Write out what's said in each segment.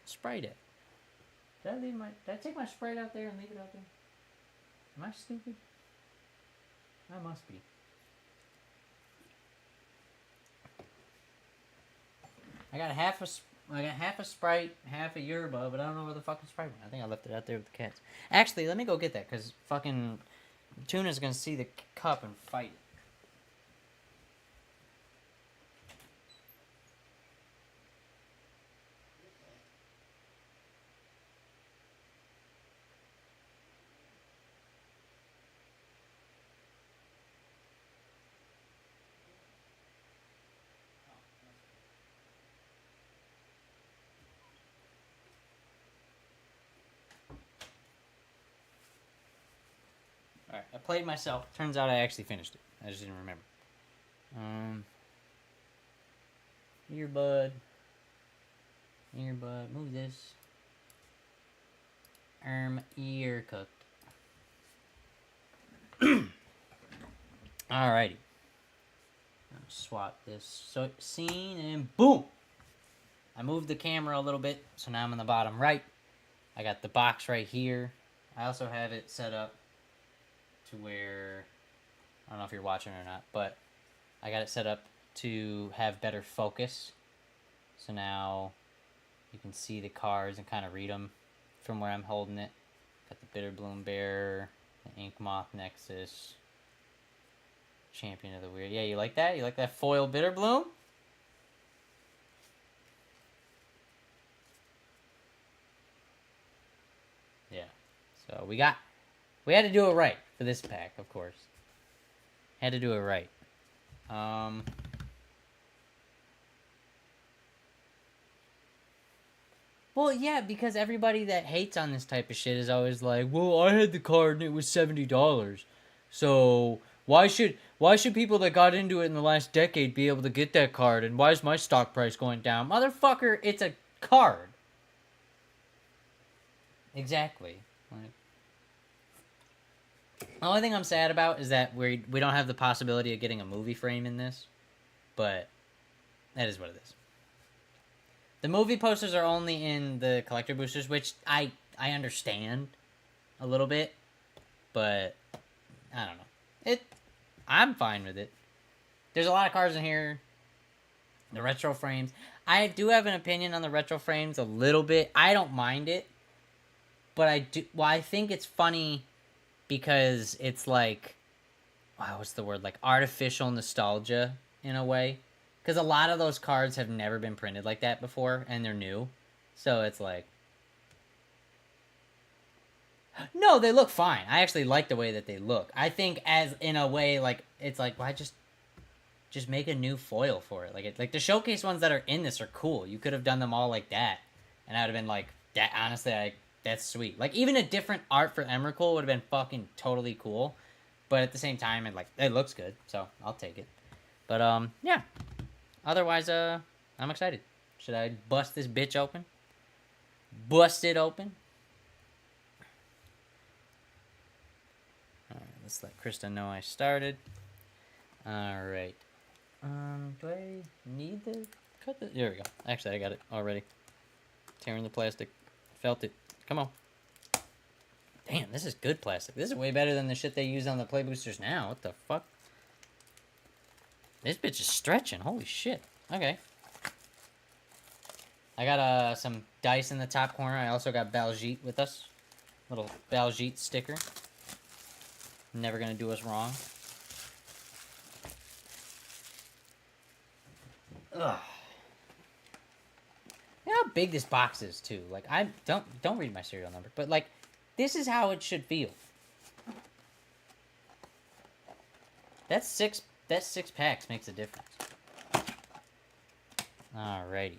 Sprite at? Did I take my Sprite out there and leave it out there? Am I stupid? I must be. I got half a Sprite, half a yerba, but I don't know where the fucking Sprite went. I think I left it out there with the cats. Actually, let me go get that, because fucking Tuna's gonna see the cup and fight it. Alright, I played myself. Turns out I actually finished it. I just didn't remember. Earbud. Move this. Ear cooked. Alrighty. Swap this scene and boom! I moved the camera a little bit, so now I'm in the bottom right. I got the box right here. I also have it set up to where, I don't know if you're watching or not, but I got it set up to have better focus. So now you can see the cards and kind of read them from where I'm holding it. Got the Bitter Bloom Bear, the Ink Moth Nexus, Champion of the Weird. Yeah, you like that? You like that foil Bitter Bloom? Yeah. So we had to do it right for this pack, of course. Had to do it right. Well, yeah, because everybody that hates on this type of shit is always like, well, I had the card and it was $70. So why should people that got into it in the last decade be able to get that card? And why is my stock price going down? Motherfucker, it's a card. Exactly. Like, the only thing I'm sad about is that we don't have the possibility of getting a movie frame in this. But that is what it is. The movie posters are only in the collector boosters, which I understand a little bit, but I don't know. I'm fine with it. There's a lot of cards in here. The retro frames. I do have an opinion on the retro frames a little bit. I don't mind it, but I think it's funny because it's like, wow, what's the word? Like artificial nostalgia in a way. Because a lot of those cards have never been printed like that before, and they're new. So it's like... No, they look fine. I actually like the way that they look. I think as, in a way, like, it's like, why just make a new foil for it? Like the showcase ones that are in this are cool. You could have done them all like that. And I would have been like, that. Honestly, that's sweet. Like, even a different art for Emrakul would have been fucking totally cool. But at the same time, it looks good. So, I'll take it. But, yeah. Otherwise, I'm excited. Should I bust this bitch open? Bust it open? Alright, let's let Krista know I started. Alright. Do I need to cut this? There we go. Actually, I got it already. Tearing the plastic. Felt it. Come on. Damn, this is good plastic. This is way better than the shit they use on the play boosters now. What the fuck? This bitch is stretching. Holy shit. Okay. I got some dice in the top corner. I also got Baljeet with us. Little Baljeet sticker. Never gonna do us wrong. Ugh. You know how big this box is too. Like, I don't read my serial number, but like, this is how it should feel. That's six packs makes a difference. Alrighty.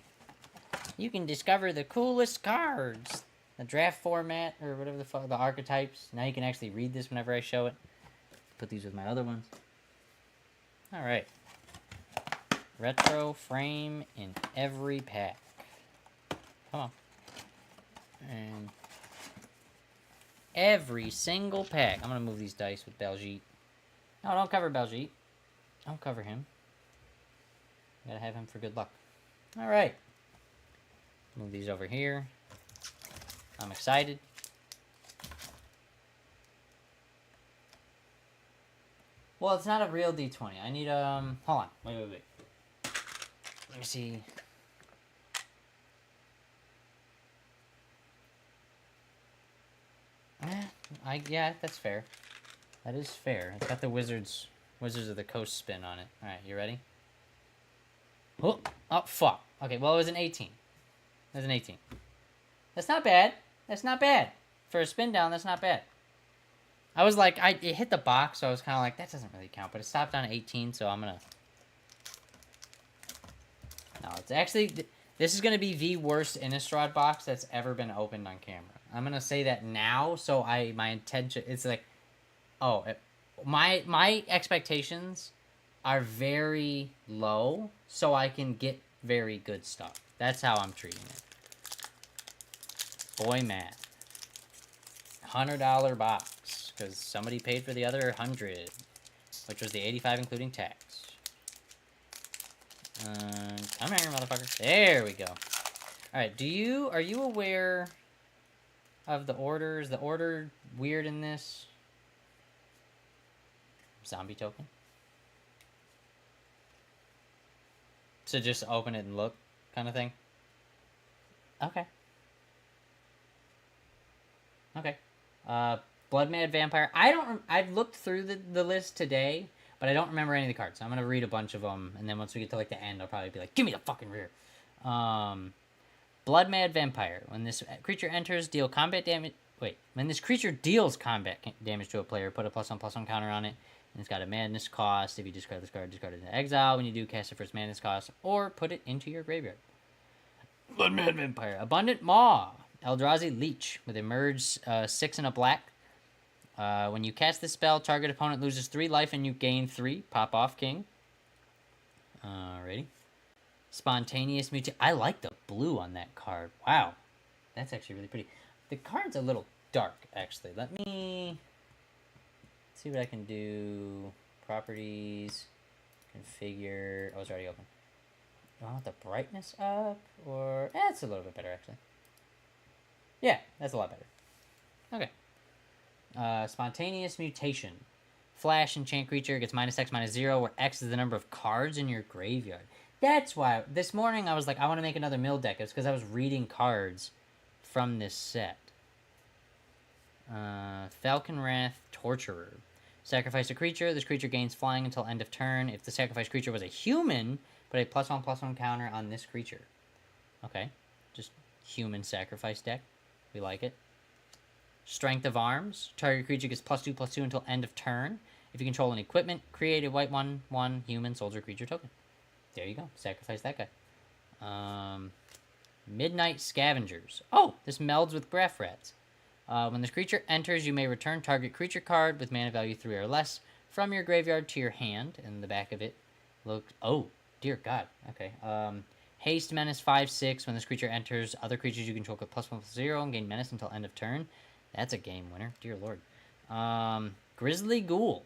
You can discover the coolest cards. The draft format, or whatever the fuck, the archetypes. Now you can actually read this whenever I show it. Put these with my other ones. Alright. Retro frame in every pack. Come on. And every single pack. I'm gonna move these dice with Baljeet. No, don't cover Baljeet. Don't cover him. Gotta have him for good luck. Alright. Move these over here. I'm excited. Well, it's not a real D20. I need, hold on. Wait. Let me see. Yeah, that's fair. That is fair. It's got the Wizards of the Coast spin on it. Alright, you ready? Oh, fuck. Okay, well, it was an 18. It was an 18. That's not bad. That's not bad. For a spin down, that's not bad. I was like, it hit the box, so I was kind of like, that doesn't really count. But it stopped on 18, so I'm going to... No, it's actually... This is going to be the worst Innistrad box that's ever been opened on camera. I'm going to say that now, so my intention... It's like... Oh, my expectations are very low, so I can get very good stuff. That's how I'm treating it. Boy math. $100 box, because somebody paid for the other 100, which was the 85 including tax. Come here, motherfucker. There we go. Alright, are you aware of the orders? The order weird in this? Zombie token. So just open it and look kind of thing? Okay. Okay. Blood Mad Vampire. I've looked through the list today, but I don't remember any of the cards. So I'm going to read a bunch of them, and then once we get to, like, the end, I'll probably be like, give me the fucking rear. Blood Mad Vampire. When this creature enters, deal combat damage... Wait. When this creature deals combat damage to a player, put a +1/+1 counter on it. And it's got a madness cost. If you discard this card, discard it into exile. When you do, cast it for its madness cost, or put it into your graveyard. Blood Mad Vampire. Abundant Maw. Eldrazi Leech with a merge 6 and a black. When you cast this spell, target opponent loses 3 life and you gain 3. Pop off, King. Alrighty. Spontaneous Mutation. I like the blue on that card. Wow. That's actually really pretty. The card's a little dark, actually. Let me see what I can do. Properties. Configure. Oh, it's already open. Do I want the brightness up? Or... it's a little bit better, actually. Yeah, that's a lot better. Okay. Spontaneous Mutation. Flash enchant creature gets -X, -0, where X is the number of cards in your graveyard. That's why this morning I was like, I want to make another mill deck. It's because I was reading cards from this set. Falcon Wrath Torturer. Sacrifice a creature. This creature gains flying until end of turn. If the sacrificed creature was a human, put a +1/+1 counter on this creature. Okay. Just human sacrifice deck. We like it. Strength of Arms. Target creature gets +2/+2 until end of turn. If you control an equipment, create a white 1/1 human soldier creature token. There you go. Sacrifice that guy. Midnight Scavengers. Oh, this melds with Graph Rats. When this creature enters, you may return target creature card with mana value 3 or less from your graveyard to your hand. And the back of it looks... Oh, dear God. Okay. Haste Menace 5/6. When this creature enters, other creatures you control get +1/+0 and gain Menace until end of turn. That's a game winner. Dear Lord. Grizzly Ghoul.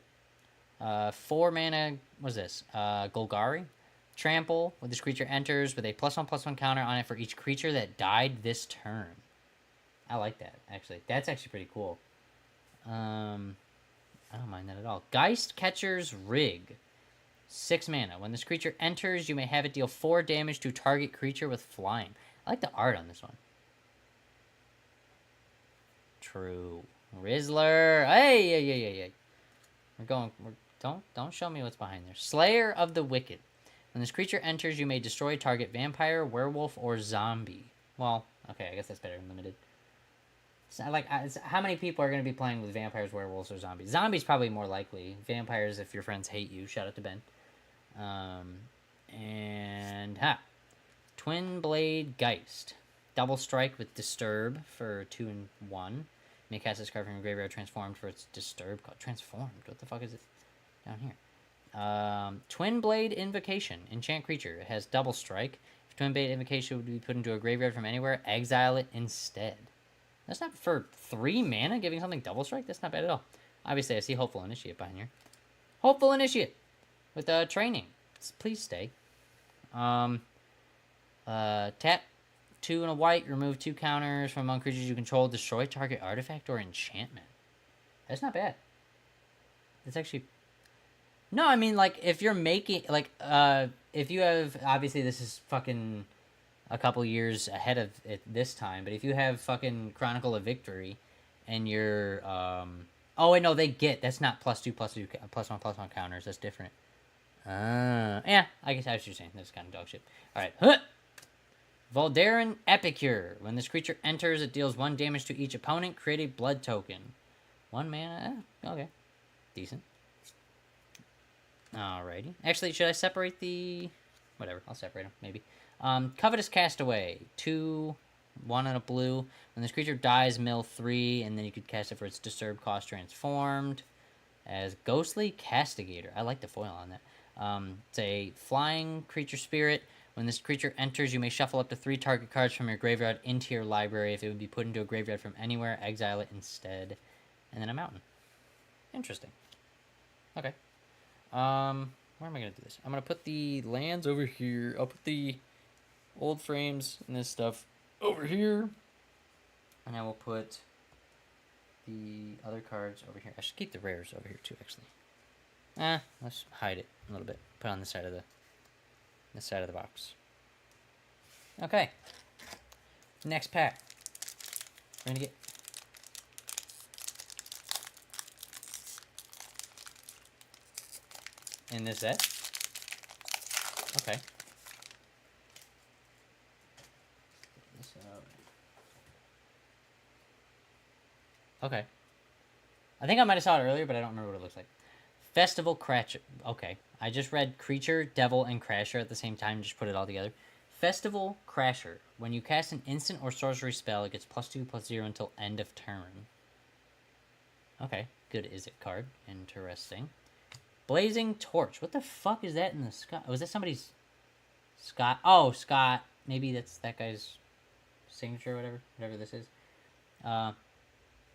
4 mana... What's this? Golgari. Trample. When this creature enters with a +1/+1 counter on it for each creature that died this turn. I like that, actually. That's actually pretty cool. I don't mind that at all. Geist Catcher's Rig. 6 mana. When this creature enters, you may have it deal 4 damage to target creature with flying. I like the art on this one. True. Rizzler. Hey. Don't show me what's behind there. Slayer of the Wicked. When this creature enters, you may destroy target vampire, werewolf, or zombie. Well, okay, I guess that's better than limited. So, how many people are going to be playing with vampires, werewolves, or zombies? Zombies probably more likely. Vampires, if your friends hate you. Shout out to Ben. Twin Blade Geist. Double strike with Disturb for 2 and 1. May cast this card from your graveyard transformed for its Disturb card. Transformed? What the fuck is it down here? Twin Blade Invocation. Enchant creature. It has double strike. If Twin Blade Invocation would be put into a graveyard from anywhere, exile it instead. That's not for 3 mana, giving something double strike? That's not bad at all. Obviously, I see Hopeful Initiate behind here. Hopeful Initiate! With training. Please stay. Tap 2 and a white. Remove 2 counters from among creatures you control. Destroy target artifact or enchantment. That's not bad. It's actually... No, I mean, like, if you're making... Like, if you have... Obviously, this is fucking a couple years ahead of it this time. But if you have fucking Chronicle of Victory and you're... Oh, wait, no, they get... That's not +2, +2, +1 counters. That's different. Yeah, I guess I was just saying. That's kind of dog shit. Alright. Huh! Voldaren Epicure. When this creature enters, it deals 1 damage to each opponent. Create a blood token. 1 mana. Okay. Decent. Alrighty. Actually, should I separate the... Whatever. I'll separate them, maybe. Covetous Castaway. 2, 1 and a blue. When this creature dies, mill 3, and then you could cast it for its Disturb cost transformed. As Ghostly Castigator. I like the foil on that. It's a flying creature spirit. When this creature enters, you may shuffle up to 3 target cards from your graveyard into your library. If it would be put into a graveyard from anywhere, exile it instead. And then a mountain. Interesting. Okay. Where am I going to do this? I'm going to put the lands over here. I'll put the old frames and this stuff over here. And I will put the other cards over here. I should keep the rares over here too, actually. Let's hide it a little bit. Put it on this side of the box. Okay. Next pack. We're gonna get in this set. Okay. Okay. I think I might have saw it earlier, but I don't remember what it looks like. Festival Crasher. Okay. I just read Creature, Devil, and Crasher at the same time. Just put it all together. Festival Crasher. When you cast an instant or sorcery spell, it gets +2/+0 until end of turn. Okay. Good is it card. Interesting. Blazing Torch. What the fuck is that in the sky? Was that somebody's... Scott? Oh, Scott. Maybe that's that guy's signature or whatever. Whatever this is.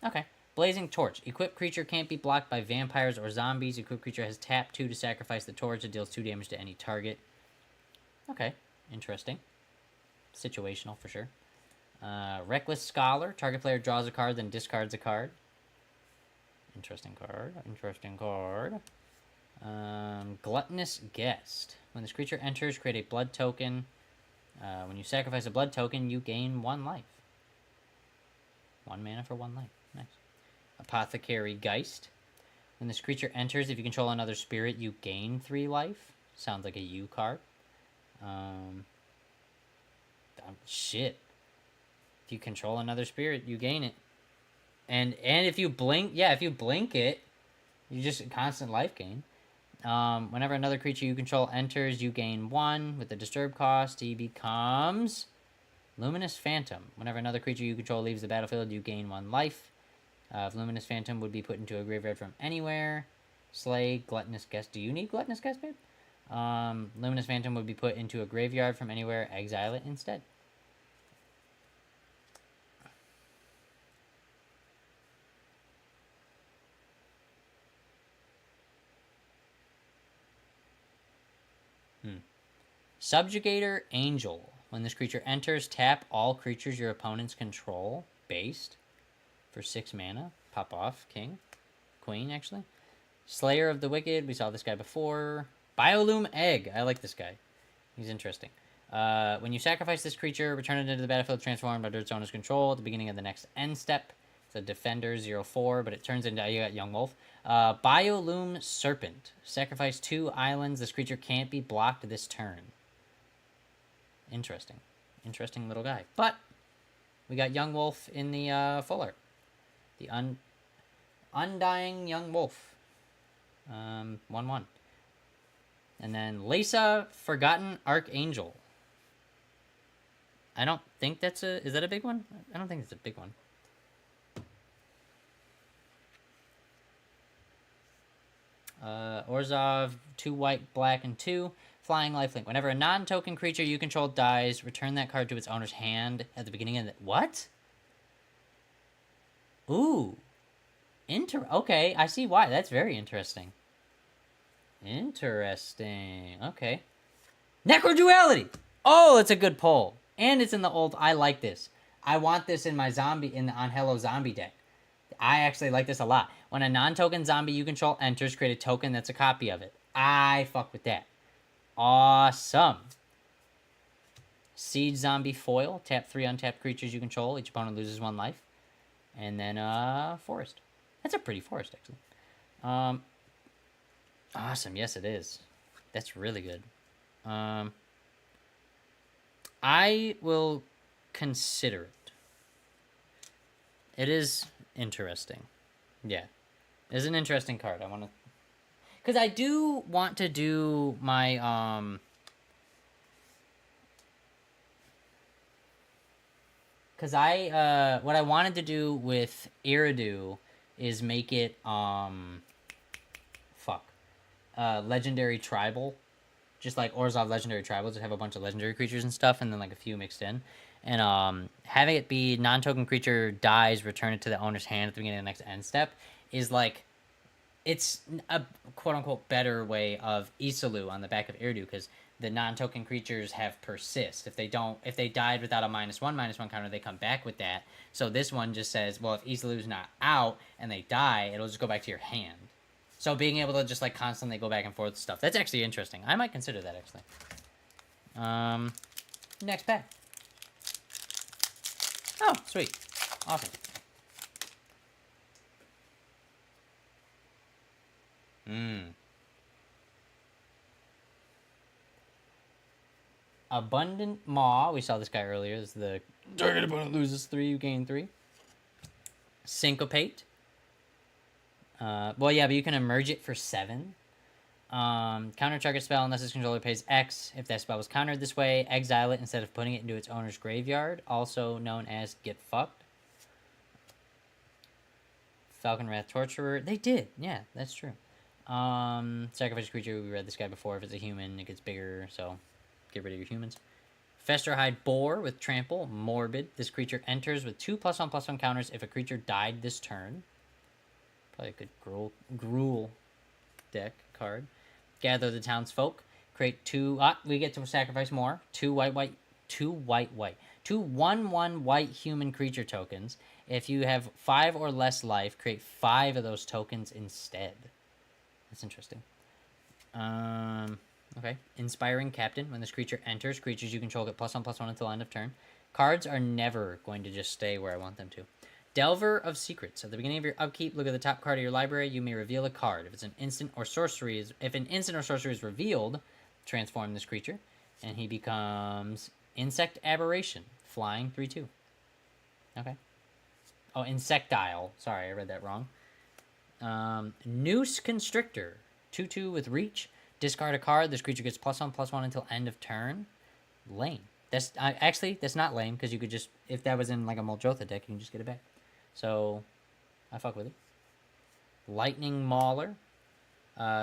Okay. Blazing Torch. Equipped creature can't be blocked by vampires or zombies. Equipped creature has tap 2 to sacrifice the torch. It deals 2 damage to any target. Okay. Interesting. Situational, for sure. Reckless Scholar. Target player draws a card, then discards a card. Interesting card. Interesting card. Gluttonous Guest. When this creature enters, create a blood token. When you sacrifice a blood token, you gain 1 life. 1 mana for 1 life. Nice. Apothecary Geist. When this creature enters, if you control another spirit, you gain 3 life. Sounds like a U card. Shit. If you control another spirit, you gain it. And if you blink, yeah, if you blink it, you just constant life gain. Whenever another creature you control enters, you gain 1. With the disturb cost, he becomes Luminous Phantom. Whenever another creature you control leaves the battlefield, you gain 1 life. If Luminous Phantom would be put into a graveyard from anywhere. Slay Gluttonous Guest. Do you need Gluttonous Guest, babe? Luminous Phantom would be put into a graveyard from anywhere. Exile it instead. Subjugator Angel. When this creature enters, tap all creatures your opponents control. Based. For 6 mana. Pop off. King. Queen, actually. Slayer of the Wicked. We saw this guy before. Biolume Egg. I like this guy. He's interesting. When you sacrifice this creature, return it into the battlefield transformed under its owner's control at the beginning of the next end step. It's a Defender 0/4, but it turns into... You got Young Wolf. Biolume Serpent. Sacrifice 2 islands. This creature can't be blocked this turn. Interesting. Interesting little guy. But we got Young Wolf in the full art. The Undying Young Wolf. 1/1. And then Lisa Forgotten Archangel. I don't think that's a... Is that a big one? I don't think it's a big one. Orzhov, 2 white, black, and 2. Flying lifelink. Whenever a non-token creature you control dies, return that card to its owner's hand at the beginning of the... What? Ooh. Okay, I see why. That's very interesting. Interesting. Okay. Necroduality! Oh, that's a good pull. And it's in the old. I like this. I want this in my zombie on Hello Zombie deck. I actually like this a lot. When a non-token zombie you control enters, create a token that's a copy of it. I fuck with that. Awesome. Siege Zombie Foil. Tap 3 untapped creatures you control. Each opponent loses 1 life. And then Forest. That's a pretty forest, actually. Awesome. Yes, it is. That's really good. I will consider it. It is interesting. Yeah. It's an interesting card. I want to... Because I do want to do my... Because what I wanted to do with Iridu is make it, Legendary Tribal. Just like Orzhov Legendary Tribals that have a bunch of legendary creatures and stuff, and then like a few mixed in. And having it be non-token creature dies, return it to the owner's hand at the beginning of the next end step is like, it's a quote-unquote better way of Isalu on the back of Iridu, because the non-token creatures have persist. If they died without a -1/-1 counter, they come back with that. So this one just says, well, if Isalu's not out and they die, it'll just go back to your hand. So being able to just like constantly go back and forth stuff, that's actually interesting. I might consider that actually. Next pack. Oh, sweet. Awesome. Abundant Maw. We saw this guy earlier. This is the target opponent loses 3, you gain 3. Syncopate. Well, yeah, but you can emerge it for 7. Counter target spell unless its controller pays X. If that spell was countered this way, exile it instead of putting it into its owner's graveyard, also known as Get Fucked. Falcon Wrath Torturer. They did. Yeah, that's true. Sacrifice a creature. We read this guy before. If it's a human, it gets bigger, so get rid of your humans. Festerhide Boar with Trample. Morbid. This creature enters with 2 +1/+1 counters if a creature died this turn. Probably a good gruel deck card. Gather the Townsfolk. Create 2... we get to sacrifice more. 2 white. 2 1/1 white human creature tokens. If you have 5 or less life, create 5 of those tokens instead. That's interesting. Okay. Inspiring Captain. When this creature enters, creatures you control get +1/+1 until end of turn. Cards are never going to just stay where I want them to. Delver of Secrets. At the beginning of your upkeep, look at the top card of your library. You may reveal a card. If an instant or sorcery is revealed, transform this creature, and he becomes Insect Aberration, flying 3/2. Okay. Oh, Insectile. Sorry, I read that wrong. Noose Constrictor, 2/2 with reach. Discard a card. This creature gets +1/+1 until end of turn. Lame. That's actually that's not lame, because you could just, if that was in like a Muldrotha deck, you can just get it back. So, I fuck with it. Lightning Mauler.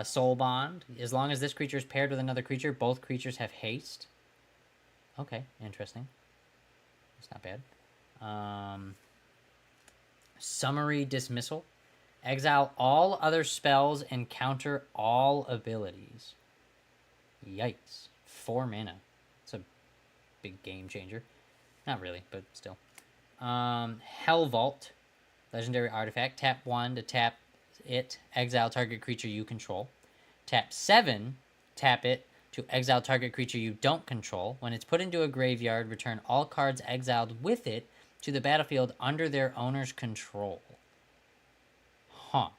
Soul Bond. As long as this creature is paired with another creature, both creatures have haste. Okay, interesting. That's not bad. Summary Dismissal. Exile all other spells and counter all abilities. Yikes. 4 mana. It's a big game changer. Not really, but still. Hell Vault. Legendary artifact. Tap 1 to tap it. Exile target creature you control. Tap 7. Tap it to exile target creature you don't control. When it's put into a graveyard, return all cards exiled with it to the battlefield under their owner's control. Huh.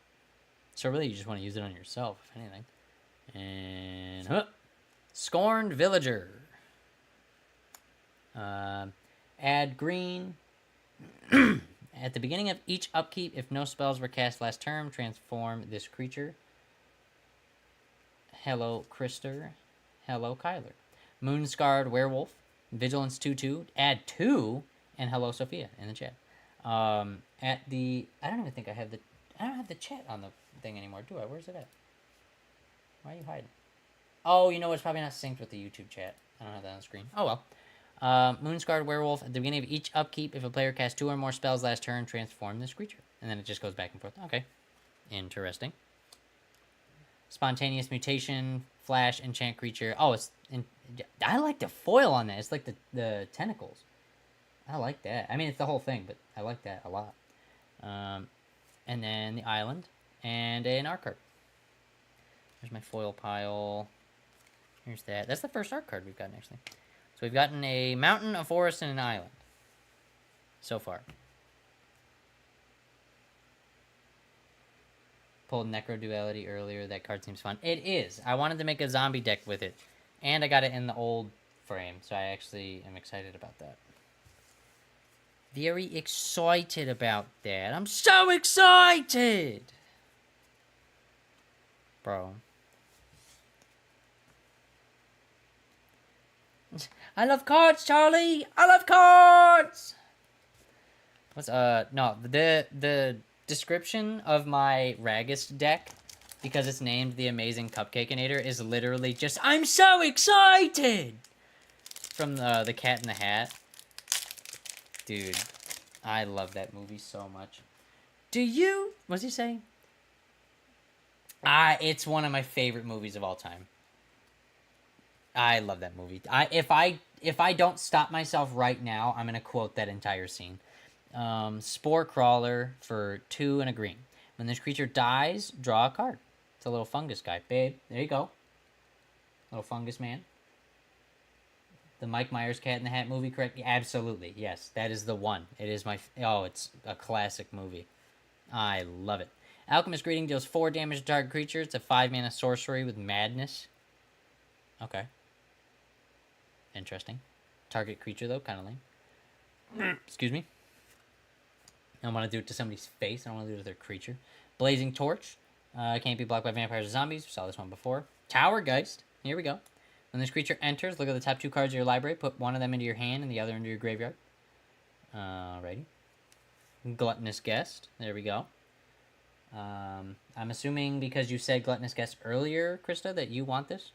So really, you just want to use it on yourself, if anything. And Scorned Villager. Add green. At the beginning of each upkeep, if no spells were cast last turn, transform this creature. Hello, Krister. Hello, Kyler. Moonscarred Werewolf. Vigilance 2/2. Add 2. And hello, Sophia, in the chat. I don't even think I have the chat on the thing anymore, do I? Where's it at? Why are you hiding? Oh, you know, it's probably not synced with the YouTube chat. I don't have that on the screen. Oh, well. Moonscarred Werewolf. At the beginning of each upkeep, if a player casts 2 or more spells last turn, transform this creature. And then it just goes back and forth. Okay. Interesting. Spontaneous Mutation. Flash. Enchant creature. Oh, I like the foil on that. It's like the tentacles. I like that. I mean, it's the whole thing, but I like that a lot. And then the island and an art card. There's my foil pile. Here's that. That's the first art card we've gotten, actually. So we've gotten a mountain, a forest, and an island so far. Pulled Necro Duality earlier. That card seems fun. It is. I wanted to make a zombie deck with it. And I got it in the old frame, so I actually am excited about that. Very excited about that. I'm so excited! Bro. I love cards, Charlie! I love cards! What's, no, the description of my Raggist deck, because it's named the Amazing Cupcakeinator, is literally just, I'm so excited! From the Cat in the Hat. Dude, I love that movie so much. Do you? What's he saying? It's one of my favorite movies of all time. I love that movie. If I don't stop myself right now, I'm gonna quote that entire scene. Spore Crawler for 2 and a green. When this creature dies, draw a card. It's a little fungus guy. Babe, there you go. Little fungus man. The Mike Myers Cat in the Hat movie, correct? Absolutely, yes. That is the one. It is my... Oh, it's a classic movie. I love it. Alchemist Greeting deals 4 damage to target creature. It's a 5-mana sorcery with Madness. Okay. Interesting. Target creature, though, kind of lame. Excuse me. I don't want to do it to somebody's face. I don't want to do it to their creature. Blazing Torch. Can't be blocked by vampires or zombies. We saw this one before. Tower Geist. Here we go. When this creature enters, look at the top 2 cards of your library. Put one of them into your hand and the other into your graveyard. Alrighty. Gluttonous Guest. There we go. I'm assuming because you said Gluttonous Guest earlier, Krista, that you want this.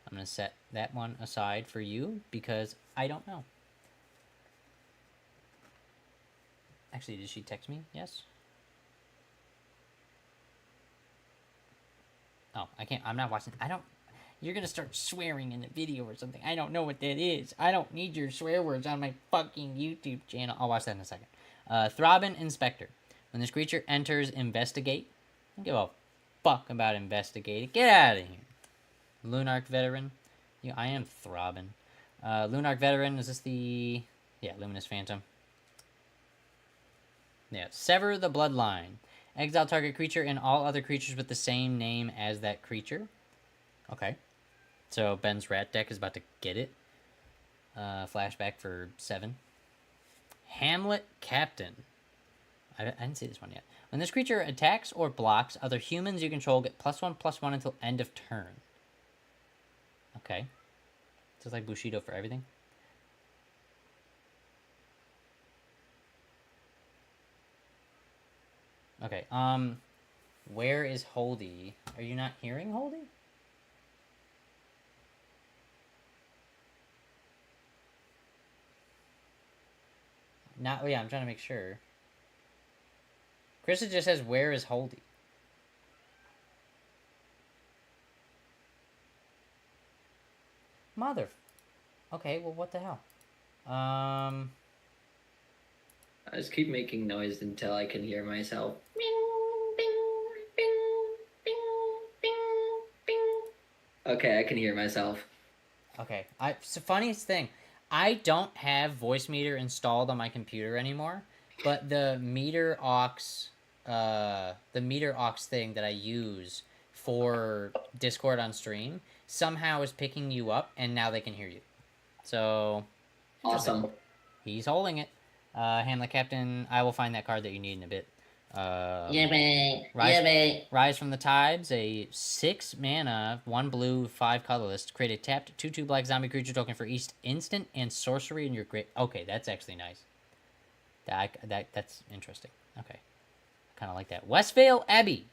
I'm going to set that one aside for you because I don't know. Actually, did she text me? Yes? Oh, I can't. I'm not watching. I don't... You're going to start swearing in the video or something. I don't know what that is. I don't need your swear words on my fucking YouTube channel. I'll watch that in a second. Throbbing Inspector. When this creature enters Investigate, don't give a fuck about Investigate. Get out of here. Lunarch Veteran. Yeah, I am throbbing. Lunarch Veteran, is this the... Yeah, Luminous Phantom. Yeah, Sever the Bloodline. Exile target creature and all other creatures with the same name as that creature. Okay. So Ben's Rat deck is about to get it. Flashback for 7. Hamlet Captain. I didn't see this one yet. When this creature attacks or blocks, other humans you control get +1/+1 until end of turn. Okay. So it's like Bushido for everything. Okay, where is Holdy? Are you not hearing Holdy? Not, yeah, I'm trying to make sure. Krista just says, where is Holdy? Mother. Okay, well, what the hell? I just keep making noise until I can hear myself. Okay, I can hear myself. Okay, it's the funniest thing. I don't have voice meter installed on my computer anymore, but the meter aux thing that I use for Discord on stream somehow is picking you up, and now they can hear you. So, awesome. He's holding it. Hamlet Captain, I will find that card that you need in a bit. Rise from the Tides, a 6 mana, 1 blue, 5 colorless. Create a tapped 2/2 black zombie creature token for each instant and sorcery in your great. Okay, that's actually nice. That's interesting. Okay, kind of like that. Westvale Abbey.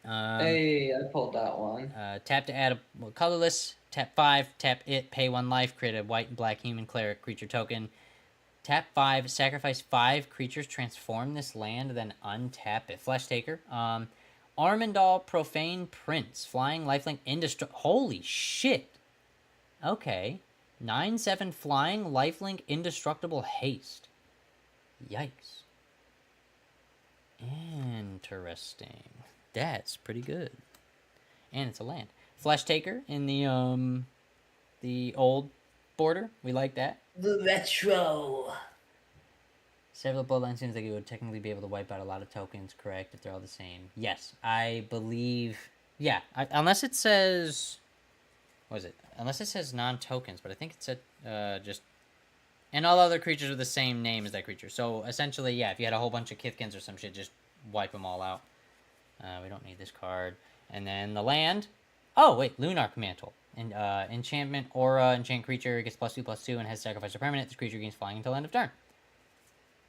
Hey, I pulled that one. Tap to add a colorless. Tap 5. Tap it. Pay 1 life. Create a white and black human cleric creature token. Tap 5, sacrifice 5 creatures, transform this land, then untap it. Flesh Taker. Armandal, Profane Prince. Flying, lifelink, indestructible. Holy shit. Okay. 9/7 flying, lifelink, indestructible haste. Yikes. Interesting. That's pretty good. And it's a land. Flesh Taker in the old border. We like that. The retro. Several bloodlines seems like you would technically be able to wipe out a lot of tokens, correct, if they're all the same. Yes, I believe. Yeah, unless it says. What is it? Unless it says non-tokens, but I think it said just. And all other creatures with the same name as that creature. So essentially, yeah, if you had a whole bunch of Kithkins or some shit, just wipe them all out. We don't need this card. And then the land. Oh, wait, Lunarch Mantle. And enchantment, aura, enchant creature gets +2/+2 and has sacrifice a permanent. This creature gains flying until end of turn.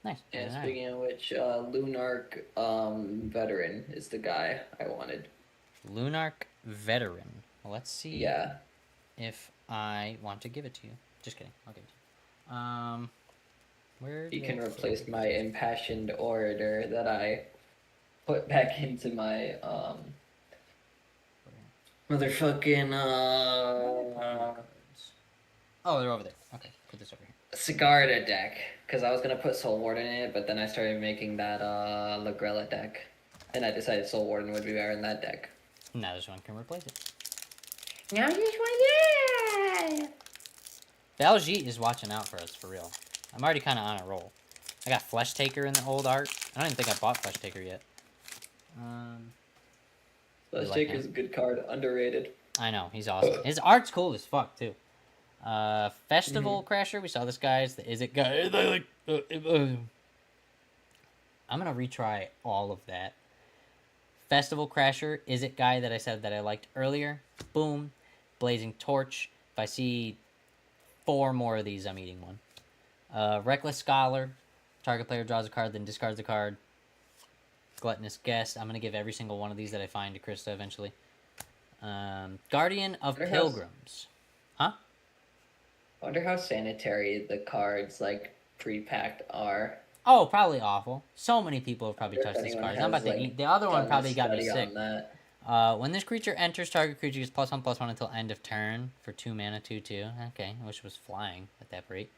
Nice. And speaking of which, Lunarch veteran is the guy I wanted. Lunarch veteran. Well, let's see. Yeah. If I want to give it to you. Just kidding. I'll give it to you. Where? You can replace my impassioned orator that I put back into my motherfucking Oh, they're over there. Okay, put this over here. Sigarda deck, because I was gonna put Soul Warden in it, but then I started making that Lagrella deck, and I decided Soul Warden would be better in that deck. Now this one can replace it. Now this one, yeah! Valjeet is watching out for us, for real. I'm already kind of on a roll. I got Flesh Taker in the old art. I don't even think I bought Flesh Taker yet. Flesh Taker's a good card, underrated. I know, he's awesome. His art's cool as fuck, too. Festival Crasher, we saw this guy. It's the Is It guy. I'm gonna retry all of that. Festival Crasher, Is It guy that I said that I liked earlier. Boom. Blazing Torch. If I see 4 more of these, I'm eating one. Reckless Scholar. Target player draws a card, then discards a card. Gluttonous Guest. I'm gonna give every single one of these that I find to Krista eventually. Guardian of Pilgrims. Huh? I wonder how sanitary the cards, like, pre-packed are. Oh, probably awful. So many people have probably touched these cards. I'm about to eat. The other one probably got me sick. When this creature enters, target creature gets +1/+1 until end of turn for 2 mana, 2/2. Okay, I wish it was flying at that rate.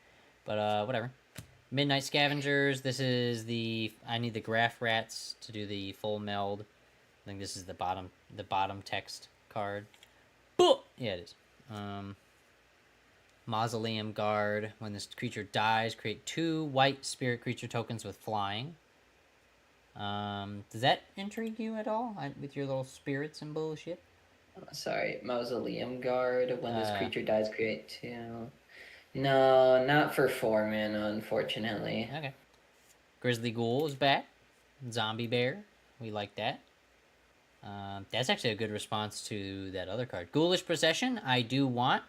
But, whatever. Midnight Scavengers. This is the... I need the Graph Rats to do the full meld. I think this is the bottom text card. Boop! Yeah, it is. Mausoleum Guard. When this creature dies, create 2 white spirit creature tokens with flying. Does that intrigue you at all with your little spirits and bullshit? Sorry, Mausoleum Guard. When this creature dies, create 2. No, not for 4 mana, unfortunately. Okay. Grizzly Ghoul is back. Zombie Bear. We like that. That's actually a good response to that other card. Ghoulish Procession, I do want.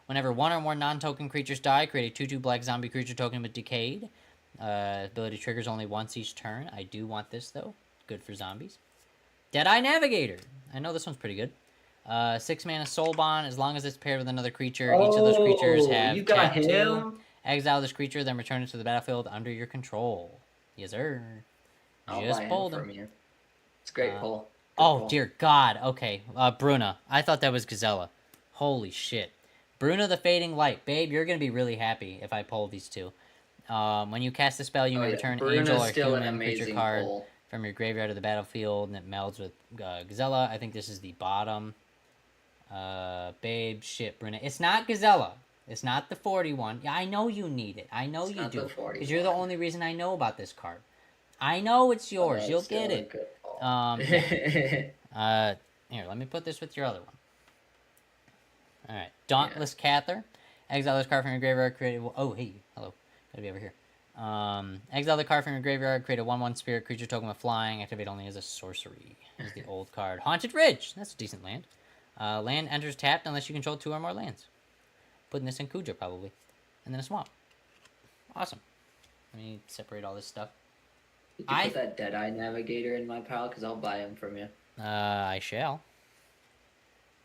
Whenever 1 or more non-token creatures die, create a 2/2 black zombie creature token with Decayed. Ability triggers only once each turn. I do want this, though. Good for zombies. Deadeye Navigator. I know this one's pretty good. 6 mana Soul Bond. As long as it's paired with another creature, each of those creatures have you got tap him? 2. Exile this creature, then return it to the battlefield under your control. Yes, sir. Just pulled him. You. It's great pull. Oh, dear God. Okay. Bruna. I thought that was Gazella. Holy shit. Bruna the Fading Light. Babe, you're going to be really happy if I pull these 2. When you cast a spell, you may return Angel or Human creature card from your graveyard to the battlefield, and it melds with Gazella. I think this is the bottom. Babe, shit, Bruna. It's not Gazella. It's not the 41. Yeah, I know you need it. I know you do. Because you're the only reason I know about this card. I know it's yours. You'll get it. Yeah. Here, let me put this with your other one. Alright. Dauntless Cather. Exile this card from your graveyard, create a... Oh, hey. Hello. Gotta be over here. Exile the card from your graveyard, create a 1/1 spirit creature token with flying. Activate only as a sorcery. Is the old card. Haunted Ridge. That's a decent land. Land enters tapped unless you control 2 or more lands. Putting this in Kuja, probably. And then a swamp. Awesome. Let me separate all this stuff. Did you put that Deadeye Navigator in my pile? Because I'll buy him from you. I shall.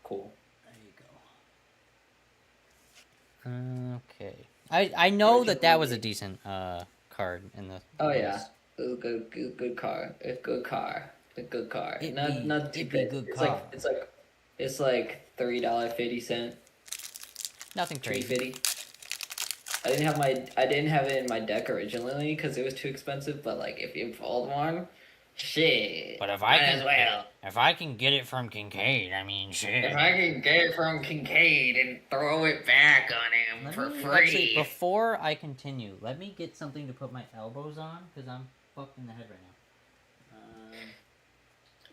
Cool. There you go. Okay. I know that was a decent card in the... Oh, yeah. Good car. It's good car. It's a good car. Not too big. It's like $3.50. Nothing crazy. 350. I didn't have it in my deck originally because it was too expensive. But like, if you pulled one, shit. But if might as well. if I can get it from Kincaid, I mean, shit. If I can get it from Kincaid and throw it back on him for free. Actually, before I continue, let me get something to put my elbows on because I'm fucked in the head right now.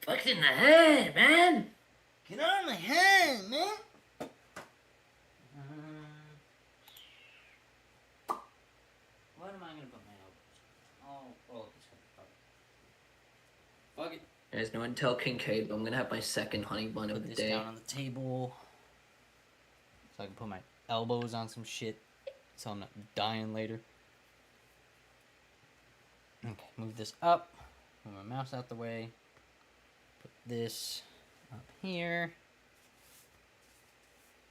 Fucked in the head, man. Get on my head, man. What am I gonna put my elbows on? Oh, this one. Fuck it. There's no one tell Kincaid, but I'm gonna have my second honey bun of the day. Down on the table, so I can put my elbows on some shit, so I'm not dying later. Okay, move this up. Move my mouse out the way. Put this up here.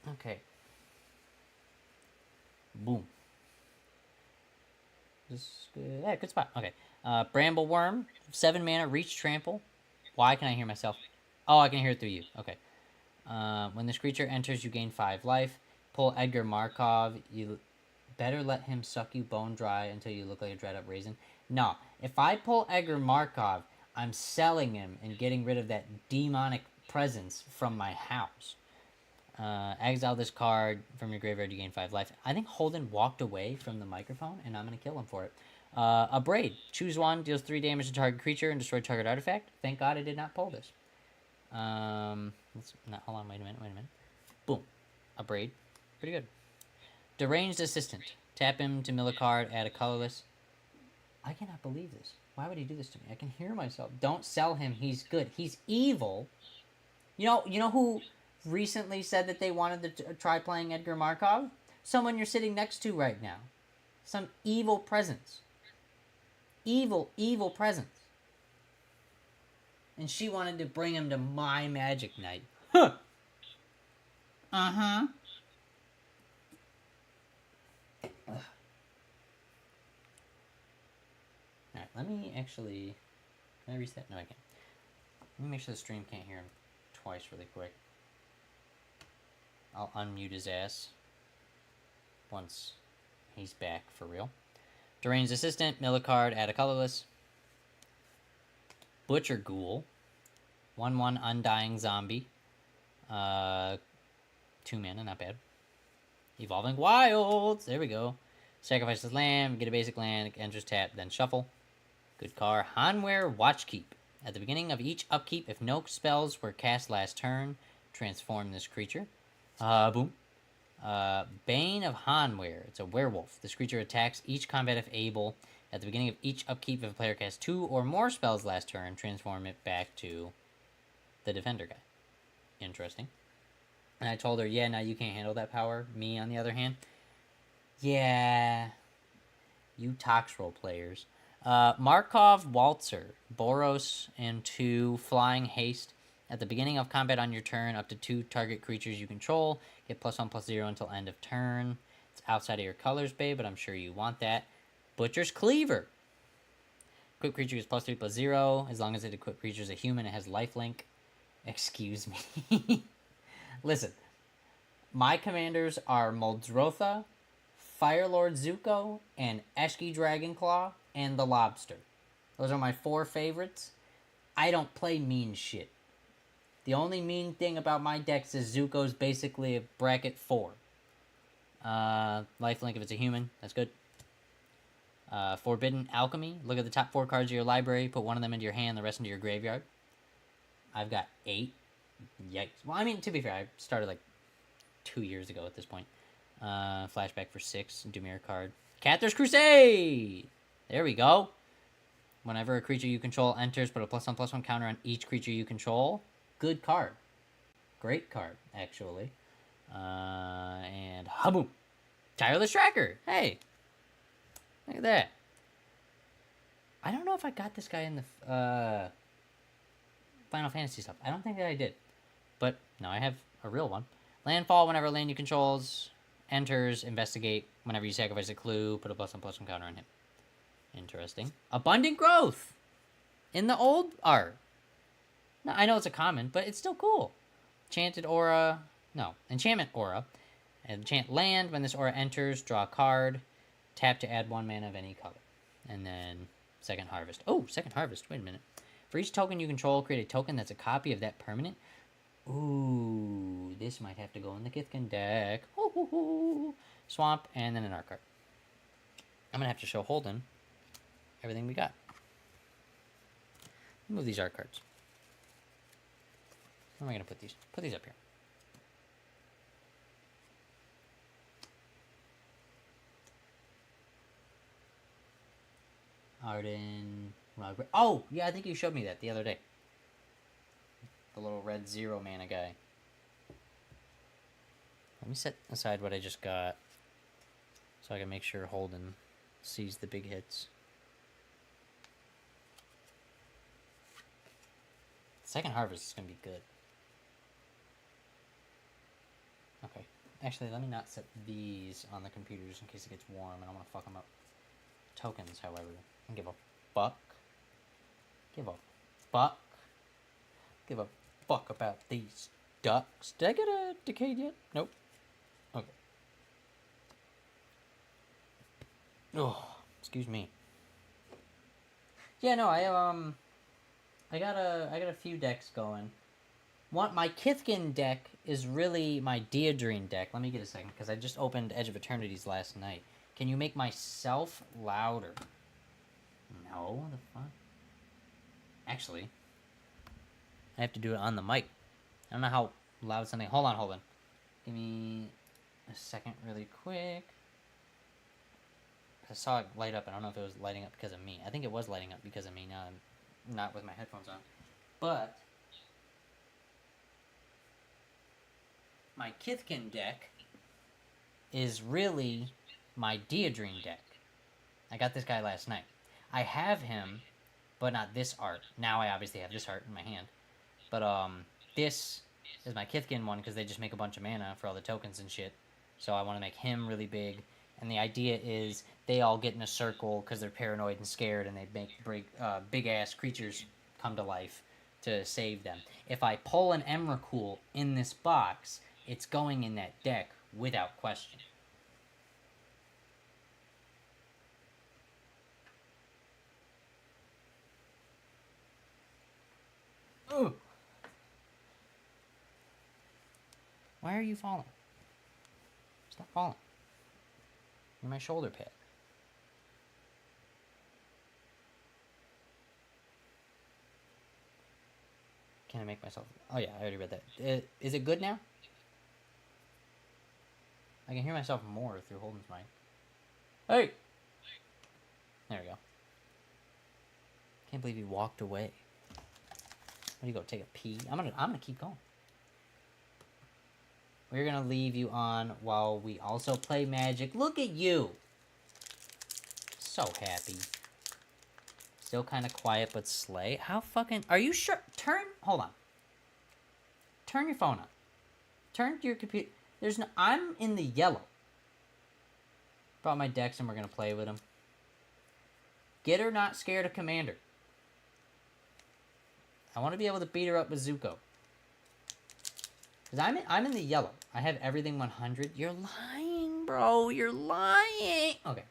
Okay. Boom. This is good. Yeah, good spot. Okay. Bramble Worm, 7 mana, reach trample. Why can I hear myself? Oh, I can hear it through you. Okay. When this creature enters, you gain 5 life. Pull Edgar Markov. You better let him suck you bone dry until you look like a dried up raisin. No. If I pull Edgar Markov, I'm selling him and getting rid of that demonic presence from my house. Exile this card from your graveyard, you gain 5 life. I think Holden walked away from the microphone, and I'm going to kill him for it. A Braid. Choose one, deals 3 damage to target creature, and destroy target artifact. Thank God I did not pull this. Hold on, wait a minute. Boom. A Braid. Pretty good. Deranged Assistant. Tap him to mill a card, add a colorless. I cannot believe this. Why would he do this to me? I can hear myself. Don't sell him. He's good. He's evil. You know who recently said that they wanted to try playing Edgar Markov? Someone you're sitting next to right now. Some evil presence. Evil presence. And she wanted to bring him to my Magic Night. Huh. Uh-huh. Alright, let me actually... Can I reset? No, I can't. Let me make sure the stream can't hear him twice really quick. I'll unmute his ass once he's back for real. Deranged Assistant, mill a card, add a colorless. Butcher Ghoul. 1/1 Undying Zombie. 2 mana, not bad. Evolving Wilds. There we go. Sacrifice the land, get a basic land, enters tap, then shuffle. Good card. Hanweir Watchkeep. At the beginning of each upkeep, if no spells were cast last turn, transform this creature. Boom. Bane of Hanweir. It's a werewolf. This creature attacks each combat if able. At the beginning of each upkeep, if a player casts 2 or more spells last turn, transform it back to the defender guy. Interesting. And I told her, yeah, now you can't handle that power. Me, on the other hand, yeah, you Tox role players. Markov Waltzer. Boros and 2 flying haste. At the beginning of combat on your turn, up to 2 target creatures you control get +1/+0 until end of turn. It's outside of your colors, babe, but I'm sure you want that. Butcher's Cleaver. Equip creature is +3/+0. As long as it equip creature is a human, it has lifelink. Excuse me. Listen, my commanders are Muldrotha, Firelord Zuko, and Eshki Dragonclaw, and the Lobster. Those are my 4 favorites. I don't play mean shit. The only mean thing about my decks is Zuko's basically a bracket 4. Lifelink if it's a human. That's good. Forbidden Alchemy. Look at the top 4 cards of your library. Put one of them into your hand, the rest into your graveyard. I've got 8. Yikes. Well, I mean, to be fair, I started like 2 years ago at this point. Flashback for 6. Dimir card. Cathar's Crusade! There we go. Whenever a creature you control enters, put a +1/+1 counter on each creature you control. Good card. Great card, actually. And haboom. Tireless Tracker. Hey. Look at that. I don't know if I got this guy in the Final Fantasy stuff. I don't think that I did. But now I have a real one. Landfall, whenever a land you controls enters, investigate. Whenever you sacrifice a clue, put a +1/+1 counter on him. Interesting. Abundant Growth. In the old art. No, I know it's a common, but it's still cool. Enchantment Aura. Enchant land. When this aura enters, draw a card. Tap to add 1 mana of any color. And then second harvest. Oh, second harvest. Wait a minute. For each token you control, create a token that's a copy of that permanent. Ooh, this might have to go in the Kithkin deck. Ooh. Swamp, and then an art card. I'm going to have to show Holden everything we got. Move these art cards. Where am I going to put these? Put these up here. Arden. Oh, yeah, I think you showed me that the other day. The little red 0 mana guy. Let me set aside what I just got so I can make sure Holden sees the big hits. Second harvest is going to be good. Okay. Actually, let me not set these on the computers in case it gets warm. I don't want to fuck them up. Tokens, however, I don't give a fuck. Give a fuck. Give a fuck about these ducks. Did I get a Decayed yet? Nope. Okay. Oh, excuse me. Yeah, no, I got a few decks going. My Kithkin deck is really my Deodrine deck. Let me get a second, because I just opened Edge of Eternities last night. Can you make myself louder? No, the fuck? Actually, I have to do it on the mic. I don't know how loud something. Hold on. Give me a second really quick. I saw it light up. I don't know if it was lighting up because of me. I think it was lighting up because of me. Now I'm not with my headphones on. But my Kithkin deck is really my Deodrine deck. I got this guy last night. I have him, but not this art. Now I obviously have this art in my hand. But this is my Kithkin one because they just make a bunch of mana for all the tokens and shit. So I want to make him really big. And the idea is they all get in a circle because they're paranoid and scared, and they make big-ass creatures come to life to save them. If I pull an Emrakul in this box, it's going in that deck without question. Ugh. Why are you falling? Stop falling. You're my shoulder pad. Can I make myself... Oh yeah, I already read that. Is it good now? I can hear myself more through Holden's mic. Hey! There we go. Can't believe he walked away. Where do you go? Take a pee? I'm gonna keep going. We're gonna leave you on while we also play Magic. Look at you! So happy. Still kind of quiet, but slay. How fucking... Are you sure? Hold on. Turn your phone on. Turn to your computer. I'm in the yellow. Brought my decks and we're gonna play with them. Get her not scared of Commander. I want to be able to beat her up with Zuko. Because I'm in the yellow. I have everything 100. You're lying, bro. You're lying. Okay.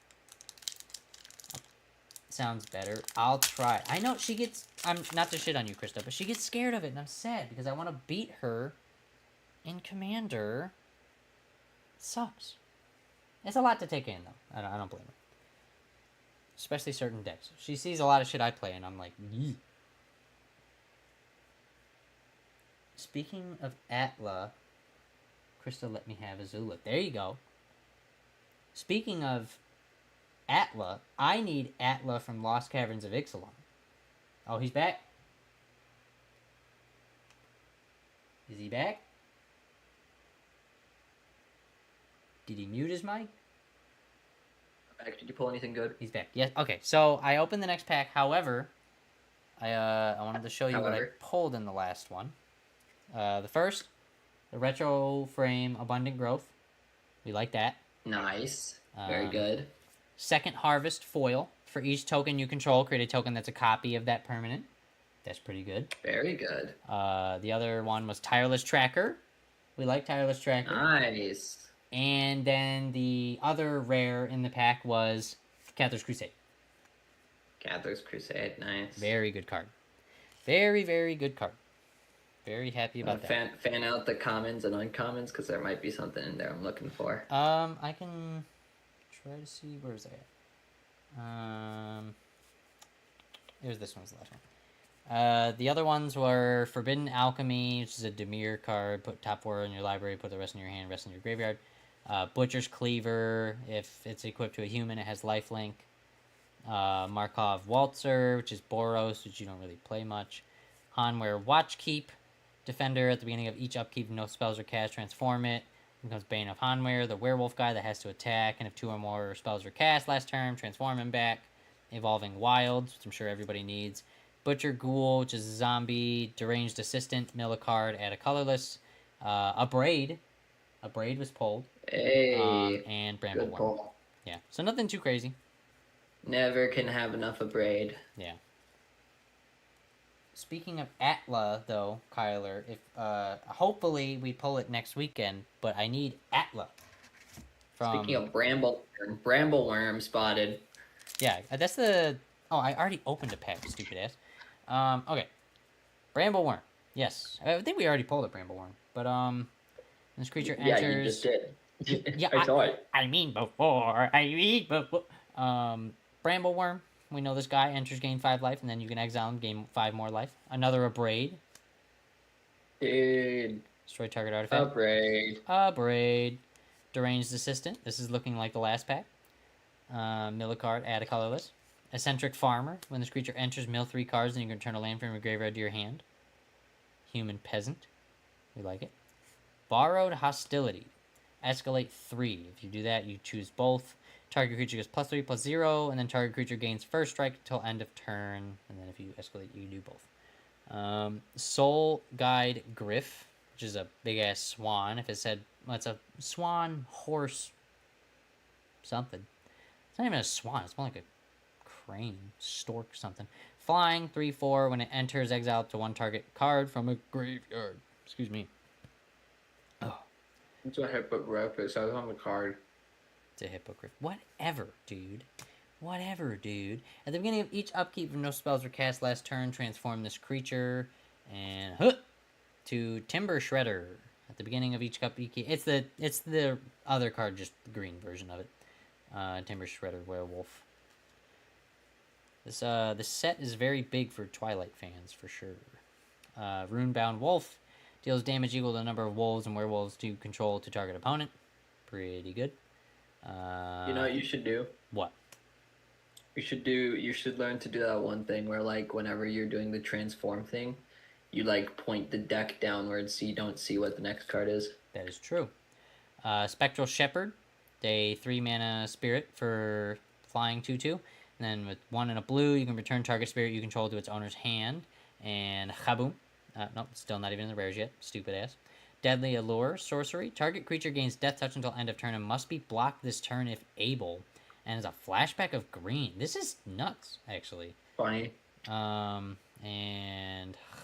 Sounds better. I'll try. I know she gets... I'm not to shit on you, Krista, but she gets scared of it, and I'm sad because I want to beat her in Commander. It sucks. It's a lot to take in, though. I don't blame her. Especially certain decks. She sees a lot of shit I play, and I'm like, yee. Speaking of Atla, Krista let me have Azula. There you go. Speaking of Atla, I need Atla from Lost Caverns of Ixalan. Oh, he's back? Is he back? Did he mute his mic? Back. Did you pull anything good? He's back. Yes. Okay, so I opened the next pack. However, I wanted to show you what I pulled in the last one. The first, the Retro Frame Abundant Growth. We like that. Nice. Very good. Second Harvest Foil. For each token you control, create a token that's a copy of that permanent. That's pretty good. Very good. The other one was Tireless Tracker. We like Tireless Tracker. Nice. And then the other rare in the pack was Cathar's Crusade. Cathar's Crusade, nice. Very good card. Very, very good card. Very happy about that. Fan out the commons and uncommons because there might be something in there I'm looking for. I can try to see, where's that? Here's this one's the last one. The other ones were Forbidden Alchemy, which is a Dimir card. Put top 4 in your library, put the rest in your hand, rest in your graveyard. Butcher's Cleaver, if it's equipped to a human, it has lifelink. Markov Waltzer, which is Boros, which you don't really play much. Hanweir Watchkeep, Defender, at the beginning of each upkeep, no spells are cast, transform it. Becomes Bane of Hanweir, the werewolf guy that has to attack, and if 2 or more spells are cast last turn, transform him back. Evolving Wilds, which I'm sure everybody needs. Butcher Ghoul, which is a zombie. Deranged Assistant, mill a card, add a colorless. A Braid was pulled. Hey, and Brambleworm. Yeah, so nothing too crazy. Never can have enough of Braid. Yeah. Speaking of Atla, though, Kyler, if hopefully we pull it next weekend, but I need Atla. Speaking of Brambleworm spotted. Yeah, that's the... Oh, I already opened a pack, stupid ass. Okay. Brambleworm. Yes. I think we already pulled a Brambleworm. But, this creature enters... Yeah, you just did. Yeah, I saw it. I mean before. Brambleworm. We know this guy enters, gain 5 life, and then you can exile him, gain 5 more life. Another Abrade. Dude. Destroy target artifact. Abrade. Deranged Assistant. This is looking like the last pack. Mill a card, add a colorless. Eccentric Farmer. When this creature enters, mill 3 cards, and you can return a land from your graveyard to your hand. Human Peasant. We like it. Borrowed Hostility. Escalate 3. If you do that, you choose both. Target creature gets +3/+0, and then target creature gains first strike until end of turn. And then if you escalate, you do both. Soul Guide Griff, which is a big-ass swan. If it said, well, it's a swan, horse, something. It's not even a swan. It's more like a crane, stork, something. Flying, 3/4. When it enters, exile up to 1 target card from a graveyard. Excuse me. Oh. It's a hippogriff. It says on the card. It's a hippogriff. Whatever, dude. At the beginning of each upkeep, if no spells were cast last turn, transform this creature and to Timber Shredder. At the beginning of each upkeep, it's the other card, just the green version of it. Timber Shredder Werewolf. This set is very big for Twilight fans for sure. Runebound Wolf deals damage equal to the number of wolves and werewolves to control to target opponent. Pretty good. You know what you should do? What? You should learn to do that one thing where, like, whenever you're doing the transform thing, you, like, point the deck downwards so you don't see what the next card is. That is true. Spectral Shepherd, a 3-mana spirit for flying 2/2. And then with 1 and a blue, you can return target spirit you control to its owner's hand. And Chaboom. Nope, still not even in the rares yet. Stupid ass. Deadly Allure, sorcery. Target creature gains death touch until end of turn and must be blocked this turn if able. And is a flashback of green. This is nuts, actually. Funny. And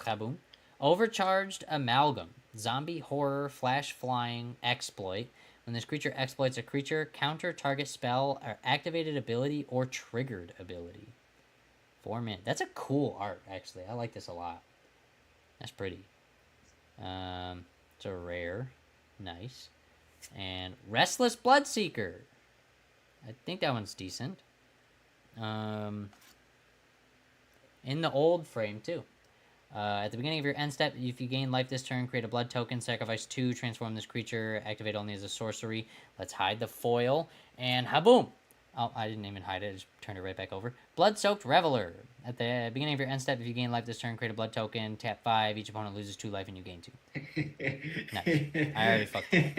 Chaboom. Overcharged Amalgam. Zombie horror flash flying exploit. When this creature exploits a creature, counter target spell or activated ability or triggered ability. 4 mana. That's a cool art, actually. I like this a lot. That's pretty. It's a rare. Nice. And Restless Bloodseeker. I think that one's decent. In the old frame, too. At the beginning of your end step, if you gain life this turn, create a blood token, sacrifice 2, transform this creature, activate only as a sorcery. Let's hide the foil, and haboom! Oh, I didn't even hide it, I just turned it right back over. Blood-Soaked Reveler. At the beginning of your end step, if you gain life this turn, create a blood token, tap 5, each opponent loses 2 life and you gain 2. Nice. I already fucked it up.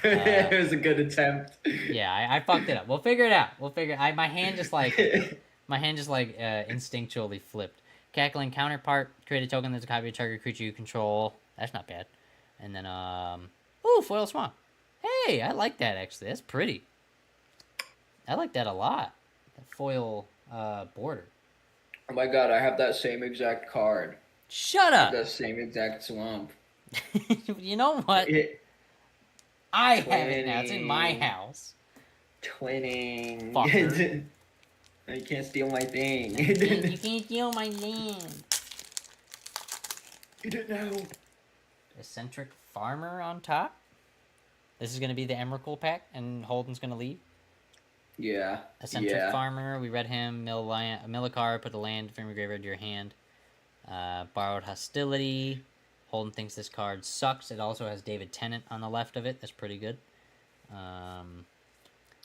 It was a good attempt. Yeah, I fucked it up. We'll figure it out. My hand just instinctually flipped. Cackling Counterpart, create a token that's a copy of a target creature you control. That's not bad. And then, ooh, Foil Swan. Hey, I like that, actually. That's pretty. I like that a lot. That foil, border. Oh my god, I have that same exact card. Shut up! That same exact swamp. You know what? I have it now. It's in my house. Twinning. Fucker. You can't steal my thing. You can't steal my land. Eat it now. Eccentric Farmer on top. This is going to be the Emrakul pack, and Holden's going to leave. Yeah. Eccentric Farmer, we read him. Mill a card, put a land from your graveyard to your hand. Borrowed Hostility. Holden thinks this card sucks. It also has David Tennant on the left of it. That's pretty good.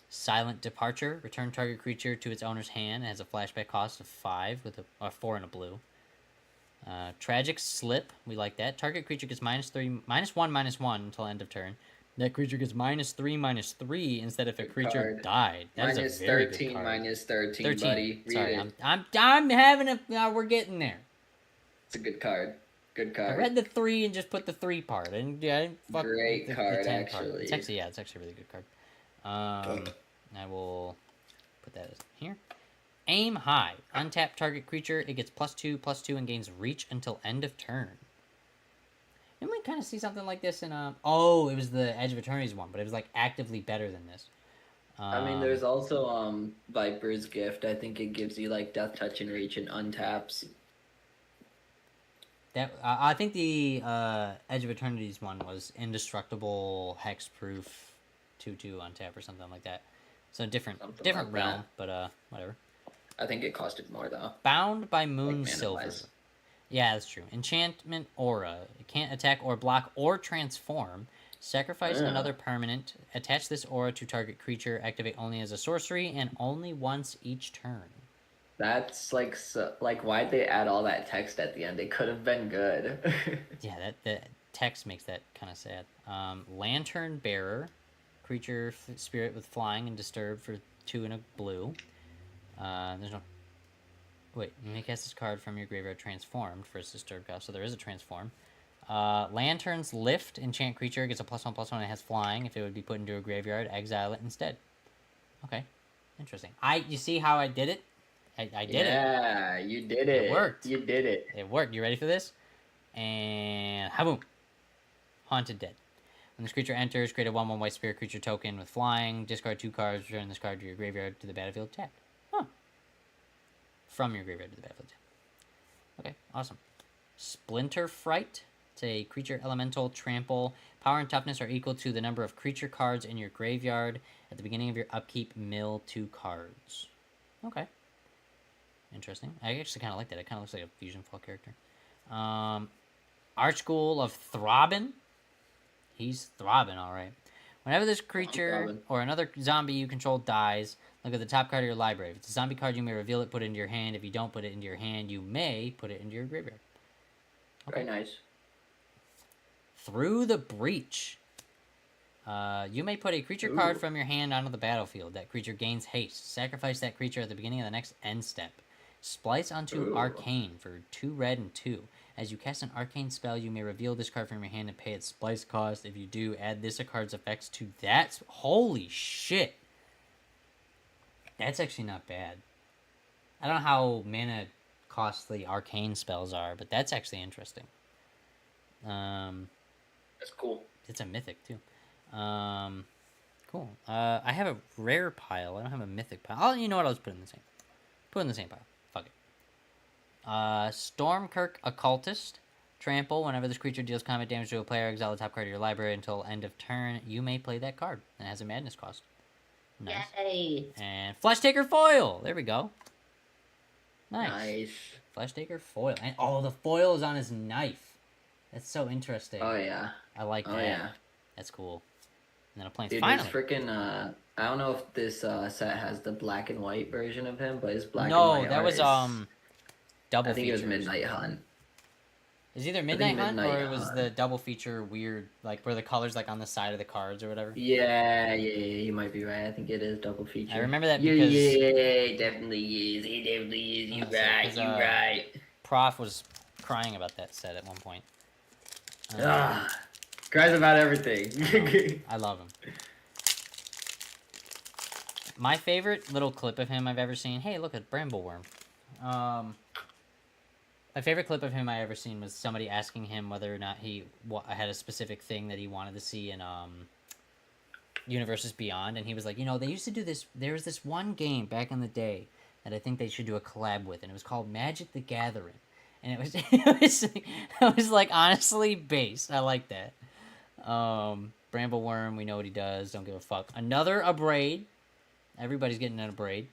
Silent Departure. Return target creature to its owner's hand. It has a flashback cost of 5 with a 4 and a blue. Tragic Slip. We like that. Target creature gets -1/-1 until end of turn. That creature gets -3/-3 instead if a creature died. That is a very good card. -13, buddy. Read Sorry, it. I'm having a. We're getting there. It's a good card. Good card. I read the 3 and just put the 3 part. And yeah, I didn't fuck Great the card, 10 actually. part. It's actually a really good card. I will put that here. Aim High. Untap target creature. It gets +2/+2 and gains reach until end of turn. Didn't we kind of see something like this in Oh, it was the Edge of Eternity's one, but it was like actively better than this. I mean, there's also Viper's Gift. I think it gives you like Death Touch and Reach and untaps. That I think the Edge of Eternity's one was Indestructible, Hexproof, 2/2 untap or something like that. So different like realm, but whatever. I think it costed more though. Bound by Moon Like Silver. mana-wise. Yeah, that's true. Enchantment Aura. It can't attack or block or transform. Sacrifice another permanent. Attach this aura to target creature. Activate only as a sorcery and only once each turn. That's like why'd they add all that text at the end? It could have been good. Yeah, that text makes that kind of sad. Lantern Bearer. Creature spirit with flying and disturb for 2 and a blue. There's no... Wait, you may cast this card from your graveyard transformed for its disturb cost, so there is a transform. Lantern's Lift. Enchant creature gets a +1/+1 and it has flying. If it would be put into a graveyard, exile it instead. Okay. Interesting. You see how I did it? I did it. Yeah, you did it. It worked. You did it. It worked. You ready for this? And... Haboom! Haunted Dead. When this creature enters, create a 1/1 white spirit creature token with flying. Discard 2 cards. Return this card to your graveyard to the battlefield tapped. Huh. From your graveyard to the battlefield tapped. Okay, awesome. Splinter Fright. It's a creature elemental trample. Power and toughness are equal to the number of creature cards in your graveyard. At the beginning of your upkeep, mill 2 cards. Okay. Interesting. I actually kind of like that. It kind of looks like a Fusion Fall character. Archghoul of Throbbing. He's throbbing, alright. Whenever this creature or another zombie you control dies, look at the top card of your library. If it's a zombie card, you may reveal it, put it into your hand. If you don't put it into your hand, you may put it into your graveyard. Okay. Very nice. Through the Breach. You may put a creature card from your hand onto the battlefield. That creature gains haste. Sacrifice that creature at the beginning of the next end step. Splice onto Arcane for 2 red and 2. As you cast an arcane spell, you may reveal this card from your hand and pay its splice cost. If you do, add this card's effects to that. Holy shit. That's actually not bad. I don't know how mana costly arcane spells are, but that's actually interesting. That's cool. It's a mythic, too. Cool. I have a rare pile. I don't have a mythic pile. Oh, you know what? I'll just put it in the same. Put it in the same pile. Fuck it. Stormkirk Occultist. Trample. Whenever this creature deals combat damage to a player, exile the top card of your library until end of turn. You may play that card. It has a madness cost. Nice. Yay. And Flesh Taker Foil. There we go. Nice. Flesh Taker Foil. And the foil is on his knife. That's so interesting. Oh yeah. I like that. Oh yeah. That's cool. And then a plane's Dude, finally. this freaking I don't know if this set has the black and white version of him, but his black and No, white that was double I think features. it was Midnight Hunt. Is either Midnight Hunt or Midnight it was Hunt. the double feature weird, like where the colors like on the side of the cards or whatever? Yeah, you might be right. I think it is double feature. I remember that because yeah, definitely is. He definitely is. You right. You right. Prof was crying about that set at one point. Cries about everything. I love him. My favorite little clip of him I've ever seen. Hey, look at Brambleworm. My favorite clip of him I ever seen was somebody asking him whether or not he had a specific thing that he wanted to see in Universes Beyond, and he was like, you know, they used to do this. There was this one game back in the day that I think they should do a collab with, and it was called Magic the Gathering, and it was it was like honestly based. I like that. Brambleworm, we know what he does. Don't give a fuck. Another Abrade. Everybody's getting an Abrade.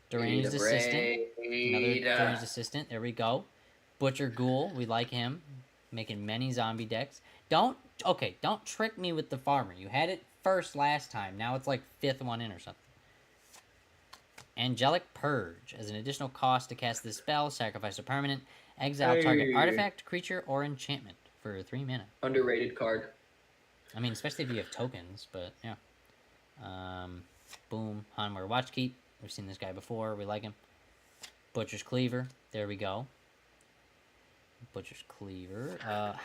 Deranged Assistant. Another Deranged Assistant. There we go. Butcher Ghoul. We like him. Making many zombie decks. Don't trick me with the farmer. You had it first last time. Now it's like 5th one in or something. Angelic Purge. As an additional cost to cast this spell, sacrifice a permanent. Exile target artifact, creature, or enchantment for 3 mana. Underrated card. I mean, especially if you have tokens, but yeah. Boom. Hanwar Watchkeep. We've seen this guy before. We like him. Butcher's Cleaver. There we go. Butcher's Cleaver.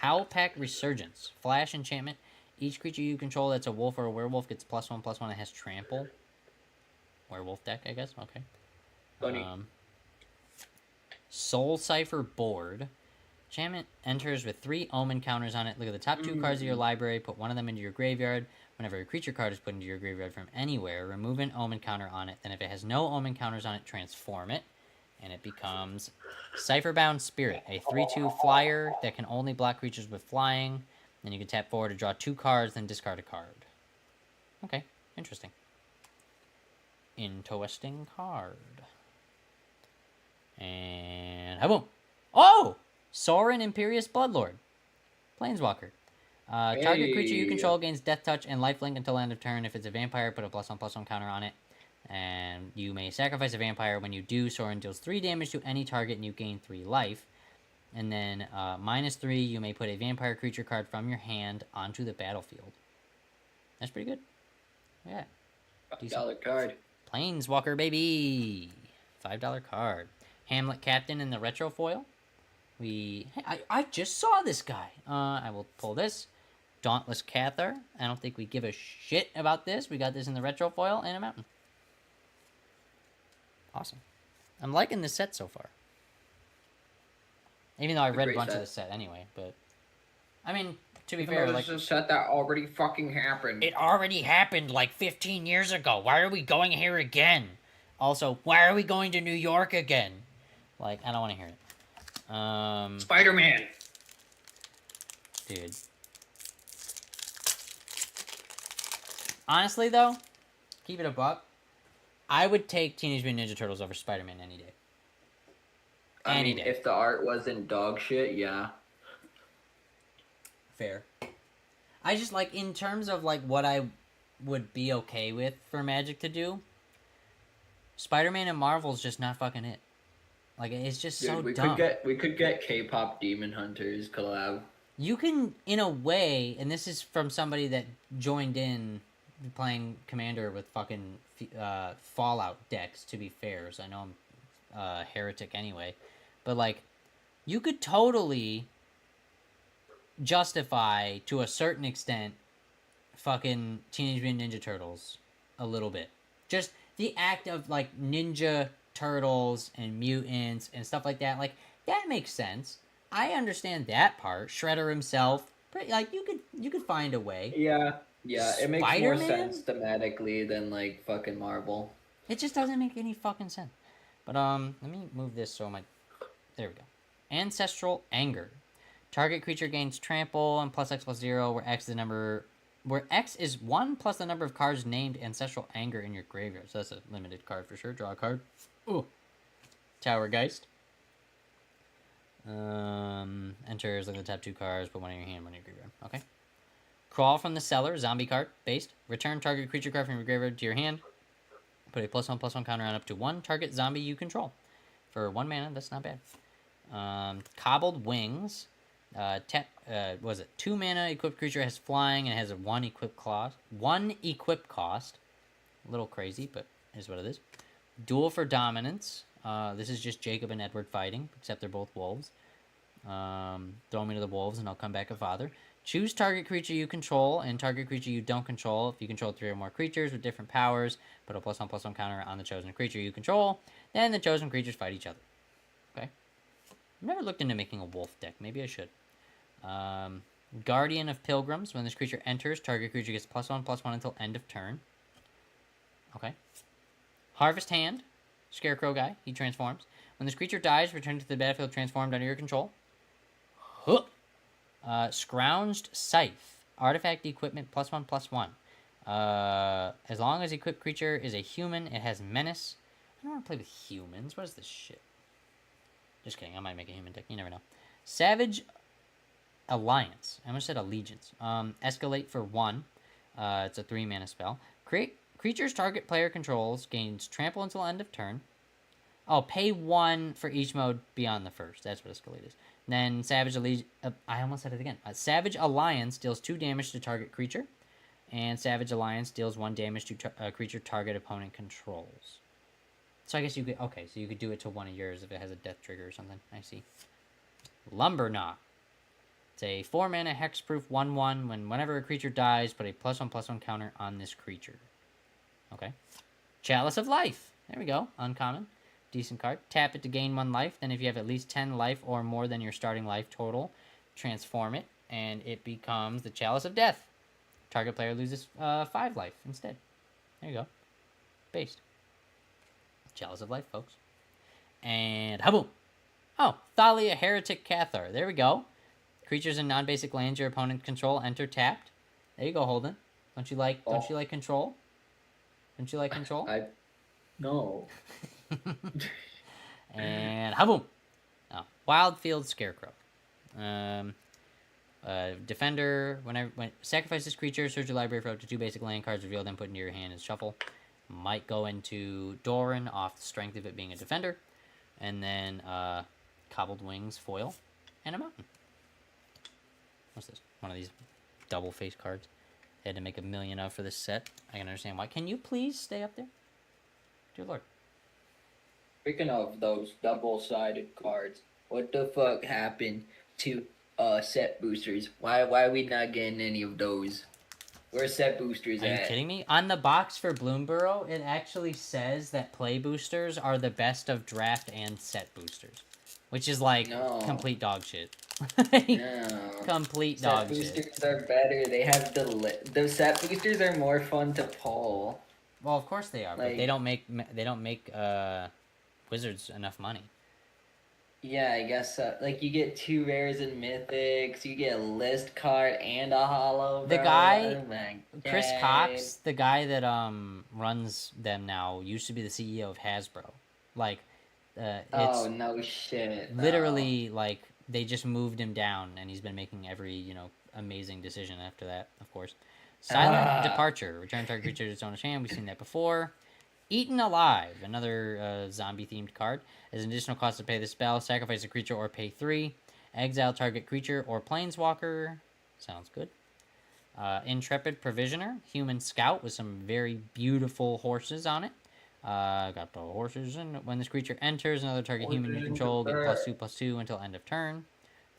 Howlpack Resurgence. Flash enchantment. Each creature you control that's a wolf or a werewolf gets +1/+1 and has trample. Werewolf deck, I guess. Okay. Funny. Soul Cipher Board. Enchantment enters with 3 omen counters on it. Look at the top 2 cards of your library. Put one of them into your graveyard. Whenever a creature card is put into your graveyard from anywhere, remove an omen counter on it. Then if it has no omen counters on it, transform it. And it becomes Cipherbound Spirit, a 3/2 flyer that can only block creatures with flying. Then you can tap forward to draw 2 cards, then discard a card. Okay, interesting. Interesting card. And boom! Oh! Sorin Imperious Bloodlord. Planeswalker. Target creature you control gains Death Touch and Lifelink until end of turn. If it's a vampire, put a +1/+1 counter on it. And you may sacrifice a vampire. When you do, Sorin deals 3 damage to any target and you gain 3 life. And then -3, you may put a vampire creature card from your hand onto the battlefield. That's pretty good. Yeah. $5 card. Planeswalker, baby! $5 card. Hamlet Captain in the retro foil. I just saw this guy. I will pull this. Dauntless Cather. I don't think we give a shit about this. We got this in the retro foil and a mountain. Awesome. I'm liking this set so far. Even though I read a bunch of the set anyway, but I mean, to be fair, like, it's a set that already fucking happened. It already happened like 15 years ago. Why are we going here again? Also, why are we going to New York again? Like, I don't want to hear it. Spider-Man. Dude. Honestly, though, keep it a buck. I would take Teenage Mutant Ninja Turtles over Spider-Man any day. Any day. If the art wasn't dog shit, yeah. Fair. I just, like, in terms of, like, what I would be okay with for Magic to do, Spider-Man and Marvel's just not fucking it. Like, it's just so dumb. We could get K-pop Demon Hunters collab. You can, in a way, and this is from somebody that joined in playing Commander with fucking Fallout decks, to be fair, so I know I'm a heretic anyway. But, like, you could totally justify, to a certain extent, fucking Teenage Mutant Ninja Turtles a little bit. Just the act of, like, Ninja Turtles and mutants and stuff like that, like, that makes sense. I understand that part. Shredder himself, like, you could find a way. Yeah, it makes more sense thematically than, like, fucking Marvel. It just doesn't make any fucking sense. But let me move this so there we go. Ancestral Anger. Target creature gains trample and +X/+0, where X is 1 plus the number of cards named Ancestral Anger in your graveyard. So that's a limited card for sure. Draw a card. Ooh. Towergeist. Enters, look at the top 2 cards, put one in your hand, one in your graveyard. Okay. Crawl from the Cellar, zombie card, based. Return target creature card from your graveyard to your hand. Put a +1/+1 counter on up to 1 target zombie you control. For 1 mana, that's not bad. Cobbled Wings. Was it 2 mana equipped creature has flying and has a 1 equip cost. A little crazy, but is what it is. Duel for Dominance. This is just Jacob and Edward fighting, except they're both wolves. Throw me to the wolves and I'll come back a father. Choose target creature you control and target creature you don't control. If you control 3 or more creatures with different powers, put a +1/+1 counter on the chosen creature you control. Then the chosen creatures fight each other. Okay. I've never looked into making a wolf deck. Maybe I should. Guardian of Pilgrims. When this creature enters, target creature gets +1/+1 until end of turn. Okay. Harvest Hand. Scarecrow guy. He transforms. When this creature dies, return to the battlefield transformed under your control. Huh. Scrounged Scythe. Artifact equipment +1/+1. As long as equipped creature is a human, it has menace. I don't want to play with humans. What is this shit? Just kidding. I might make a human deck. You never know. Savage Alliance. I almost said Allegiance. Escalate for 1. It's a 3-mana spell. Creatures target player controls gains trample until end of turn. Oh, pay 1 for each mode beyond the first. That's what Escalate is. Then Savage Allegiance. I almost said it again. Savage Alliance deals 2 damage to target creature. And Savage Alliance deals 1 damage to creature target opponent controls. So I guess you could... Okay, so you could do it to one of yours if it has a death trigger or something. I see. Lumberknock. It's a 4-mana hexproof 1/1. Whenever a creature dies, put a +1/+1 counter on this creature. Okay. Chalice of Life. There we go. Uncommon. Decent card. Tap it to gain 1 life. Then if you have at least 10 life or more than your starting life total, transform it. And it becomes the Chalice of Death. Target player loses 5 life instead. There you go. Based. Chalice of Life, folks. And haboom! Oh, Thalia Heretic Cathar. There we go. Creatures in non-basic lands your opponent control enter tapped. There you go, Holden. Don't you like control? Don't you like control? No. And haboom! Oh, Wildfield Scarecrow. Defender. When sacrifice this creature, search your library for up to 2 basic land cards, reveal them, put into your hand, and shuffle. Might go into Doran off the strength of it being a defender. And then Cobbled Wings foil and a mountain. What's this? One of these double face cards. They had to make $1 million of for this set. I can understand why. Can you please stay up there? Dear Lord. Speaking of those double-sided cards, what the fuck happened to set boosters? Why are we not getting any of those? Where's set boosters at? Are you kidding me? On the box for Bloomburrow, it actually says that play boosters are the best of draft and set boosters. Which is like complete dog shit. No. Complete dog shit. Set boosters are better. They have the set boosters are more fun to pull. Well, of course they are, but they don't make Wizards enough money. Yeah, I guess so. Like, you get 2 rares and mythics, you get a list card and a holo. The guy, Chris Cox, the guy that runs them now, used to be the CEO of Hasbro. Like, it's no shit. Literally, like, they just moved him down, and he's been making every, amazing decision after that, of course. Silent Departure. Return target creature to its owner's hand. We've seen that before. Eaten Alive, another zombie-themed card. As an additional cost to pay the spell, sacrifice a creature or pay 3. Exile target creature or planeswalker. Sounds good. Intrepid Provisioner, human scout with some very beautiful horses on it. Got the horses, and when this creature enters, another target human you control get +2/+2 until end of turn.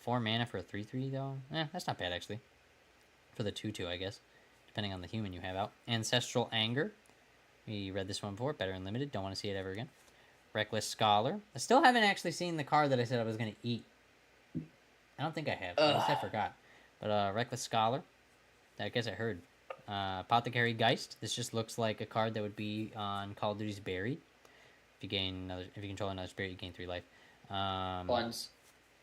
4 mana for a 3/3 though. That's not bad actually. For the 2/2, I guess, depending on the human you have out. Ancestral Anger. We read this one before. Better Unlimited. Don't want to see it ever again. Reckless Scholar. I still haven't actually seen the card that I said I was going to eat. I don't think I have. At least I forgot. But Reckless Scholar. I guess I heard. Apothecary Geist. This just looks like a card that would be on Call of Duty's Buried. If you control another spirit, you gain 3 life. Once.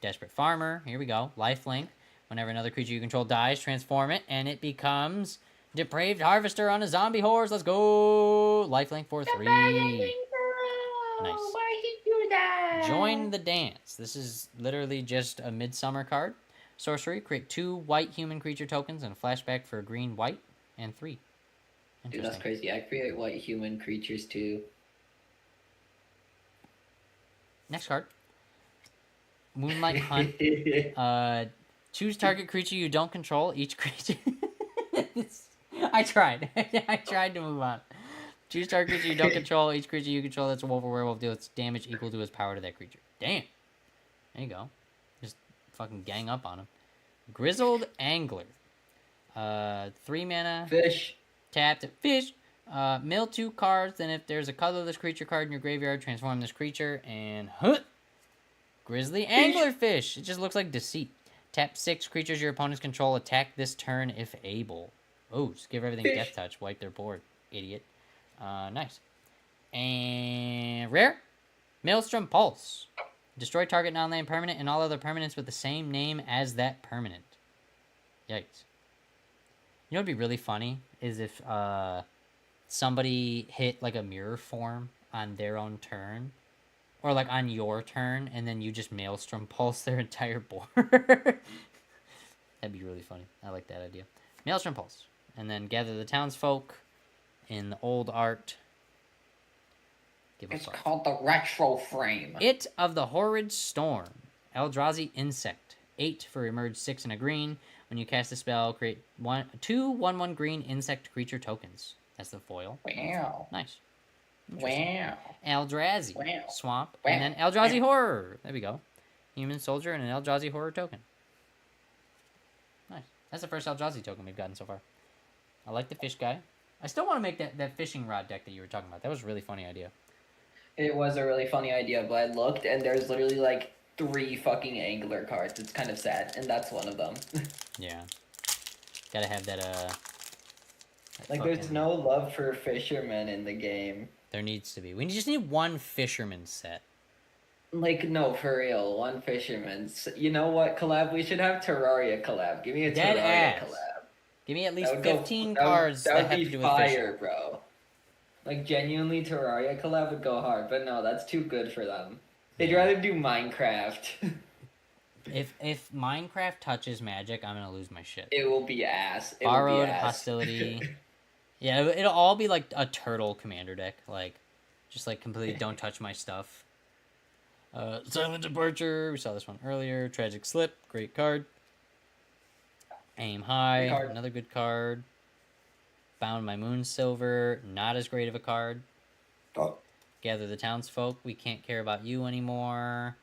Desperate Farmer. Here we go. Lifelink. Whenever another creature you control dies, transform it, and it becomes Depraved Harvester on a zombie horse. Let's go. Lifelink for 3. Nice. Why he do that? Join the Dance. This is literally just a Midsummer card. Sorcery. Create 2 white human creature tokens and a flashback for green, white, and 3. Dude, that's crazy. I create white human creatures too. Next card. Moonlight Hunt. Choose target creature you don't control. Each creature... I tried. I tried to move on. Choose target creature you don't control. Each creature you control that's a wolf or werewolf deals damage equal to its power to that creature. Damn. There you go. Just fucking gang up on him. Grizzled Angler. 3 mana. Fish. Tapped. Fish. Mill 2 cards. Then if there's a colorless creature card in your graveyard, transform this creature. And... Grizzly Anglerfish. It just looks like Deceit. Tap 6 creatures your opponents control. Attack this turn if able. Oh, just give everything Fish. Death Touch. Wipe their board. Idiot. Nice. And rare. Maelstrom Pulse. Destroy target non-land permanent and all other permanents with the same name as that permanent. Yikes. You know what'd be really funny is if somebody hit like a mirror form on their own turn, or like on your turn, and then you just Maelstrom Pulse their entire board. That'd be really funny. I like that idea. Maelstrom Pulse. And then gather the townsfolk in the old art. It's called the Retro Frame. It of the Horrid Storm. Eldrazi Insect. 8 for emerge 6 and a green. When you cast a spell, create 2 1/1 green insect creature tokens. That's the foil. Wow. Nice. Wow. Eldrazi. Wow. Swamp. Wow. And then Eldrazi Horror. There we go. Human Soldier and an Eldrazi Horror token. Nice. That's the first Eldrazi token we've gotten so far. I like the fish guy. I still want to make that fishing rod deck that you were talking about. That was a really funny idea. It was a really funny idea, but I looked and there's literally like 3 fucking angler cards. It's kind of sad, and that's one of them. Yeah. Gotta have that, like, there's no love for fishermen in the game. There needs to be. We just need one fisherman set. Like, no, for real, one fisherman. You know what collab? We should have Terraria collab. Give me a Dead Terraria ass. collab. Give me at least That would 15 that would- cards that, would have be to do with fire, fishing. bro. Like, genuinely, Terraria collab would go hard, but no, that's too good for them. They'd rather do Minecraft. If Minecraft touches Magic, I'm gonna lose my shit. It will be ass. It Borrowed will be ass. Hostility. Yeah, it'll all be like a turtle commander deck. Like, just like completely don't touch my stuff. Silent Departure. We saw this one earlier. Tragic Slip. Great card. Aim High. Good card. Another good card. Bound My Moon Silver. Not as great of a card. Oh. Gather the Townsfolk. We can't care about you anymore.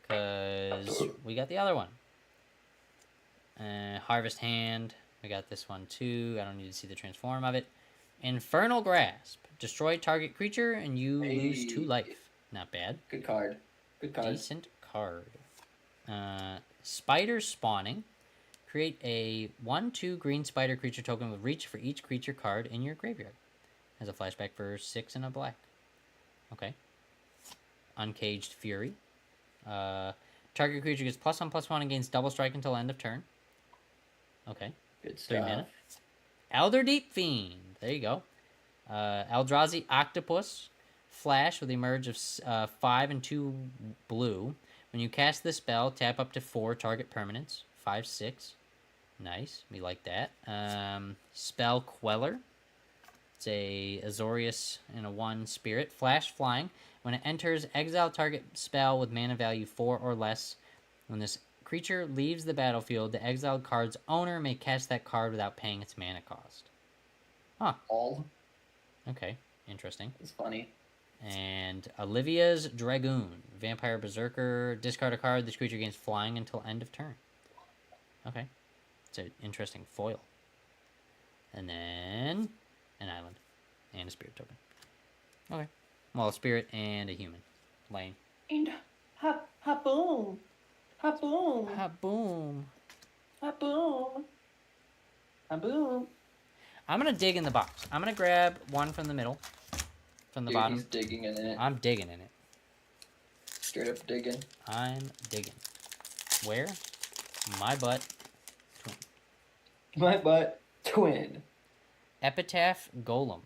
Because we got the other one. Harvest Hand. We got this one too. I don't need to see the transform of it. Infernal Grasp. Destroy target creature and you lose 2 life. Not bad. Good card. Good card. Decent card. Spider Spawning. Create a 1/2 green spider creature token with reach for each creature card in your graveyard. Has a flashback for 6 and a black. Okay. Uncaged Fury. Target creature gets +1/+1 and gains double strike until end of turn. Okay. Good 3 stuff. mana. Elder Deep Fiend. There you go. Eldrazi Octopus. Flash with a merge of 5 and 2 blue. When you cast this spell, tap up to 4 target permanents. 5/6. Nice. We like that. Spell Queller. It's a Azorius and a 1 spirit. Flash Flying. When it enters, exile target spell with mana value 4 or less. When this creature leaves the battlefield, the exiled card's owner may cast that card without paying its mana cost. Huh. All. Okay. Interesting. It's funny. And Olivia's Dragoon. Vampire Berserker. Discard a card. This creature gains flying until end of turn. Okay. It's an interesting foil. And then an island. And a spirit token. Okay. Well, a spirit and a human. Lane. And ha-boom. Ha-boom. Ha-boom. Ha-boom. Ha-boom. I'm going to dig in the box. I'm going to grab one from the middle. From the bottom. He's digging in it. I'm digging in it. Straight up digging. I'm digging. Where? My butt. My butt. Twin. Epitaph Golem.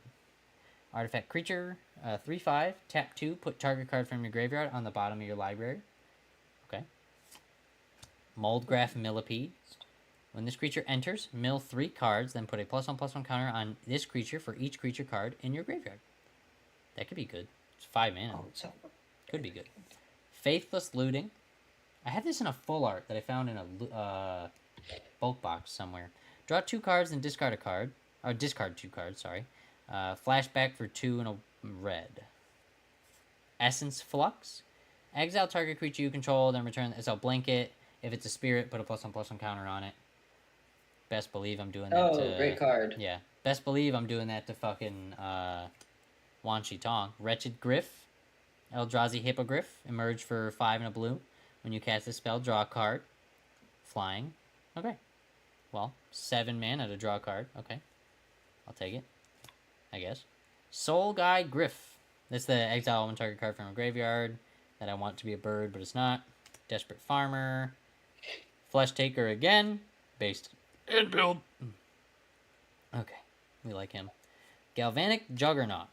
Artifact creature. 3/5. Tap 2. Put target card from your graveyard on the bottom of your library. Okay. Moldgraph Millipede. When this creature enters, mill 3 cards, then put a +1/+1 counter on this creature for each creature card in your graveyard. That could be good. It's 5 mana. Oh, it's over. Could be good. Faithless Looting. I had this in a full art that I found in a bulk box somewhere. Draw 2 cards and discard a card. Or discard 2 cards, sorry. Flashback for 2 and a red. Essence Flux. Exile target creature you control, then return it's a blanket. If it's a spirit, put a +1/+1 counter on it. Best believe I'm doing that Oh, great card. Yeah. Best believe I'm doing that to fucking Wan Shi Tong. Wretched Griff. Eldrazi Hippogriff. Emerge for 5 and a blue. When you cast this spell, draw a card. Flying. Okay. Well, 7 mana to draw a card. Okay. I'll take it. I guess. Soul Guide Griff. That's the exile one target card from a graveyard that I want to be a bird, but it's not. Desperate Farmer. Flesh Taker again. Based and build. Okay. We like him. Galvanic Juggernaut.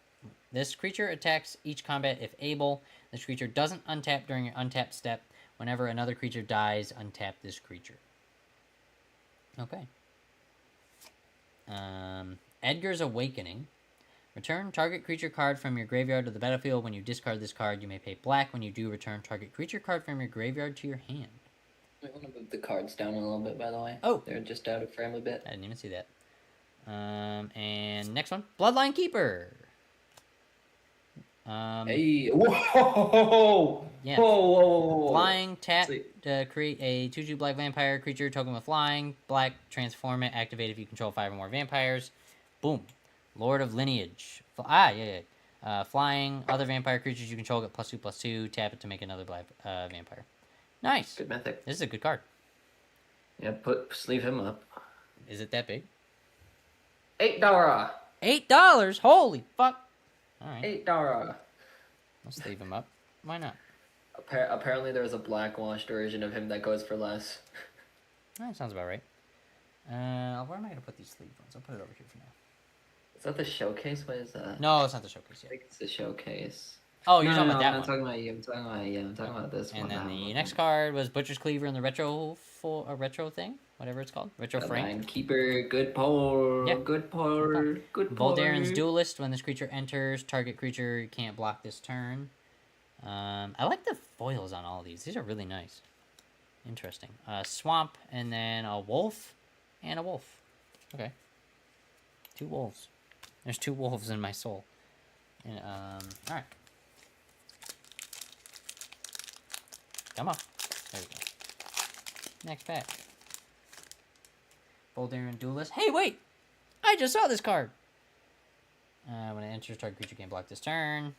This creature attacks each combat if able. This creature doesn't untap during your untap step. Whenever another creature dies, untap this creature. Okay. Edgar's Awakening. Return target creature card from your graveyard to the battlefield. When you discard this card, you may pay black. When you do, return target creature card from your graveyard to your hand. I want to move the cards down a little bit, by the way. Oh. They're just out of frame a bit. I didn't even see that. And next one. Bloodline Keeper. Hey. Whoa! Yeah. Whoa. Flying, tap to create a 2/2 black vampire creature, token with flying. Black, transform it, activate if you control 5 or more vampires. Boom. Lord of Lineage. Flying, other vampire creatures you control get +2/+2. Tap it to make another black vampire. Nice. Good mythic. This is a good card. Yeah, sleeve him up. Is it that big? $8. $8. Holy fuck. All right. $8. I'll sleeve him up. Why not? Apparently, there's a black washed version of him that goes for less. That sounds about right. Where am I gonna put these sleeve ones? I'll put it over here for now. Is that the showcase? What is that? No, it's not the showcase I yet. think it's the showcase. Oh, you're talking about that I'm one. not talking about you. I'm talking about this and one. then the next card was Butcher's Cleaver in the retro thing, whatever it's called, retro frame. Keeper, good pull. Yeah. Good pull. Good pull. Voldaren's Duelist. When this creature enters, target creature can't block this turn. I like the foils on all of these. These are really nice. Interesting. Swamp, and then a wolf, and a wolf. Okay. 2 wolves. There's 2 wolves in my soul. And all right. Come on. There we go. Next pack. Voldaren Duelist. Hey, wait! I just saw this card! When it enters, target creature can't block this turn.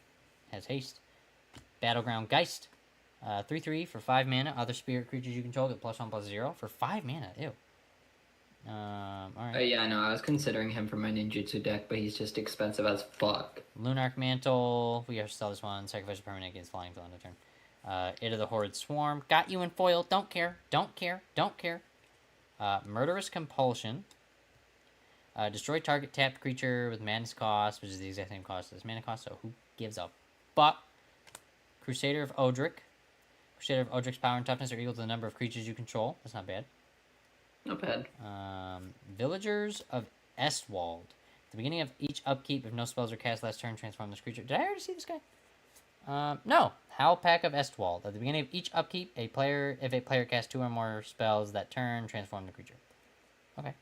Has haste. Battleground Geist. 3/3 for 5 mana. Other spirit creatures you control get +1/+0 for 5 mana. Ew. Alright. Yeah, I know. I was considering him for my ninjutsu deck, but he's just expensive as fuck. Lunarch Mantle. We have to sell this one. Sacrifice a permanent against flying until end of turn. It of the Horrid Swarm. Got you in foil. Don't care. Don't care. Don't care. Murderous Compulsion. Destroy target tapped creature with madness cost, which is the exact same cost as mana cost, so who gives a fuck? Crusader of Odric. Crusader of Odric's power and toughness are equal to the number of creatures you control. That's not bad. Not bad. Villagers of Estwald. At the beginning of each upkeep, if no spells are cast last turn, transform this creature. Did I already see this guy? No. Howlpack of Estwald. At the beginning of each upkeep, if a player casts 2 or more spells that turn, transform the creature. Okay.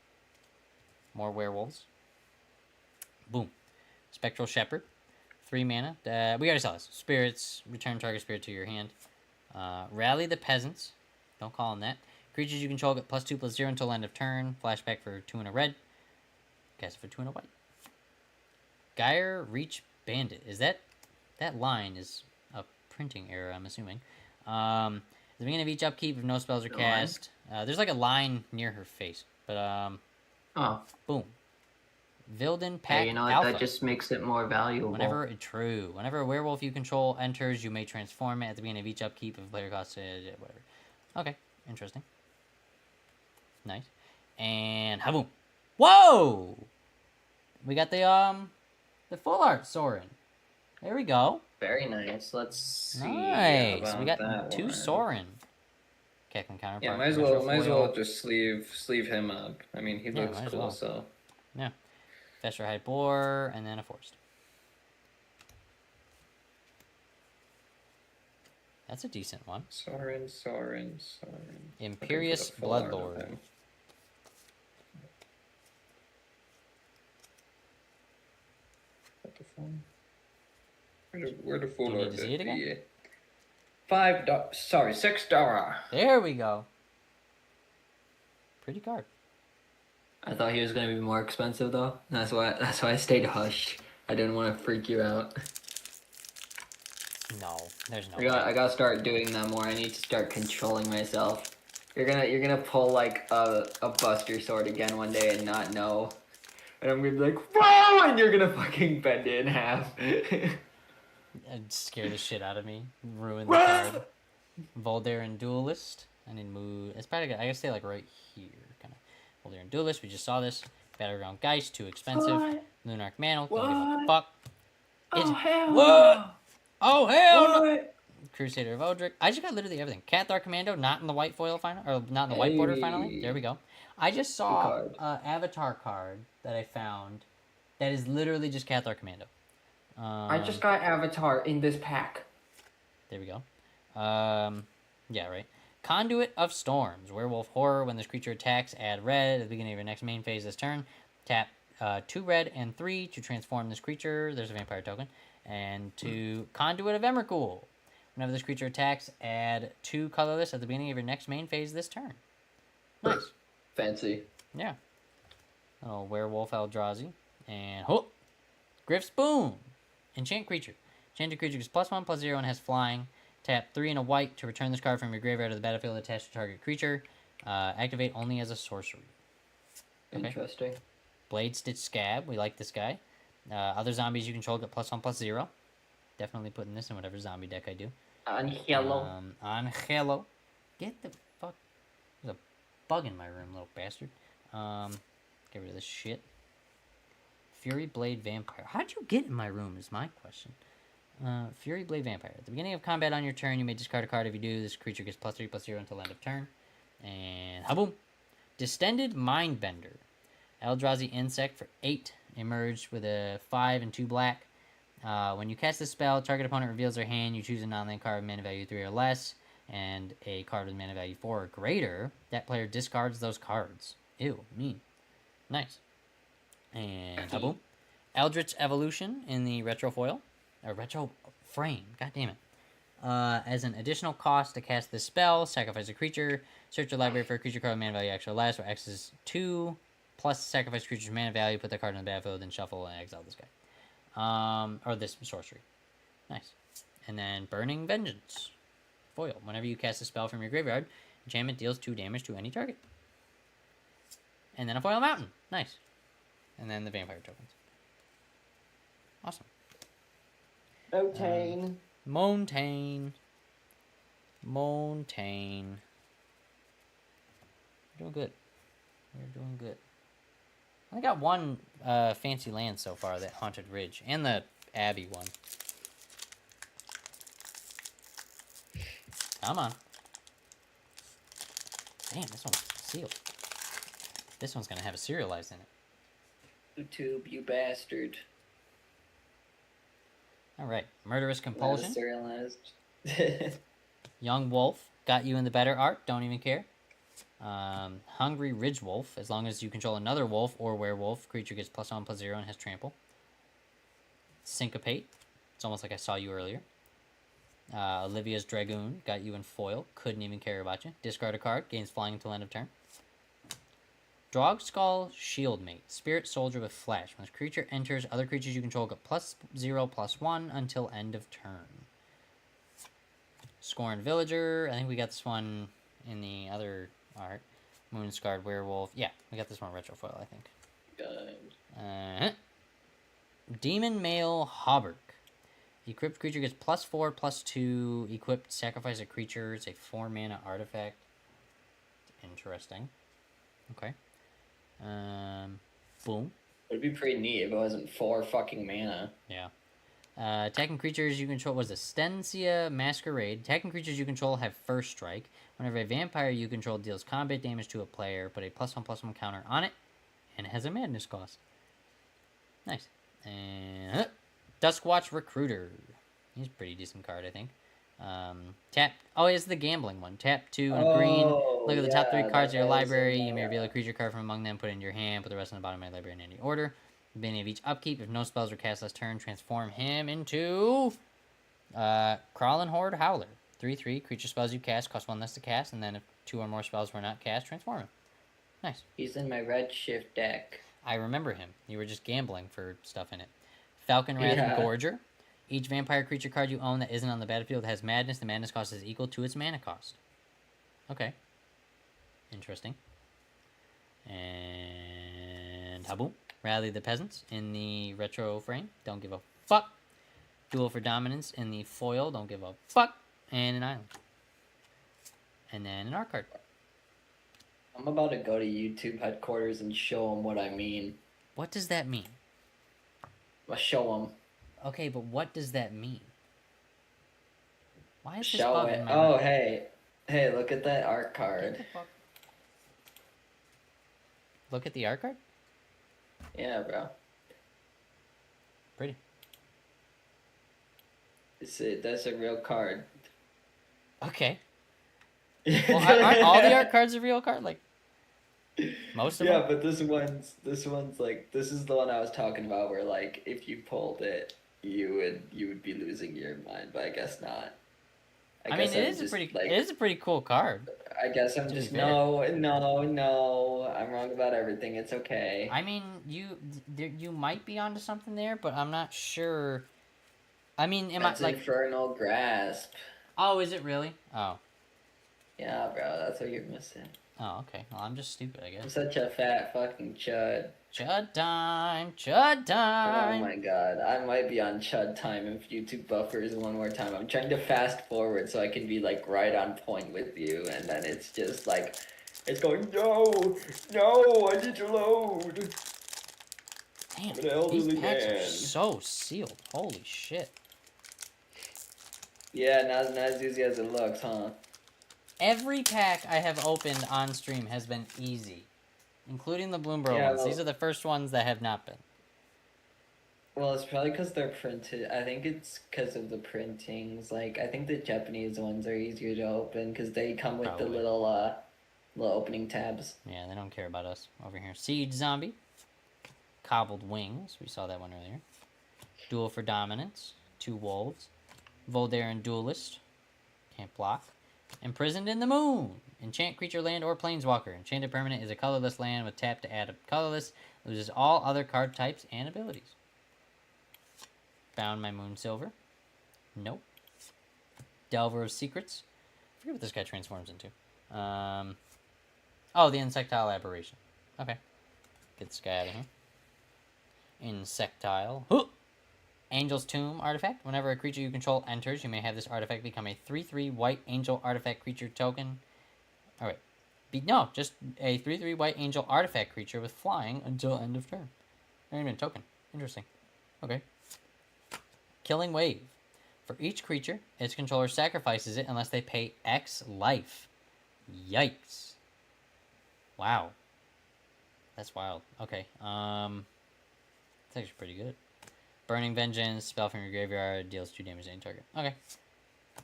More werewolves. Boom. Spectral Shepherd. 3 mana. We already saw this. Spirits. Return target spirit to your hand. Rally the Peasants. Don't call them that. Creatures you control get +2/+0 until end of turn. Flashback for 2 and a red. Cast it for 2 and a white. Gyre Reach Bandit. Is that line is a printing error, I'm assuming. At the beginning of each upkeep, if no spells are cast, there's like a line near her face. But boom. Vilden Pack Alpha. That just makes it more valuable. Whenever a werewolf you control enters, you may transform it at the beginning of each upkeep if a player costs it, whatever. Okay, interesting. Nice. And haboom. Whoa! We got the full art Sorin. There we go. Very nice. Let's see. Nice. We got 2 Sorin. Cackling counterpart. Yeah, might as well just sleeve him up. I mean, he looks cool, well. so. Yeah. Fester High Boar, and then a Forest. That's a decent one. Sorin. Imperious Bloodlord. Where the full Do you need art to see it again? is? $6. There we go. Pretty card. I thought he was gonna be more expensive though. That's why I stayed hushed. I didn't want to freak you out. No, there's no I gotta start doing that more. I need to start controlling myself. You're gonna pull like a Buster Sword again one day and not know. And I'm gonna be like, whoa! And you're gonna fucking bend it in half. It'd scare the shit out of me. Ruin the card. Voldair Duelist. I need to move. It's probably. I gotta stay like right here, kind of. Voldair Duelist. We just saw this. Battleground Geist. Too expensive. What? Lunarch Mantle. What? Don't give a fuck. Oh hell What? no! Oh hell no! What? Crusader of Odric. I just got literally everything. Cathar Commando, not in the white foil final, or not in the white border finally. There we go. I just saw an Avatar card that I found that is literally just Cathar Commando. I just got Avatar in this pack. There we go. Yeah, right. Conduit of Storms. Werewolf Horror. When this creature attacks, add red at the beginning of your next main phase this turn. Tap 2 red and 3 to transform this creature. There's a vampire token. And to Conduit of Emrakul. Whenever this creature attacks, add 2 colorless at the beginning of your next main phase this turn. Nice. Fancy. Yeah. Oh, Werewolf Eldrazi. And Griff's Boom. Enchant creature. Enchanted creature gets +1/+0 and has flying. Tap 3 and a white to return this card from your graveyard to the battlefield attached to target creature. Activate only as a sorcery. Okay. Interesting. Blade Stitch Scab. We like this guy. Other zombies you control get +1/+0. Definitely putting this in whatever zombie deck I do. Angelo. Angelo. Get the fuck. There's a bug in my room, little bastard. Get rid of this shit. Fury Blade Vampire. How'd you get in my room is my question. Fury Blade Vampire. At the beginning of combat on your turn, you may discard a card. If you do, this creature gets +3/+0 until end of turn. And haboom. Distended Mindbender. Eldrazi Insect for 8. Emerged with a 5 and 2 black. When you cast this spell, target opponent reveals their hand. You choose a non-land card with mana value 3 or less, and a card with mana value 4 or greater. That player discards those cards. Ew, mean. Nice. And haboom. Eldritch Evolution in the retro foil. Or retro frame. God damn it. As an additional cost to cast this spell, sacrifice a creature. Search your library for a creature card with mana value X or less, where X is 2, plus sacrifice creature's mana value, put that card in the battlefield, then shuffle and exile this guy. Or this sorcery. Nice. And then Burning Vengeance. Foil. Whenever you cast a spell from your graveyard, enchantment deals 2 damage to any target. And then a Foil Mountain. Nice. And then the vampire tokens. Awesome. Montaigne. Doing good. We're doing good. I got one fancy land so far, that Haunted Ridge, and the Abbey one. Come on. Damn, this one's sealed. This one's gonna have a serialized in it. YouTube, you bastard. Alright, Murderous Compulsion. Serialized. Young Wolf, got you in the better art, don't even care. Hungry Ridge Wolf, as long as you control another wolf or werewolf, creature gets +1/+0 and has trample. Syncopate, it's almost like I saw you earlier. Olivia's Dragoon, got you in foil, couldn't even care about you. Discard a card, gains flying until end of turn. Drogskull Shieldmate, Spirit Soldier with Flash. When this creature enters, other creatures you control get +0/+1 until end of turn. Scorn Villager, I think we got this one in the other art. Moonscarred Werewolf, yeah, we got this one retro foil, I think. Good. Demon Male Hauberk. Equipped creature gets +4/+2. Equipped, sacrifice a creature. It's a 4-mana artifact. Interesting. Okay. Boom. It'd be pretty neat if it wasn't 4 fucking mana. Yeah. Attacking creatures you control was a Stensia Masquerade. Attacking creatures you control have first strike. Whenever a vampire you control deals combat damage to a player, put a +1/+1 counter on it, and it has a madness cost. Nice. And Duskwatch Recruiter. He's a pretty decent card, I think. Tap. Oh, it's the gambling one. Tap 2 and green. Look at the top 3 cards of your library. You may reveal a creature card from among them, put it in your hand, put the rest on the bottom of my library in any order. At the beginning of each upkeep, if no spells are cast last turn, transform him into Crawling Horde Howler. 3/3. Creature spells you cast cost 1 less to cast, and then if 2 or more spells were not cast, transform him. Nice. He's in my Redshift deck. I remember him. You were just gambling for stuff in it. Falcon Wrath Gorger. Each vampire creature card you own that isn't on the battlefield has madness. The madness cost is equal to its mana cost. Okay. Interesting. And Haboom. Rally the Peasants in the retro frame. Don't give a fuck. Duel for Dominance in the foil. Don't give a fuck. And an island. And then an art card. I'm about to go to YouTube headquarters and show them what I mean. What does that mean? I'll show them. Okay, but what does that mean? Why is this Show bug it. in my Oh, room? hey. Hey, look at that art Get card. the fuck- Look at the art card? Yeah, bro. Pretty. That's a real card. Okay. Well, aren't all the art cards a real card? Like, most of Yeah, them? but this one's like, this is the one I was talking about where like if you pulled it, you would be losing your mind, but I guess not. I mean, it is a pretty cool card. I guess I'm to be just fair. no. I'm wrong about everything. It's okay. I mean, you might be onto something there, but I'm not sure. I mean, That's Infernal Grasp. Oh, is it really? Oh. Yeah, bro, that's what you're missing. Oh, okay. Well, I'm just stupid, I I'm guess. such a fat fucking chud. Chud time! Chud Oh time! my god, I might be on chud time if YouTube buffers one more time. I'm trying to fast forward so I can be like right on point with you, and then it's just like, it's going, no, I need to load. Damn, An elderly these packs are man. so sealed. Holy shit. Yeah, not as easy as it looks, huh? Every pack I have opened on stream has been easy. Including the Bloomborough Yeah, ones. well- These are the first ones that have not been. Well, it's probably because they're printed. I think it's because of the printings. Like, I think the Japanese ones are easier to open because they come with Probably. the little opening tabs. Yeah, they don't care about us over here. Siege Zombie. Cobbled Wings. We saw that one earlier. Duel for Dominance. 2 Wolves. Voldaren Duelist. Can't block. Imprisoned in the Moon. Enchant creature, land, or planeswalker. Enchanted permanent is a colorless land with tap to add a colorless. Loses all other card types and abilities. Found my Moon Silver. Nope. Delver of Secrets. I forget what this guy transforms into. Oh, the Insectile Aberration. Okay. Get this guy out of here. Insectile. Huh! Angel's Tomb artifact. Whenever a creature you control enters, you may have this artifact become a 3/3 white angel artifact creature token. Alright. No, just a 3/3 white angel artifact creature with flying until end of turn. Not even a token. Interesting. Okay. Killing Wave. For each creature, its controller sacrifices it unless they pay X life. Yikes. Wow. That's wild. Okay. It's actually pretty good. Burning Vengeance, spell from your graveyard, deals 2 damage to any target. Okay.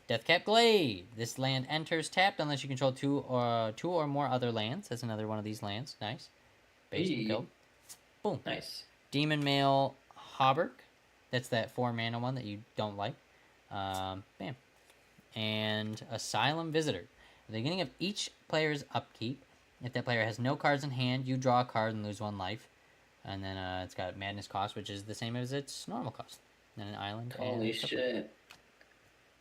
Deathcap Glade. This land enters tapped unless you control two or more other lands. That's another one of these lands. Nice. Base and build. Boom. Nice. Demon Male Hauberk. That's that 4-mana one that you don't like. Bam. And Asylum Visitor. At the beginning of each player's upkeep, if that player has no cards in hand, you draw a card and lose 1 life. And then it's got Madness cost, which is the same as its normal cost. And an island. Holy and shit.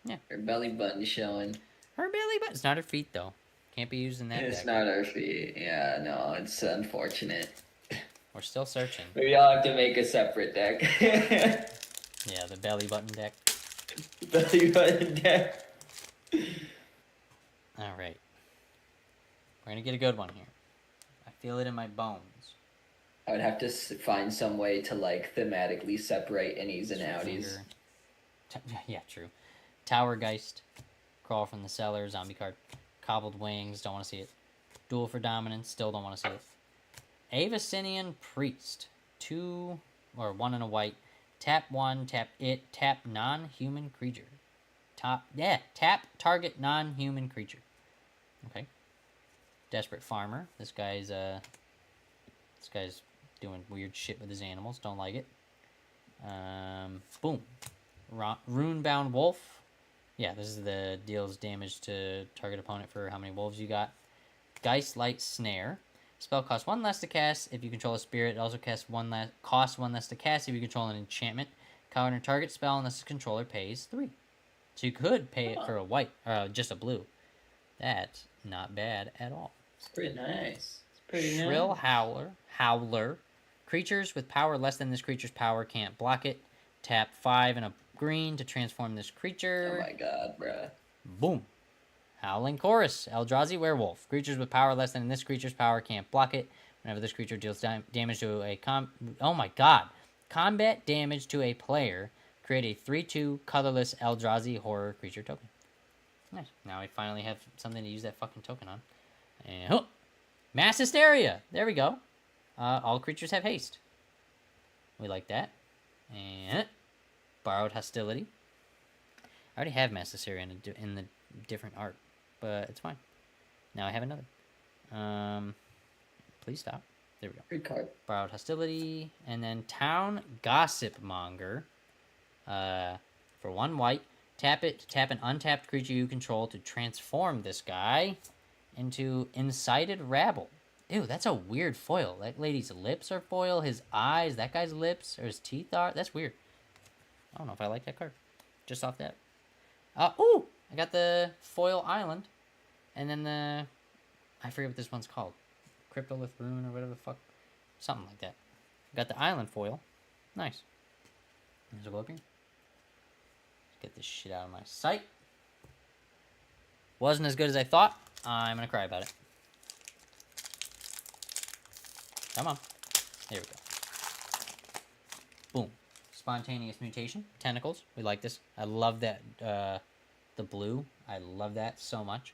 Yeah. Her belly button showing. Her belly button. It's not her feet, though. Can't be used in that It's deck. not our feet. Yeah, no, it's unfortunate. We're still searching. Maybe I'll have to make a separate deck. Yeah, the belly button deck. Belly button deck. Alright. We're going to get a good one here. I feel it in my bones. I would have to find some way to like thematically separate innies and outies. Yeah, true. Towergeist. Crawl from the Cellar. Zombie card. Cobbled Wings. Don't want to see it. Duel for Dominance. Still don't want to see it. Avacinian Priest. 2 or 1 and a white. Tap 1. Tap it. Tap non-human creature. Tap target non-human creature. Okay. Desperate Farmer. This guy's doing weird shit with his animals. Don't like it. Boom. Runebound Wolf. Yeah, this is the deals damage to target opponent for how many wolves you got. Geistlight Snare. Spell costs 1 less to cast if you control a spirit. It also costs 1 less to cast if you control an enchantment. Counter target spell unless the controller pays 3. So you could pay it for a white, or just a blue. That's not bad at all. It's pretty nice. It's pretty Shrill nice. Howler. Creatures with power less than this creature's power can't block it. Tap 5 and a green to transform this Oh creature. my god, bruh. Boom. Howling Chorus. Eldrazi Werewolf. Creatures with power less than this creature's power can't block it. Whenever this creature deals damage to a oh my god. Combat damage to a player, create a 3/2 colorless Eldrazi horror creature token. Nice. Now we finally have something to use that fucking token on. And Mass Hysteria. There we go. All creatures have haste. We like that. And Borrowed Hostility. I already have Mass Hysteria in the different art, but it's fine. Now I have another. Please stop. There we go. Good card. Borrowed Hostility, and then Town Gossip Monger. For 1 white, tap it to tap an untapped creature you control to transform this guy into Incited Rabble. Ew, that's a weird foil. That lady's lips are foil. His eyes, that guy's lips, or his teeth are. That's weird. I don't know if I like that card. Just off that. Ooh! I got the foil island. And then I forget what this one's called. Cryptolith Rune or whatever the fuck. Something like that. Got the island foil. Nice. Let's go up here. Let's get this shit out of my sight. Wasn't as good as I thought. I'm gonna cry about it. Come on. There we go. Boom. Spontaneous Mutation. Tentacles. We like this. I love that. The blue. I love that so much.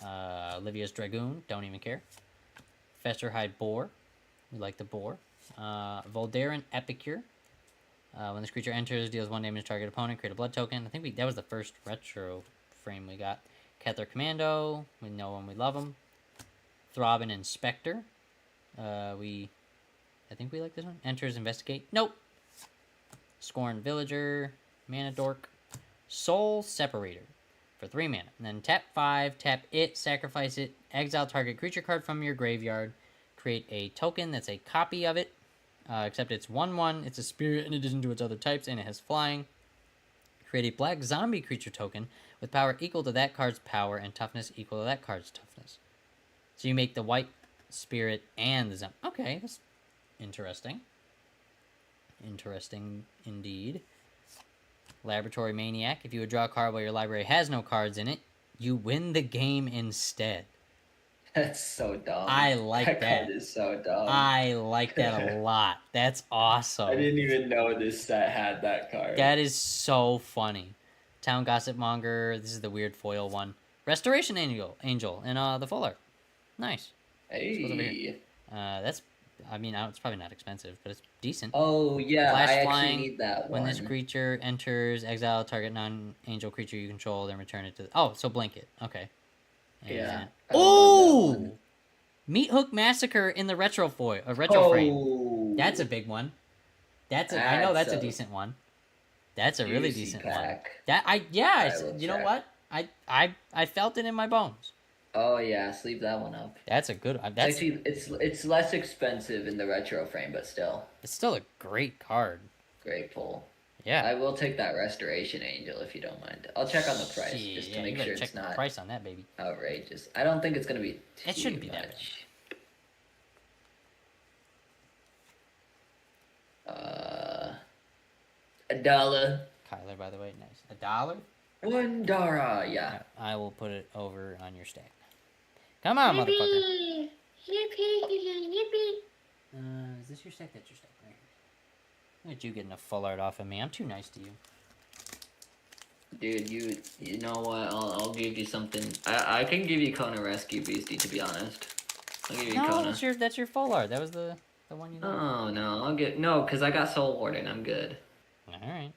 Olivia's Dragoon. Don't even care. Festerhide Boar. We like the boar. Voldarin Epicure. When this creature enters, deals 1 damage to target opponent. Create a blood token. I think that was the first retro frame we got. Kether Commando. We know him. We love him. Throbbing Inspector. I think we like this one. Enters, investigate. Nope. Scorn Villager. Mana Dork. Soul Separator. For 3 mana. And then tap 5, tap it, sacrifice it, exile target creature card from your graveyard. Create a token that's a copy of it. Except it's 1/1, it's a spirit in addition to its other types, and it has flying. Create a black zombie creature token with power equal to that card's power and toughness equal to that card's toughness. So you make the white spirit and the zombie. Okay, that's interesting. Interesting indeed. Laboratory Maniac. If you would draw a card while your library has no cards in it, you win the game instead. That's so dumb. I like that. That card is so dumb. I like that a lot. That's awesome. I didn't even know this set had that card. That is so funny. Town Gossip Monger. This is the weird foil one. Restoration Angel in the full art. Nice. Hey. That's. I mean, it's probably not expensive, but it's decent. Oh yeah, Flash I flying. actually need that one. When this creature enters, exile target non-angel creature you control, then return it to. Oh, so blanket. Okay. And... Yeah. Oh. Meat Hook Massacre in the retro frame. That's a big one. I know that's a decent one. That's a really decent pack. one. You know what? I felt it in my bones. Oh yeah, sleeve that one up. That's a good one. Actually, it's less expensive in the retro frame, but still. It's still a great card. Great pull. Yeah. I will take that Restoration Angel if you don't mind. I'll check on the price just to make sure it's not the price on that baby. Outrageous. I don't think it's gonna be too It shouldn't be much. that $1. Kyler, by the way, nice. $1? $1, yeah. I will put it over on your stack. Come on, motherfucker. Yippee! Is this your stack? That's your stack, right here. Look at you getting a full art off of me. I'm too nice to you. Dude, you know what? I'll give you something. I can give you Kona Rescue Beastie, to be honest. I'll give you Kona. That's your full art. That was the one you Oh no, because I got Soul Warden. I'm good. All right.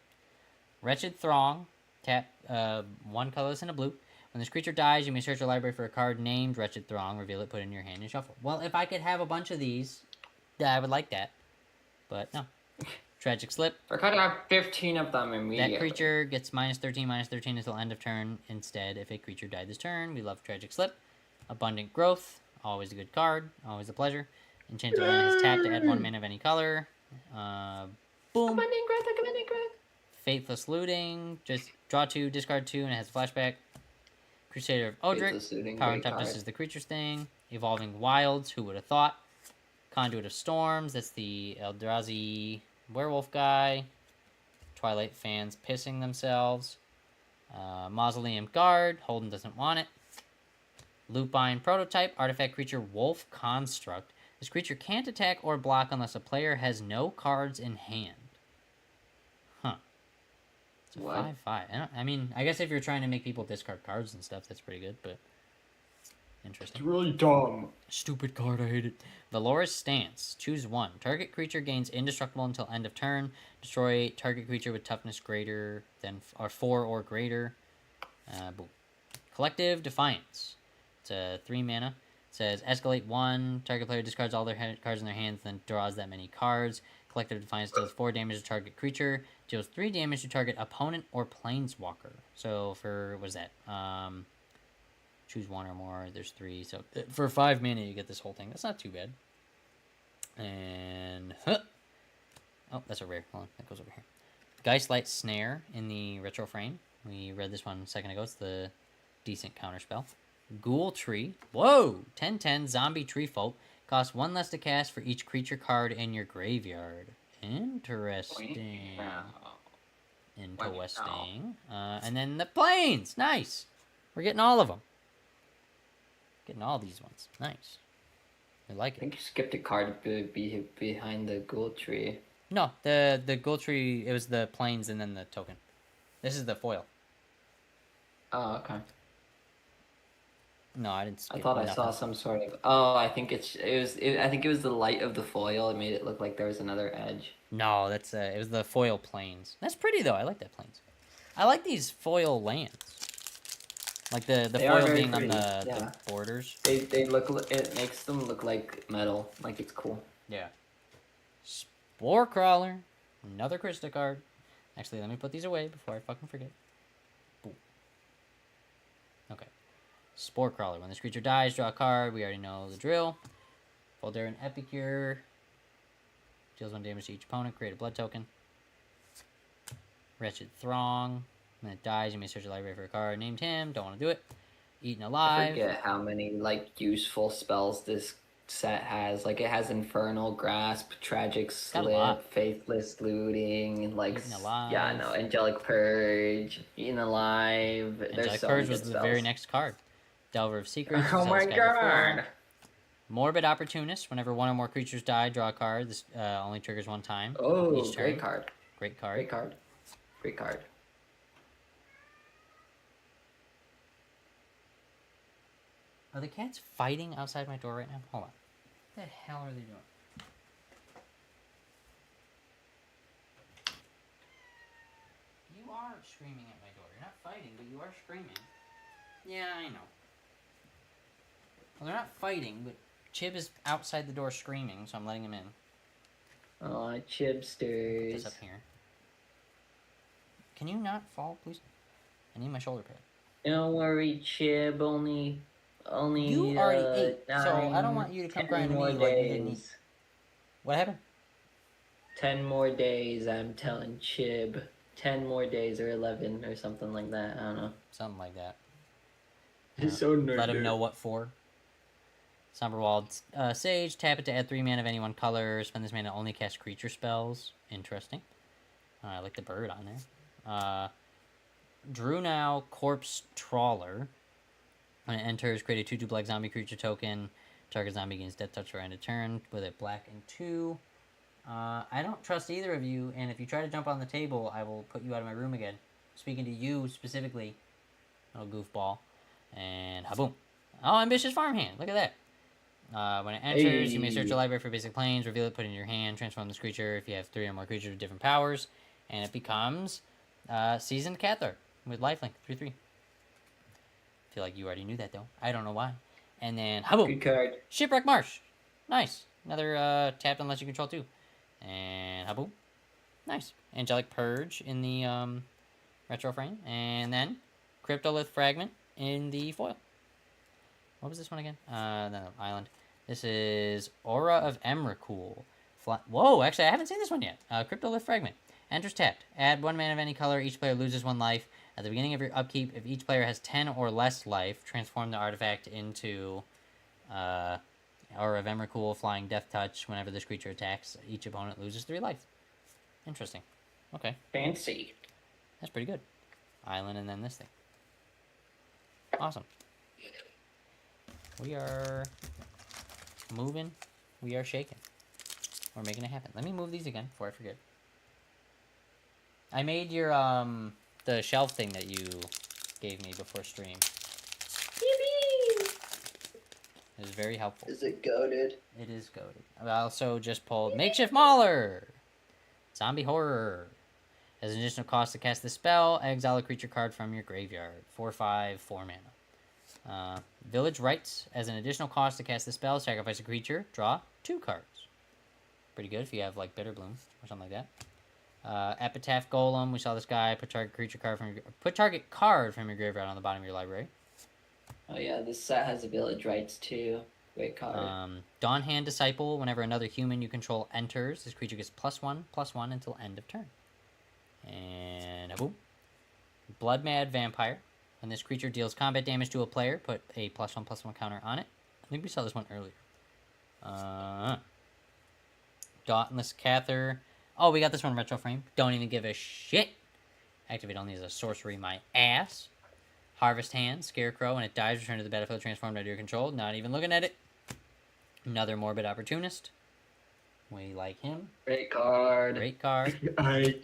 Wretched Throng. Tap 1 colorless and a blue. When this creature dies, you may search your library for a card named Wretched Throng, reveal it, put it in your hand, and shuffle. Well, if I could have a bunch of these, I would like that. But no. Tragic Slip. I could have 15 of them immediately. That creature gets -13 until end of turn. Instead, if a creature died this turn, we love Tragic Slip. Abundant Growth. Always a good card. Always a pleasure. Enchanted Land is tapped to add 1 mana of any color. Boom. Abundant Growth. Faithless Looting. Just draw 2, discard 2, and it has a flashback. Crusader of Faithless Odric. Suiting, Power and great toughness card. is the creature's thing. Evolving Wilds, who would have thought? Conduit of Storms, that's the Eldrazi werewolf guy. Twilight fans pissing themselves. Mausoleum Guard, Holden doesn't want it. Lupine Prototype, artifact creature Wolf Construct. This creature can't attack or block unless a player has no cards in hand. Huh. It's a What? 5/5. I mean, I guess if you're trying to make people discard cards and stuff, that's pretty good, but interesting. really dumb. Stupid card, I hate it. Valoris Stance. Choose one. Target creature gains indestructible until end of turn. Destroy target creature with toughness greater than 4 or greater. Boom. Collective Defiance. It's a 3 mana. It says escalate 1. Target player discards all their cards in their hands, then draws that many cards. Collective Defiance deals 4 damage to target creature. Deals 3 damage to target opponent or planeswalker. So for, what is that? Choose one or more. There's 3. So for 5 mana, you get this whole thing. That's not too bad. And oh, that's a rare. Hold on, that goes over here. Geistlight Snare in the retro frame. We read this one a second ago. It's the decent counterspell. Ghoul Tree. Whoa! 10/10 zombie tree folk. Costs 1 less to cast for each creature card in your graveyard. Interesting. Interesting. And then the planes. Nice. We're getting all of them. Getting all these ones. Nice. I like I it. think you skipped a card behind the Ghoul Tree. No, the Ghoul Tree, it was the planes and then the token. This is the foil. Oh, okay. No, I didn't skip I thought I nothing. saw some sort of. Oh, I think I think it was the light of the foil. It made it look like there was another edge. No, that's it was the foil planes. That's pretty though. I like that planes. I like these foil lands. Like the They are foil very being on pretty, the yeah. borders. They look. It makes them look like metal. Like it's cool. Yeah. Spore Crawler. Another Krista card. Actually, let me put these away before I fucking forget. Boom. Okay. Spore Crawler. When this creature dies, draw a card. We already know the drill. Voldaren Epicure. Deals 1 damage to each opponent. Create a blood token. Wretched Throng. When it dies, you may search your library for a card named him. Don't want to do it. Eaten I Alive. forget how many like useful spells this set has. Like it has Infernal Grasp, Tragic Got a lot. Slip, Faithless Looting, like Eaten Alive. yeah, no, Angelic Purge, Eaten Alive. There's Angelic so Purge many was good the spells. very next card. Delver of Secrets. Oh my god! Morbid Opportunist. Whenever one or more creatures die, draw a card. This only triggers 1 time. Oh, each turn. great card! Great card. Great card! Great card! Are the cats fighting outside my door right now? Hold on. What the hell are they doing? You are screaming at my door. You're not fighting, but you are screaming. Yeah, I know. Well, they're not fighting, but Chib is outside the door screaming, so I'm letting him in. Oh, Put Chibsters! this up here. Can you not fall, please? I need my shoulder pad. Don't worry, Chib. Only. You already ate, so I don't want you to come 10 crying to more me like you didn't eat. days. What happened? 10 more days, I'm telling Chib. 10 more days or 11 or something like that. I don't know. Something like that. He's so nerdy. Let him know what for. Somberwald Sage. Tap it to add 3 mana of any one color. Spend this mana to only cast creature spells. Interesting. I like the bird on there. Drew Now Corpse Trawler. When it enters, create a 2/2 black zombie creature token. Target zombie gains death touch for end of turn with a black and 2. I don't trust either of you, and if you try to jump on the table, I will put you out of my room again. Speaking to you specifically, little goofball. And ha-boom. Oh, Ambitious Farmhand. Look at that. When it enters, you may search your library for basic planes, reveal it, put it in your hand, transform this creature if you have 3 or more creatures with different powers, and it becomes Seasoned Cathar with lifelink, 3/3. Feel like you already knew that, though. I don't know why. And then, ha-boom. Good card. Shipwreck Marsh. Nice. Another tapped unless you control 2. And ha-boom. Nice. Angelic Purge in the retro frame. And then Cryptolith Fragment in the foil. What was this one again? No, Island. This is Aura of Emrakul. Whoa, actually, I haven't seen this one yet. Cryptolith Fragment. Enters tapped. Add 1 mana of any color. Each player loses 1 life. At the beginning of your upkeep, if each player has 10 or less life, transform the artifact into Aura of Emrakul, Flying Death Touch. Whenever this creature attacks, each opponent loses 3 life. Interesting. Okay. Fancy. That's pretty good. Island and then this thing. Awesome. We are moving. We are shaking. We're making it happen. Let me move these again before I forget. I made your the shelf thing that you gave me before stream. Yippee! It was very helpful. Is it goated? It is goated. I also just pulled Makeshift Mauler! Zombie Horror. As an additional cost to cast the spell, exile a creature card from your graveyard. 4/5, 4 mana. Village Rites. As an additional cost to cast the spell, sacrifice a creature, draw 2 cards. Pretty good if you have like Bitter Bloom or something like that. Epitaph Golem. We saw this guy. Put target card from your graveyard on the bottom of your library. Oh yeah, this set has a Village Rites too. Great card. Dawnhand Disciple. Whenever another human you control enters, this creature gets +1/+1 until end of turn. And boom. Blood Mad Vampire. When this creature deals combat damage to a player, put a +1/+1 counter on it. I think we saw this one earlier. Dauntless Cather. Oh, we got this one retro frame. Don't even give a shit. Activate only as a sorcery, my ass. Harvest Hand, Scarecrow. When it dies, return to the battlefield transformed under your control. Not even looking at it. Another Morbid Opportunist. We like him. Great card. Great card. I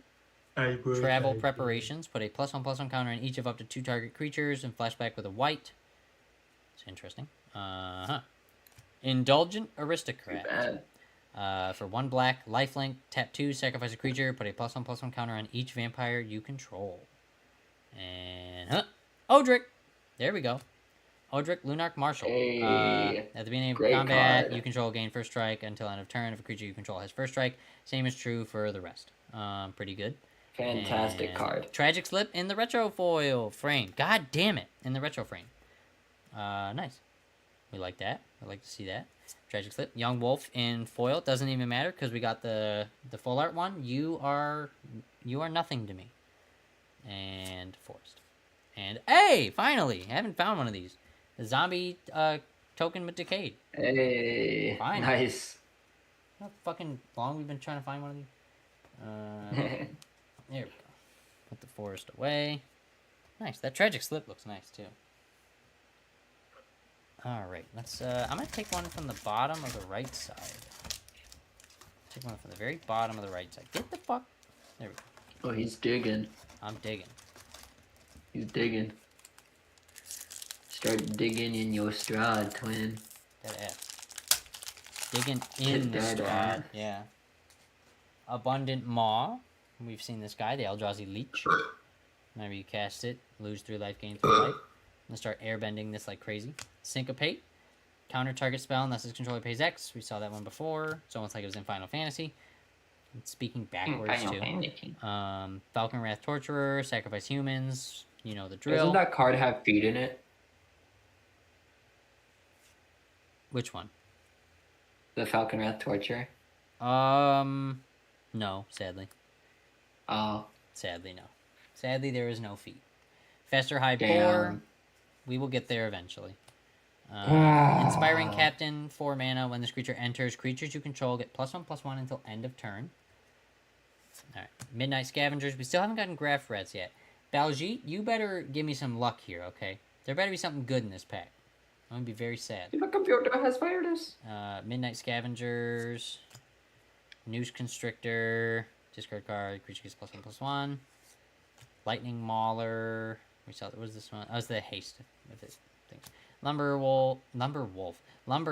Travel Preparations. Put a +1/+1 counter on each of up to 2 target creatures and flashback with a white. It's interesting. Indulgent Aristocrat. For 1 black, lifelink, tap 2, sacrifice a creature, put a +1/+1 counter on each vampire you control. And Odric! There we go. Odric, Lunarch Marshal. Hey, at the beginning of great combat, card. you control gain first strike until end of turn. If a creature you control has first strike, same is true for the rest. Pretty good. Fantastic And card. Tragic Slip in the retro foil frame. God damn it, in the retro frame. Nice. We like that. I like to see that. Tragic Slip. Young Wolf in foil. Doesn't even matter because we got the full art one. You are nothing to me. And Forest. And hey, finally, I haven't found one of these. The zombie token with Decayed. Hey, Fine. nice. How fucking long we've been trying to find one of these? There we go. Put the forest away. Nice. That Tragic Slip looks nice too. Alright, let's I'm gonna take one from the bottom of the right side. Take one from the very bottom of the right side. Get the fuck. There we go. Oh, he's digging. I'm digging. He's digging. Start digging in your strad, twin. That ass. Digging in the That strad. ass. Yeah. Abundant Maw. We've seen this guy, the Eldrazi Leech. Whenever you cast it, lose 3 life, gain 3 life. Let's start airbending this like crazy. Syncopate. Counter target spell unless its controller pays X. We saw that one before. It's almost like it was in Final Fantasy. It's speaking backwards too. Falcon Wrath Torturer. Sacrifice humans. You know the drill. Doesn't that card have feet in it? Which one? The Falcon Wrath Torture? No, sadly. Oh, Sadly, no. Sadly, there is no feat. Fester High damn. Boar. We will get there eventually. Inspiring Captain, 4 mana. When this creature enters, creatures you control get +1/+1 until end of turn. Alright. Midnight Scavengers. We still haven't gotten Graph Rats yet. Baljeet, you better give me some luck here, okay? There better be something good in this pack. I'm gonna be very sad. the computer has fired us. Midnight Scavengers. Noose Constrictor. Discard card. Creature gets +1/+1. Lightning Mauler. We saw, what was this one? Oh, it's the haste with it. Things. Lumber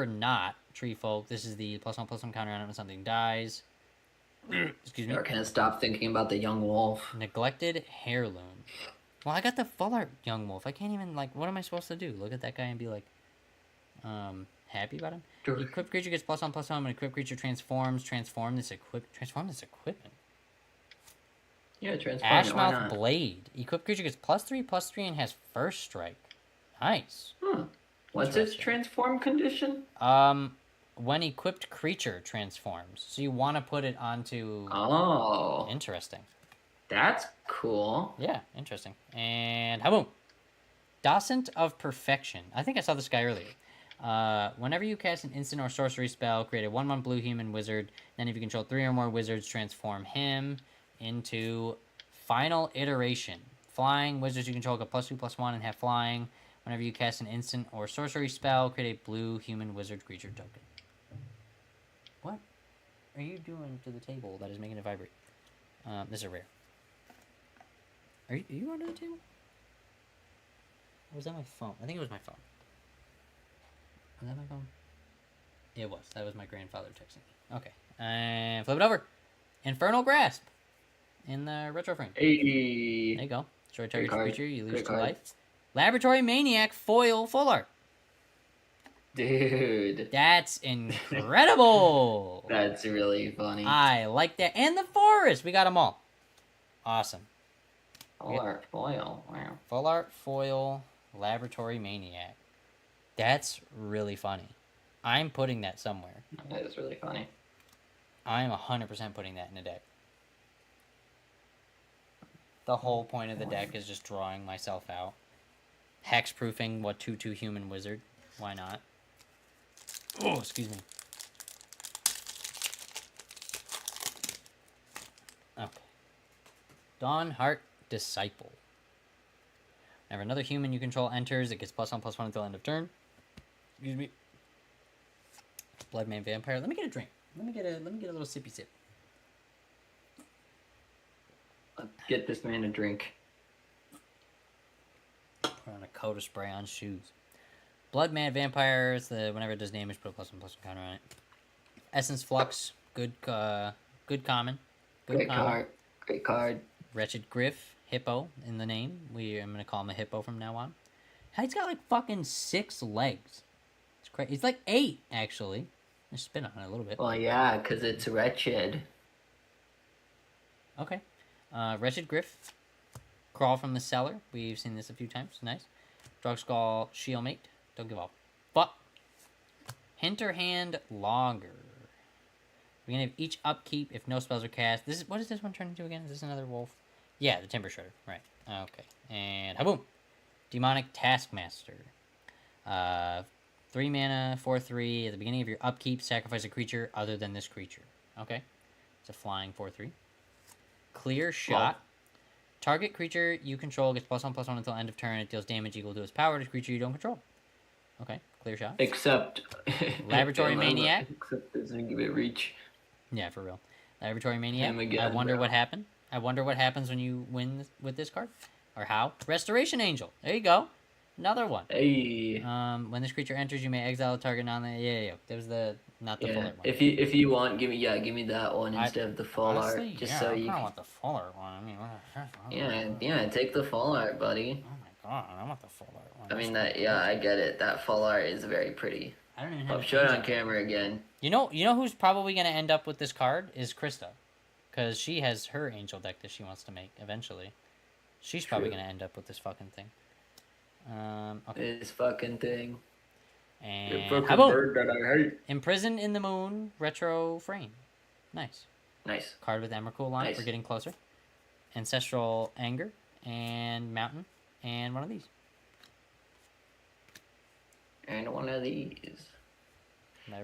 Knot. Tree Folk. This is the +1/+1 counter on it when something dies. Excuse me. I can't stop thinking about the young wolf. Neglected Heirloom. Well, I got the full art Young Wolf. I can't even, like, what am I supposed to do? Look at that guy and be like, happy about him? Equipped creature gets +1/+1 when equipped creature transforms. Transform this equipment. Yeah, transform. Why Ashmouth not? Blade. Equipped creature gets +3/+3 and has first strike. Nice. What's its transform condition? When equipped creature transforms. So you want to put it onto... Oh. Interesting. That's cool. Yeah, interesting. And boom. Docent of Perfection. I think I saw this guy earlier. Whenever you cast an instant or sorcery spell, create a 1/1 blue human wizard. Then, if you control 3 or more wizards, transform him into Final Iteration. Flying wizards you control get +2/+1 and have flying. Whenever you cast an instant or sorcery spell, create a blue human wizard creature token. What are you doing to the table that is making it vibrate? This is a rare. Are you under the table? Or was that my phone? I think it was my phone. Was that my phone? It was. That was my grandfather texting me. Okay. And flip it over. Infernal Grasp. In the retro frame. Hey. There you go. Destroy target card. creature. You lose Great 2 card. life. Laboratory Maniac foil full art. Dude. That's incredible. That's really funny. I like that. And the forest. We got them all. Awesome. Full art foil. Wow. Full art foil Laboratory Maniac. That's really funny. I'm putting that somewhere. That is really funny. I'm 100% putting that in a deck. The whole point of the deck is just drawing myself out. Hexproofing what 2/2 human wizard. Why not? Oh, excuse me. Okay. Dawnheart Disciple. Whenever another human you control enters, it gets +1/+1 until end of turn. Excuse me. Bloodman Vampire. Let me get a drink. Let me get a little sippy sip. Get this man a drink. Put on a coat of spray on shoes. Bloodman Vampire is whenever it does damage, put a +1/+1 counter on it. Essence Flux, good common. Good Great common. card. Great card. Wretched Griff, hippo in the name. I'm gonna call him a hippo from now on. He's got like fucking 6 legs. It's crazy. It's like 8 actually. Just spin on it a little bit. Well, yeah, because it's wretched. Okay. Wretched Griff. Crawl from the Cellar. We've seen this a few times. Nice. Drugskull Shieldmate. Don't give up. Fuck. Hinterhand Logger. Beginning of each upkeep, if no spells are cast. What does this one turn into again? Is this another wolf? Yeah, the Timber Shredder. Right. Okay. And boom. Demonic Taskmaster. 3 mana, 4/3. At the beginning of your upkeep, sacrifice a creature other than this creature. Okay. It's a flying 4/3. Clear Shot. Well. Target creature you control gets +1/+1 until end of turn. It deals damage equal to its power to creature you don't control. Okay, clear shot. Except Laboratory Maniac. Except doesn't give it reach. Yeah, for real. Laboratory Maniac. Him again, I wonder bro. what happened. I wonder what happens when you win with this card, or how. Restoration Angel. There you go. Another one. Hey. When this creature enters, you may exile a target non. Yeah. That was not the full Yeah. art one. If you want, give me that one instead of the full Honestly, art, just yeah, so I you. kind of want the full art one. I mean, Yeah, take the full art, buddy. Oh my god, I want the full art one. I mean I get it. That full art is very pretty. I don't even have. I'll show it on camera again. You know who's probably gonna end up with this card is Krista, because she has her angel deck that she wants to make eventually. She's probably True. gonna end up with this fucking thing. Okay. This fucking thing. The And fucking how about bird that I hate. Imprisoned in the Moon retro frame? Nice Nice. card with Emrakul on it Nice. for getting closer. Ancestral Anger and Mountain and one of these. And one of these.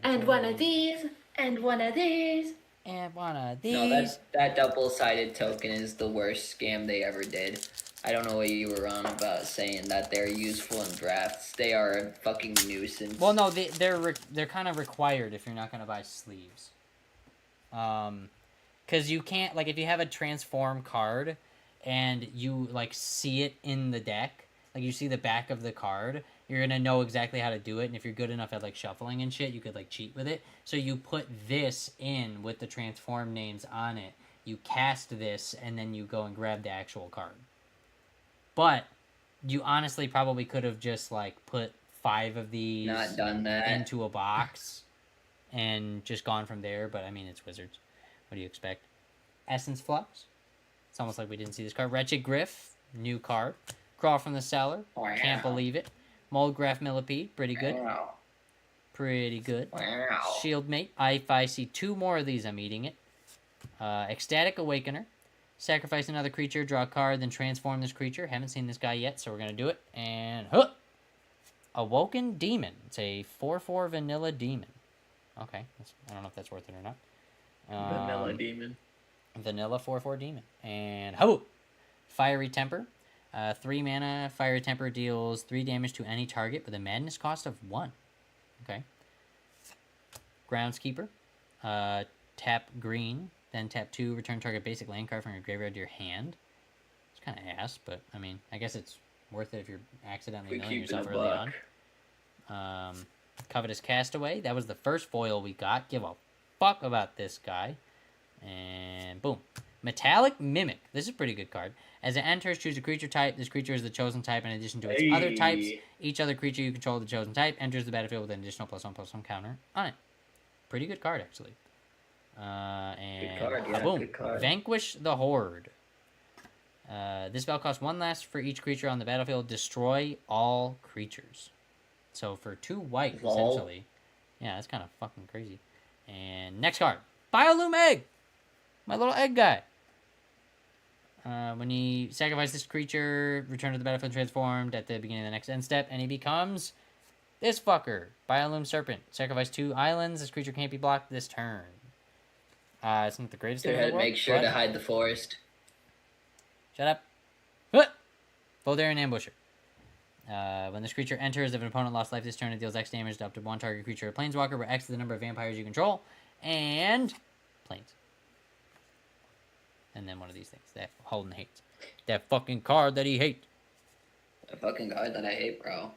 And one of these. And one of these. And one of No, these. that double-sided token is the worst scam they ever did. I don't know what you were on about saying that they're useful in drafts. They are a fucking nuisance. Well, no, they're kind of required if you're not gonna buy sleeves. Because you can't, like, if you have a transform card and you like see it in the deck, like you see the back of the card, you're gonna know exactly how to do it. And if you're good enough at like shuffling and shit, you could like cheat with it. So you put this in with the transform names on it. You cast this, and then you go and grab the actual card. But you honestly probably could have just like put 5 of these not done that. into a box and just gone from there. But I mean, it's Wizards. What do you expect? Essence Flux. It's almost like we didn't see this card. Wretched Griff, new card. Crawl from the Cellar. Wow. Can't believe it. Moldgraph Millipede, pretty good. Wow. Pretty good. Wow. Shieldmate. If I see 2 more of these, I'm eating it. Ecstatic Awakener. Sacrifice another creature, draw a card, then transform this creature. Haven't seen this guy yet, so we're going to do it. And, Awoken Demon. It's a 4/4 vanilla demon. Okay, I don't know if that's worth it or not. Vanilla demon. Vanilla 4/4 demon. And, Fiery Temper. 3 mana, Fiery Temper deals 3 damage to any target with a madness cost of 1. Okay. Groundskeeper. Tap green, then tap 2, return target basic land card from your graveyard to your hand. It's kind of ass, but I mean, I guess it's worth it if you're accidentally milling yourself early on. Covetous Castaway. That was the first foil we got. Give a fuck about this guy. And boom. Metallic Mimic. This is a pretty good card. As it enters, choose a creature type. This creature is the chosen type in addition to its other types. Each other creature you control of the chosen type enters the battlefield with an additional +1/+1 counter on it. Pretty good card, actually. And good card, yeah, boom. good card. Vanquish the Horde. This spell costs 1 less for each creature on the battlefield. Destroy all creatures. So for 2 white, essentially. Yeah, that's kind of fucking crazy. And next card. Biolume Egg! My little egg guy. When you sacrifice this creature, return to the battlefield transformed at the beginning of the next end step, and he becomes this fucker. Biolume Serpent. Sacrifice 2 islands. This creature can't be blocked this turn. It's not the greatest thing in the world. Make sure to hide the forest. Shut up. Voldarian Ambusher. When this creature enters, if an opponent lost life this turn, it deals X damage to up to 1 target creature or planeswalker, where X is the number of vampires you control. And planes. And then one of these things that Holden hates. That fucking card that he hates. That fucking card that I hate, bro.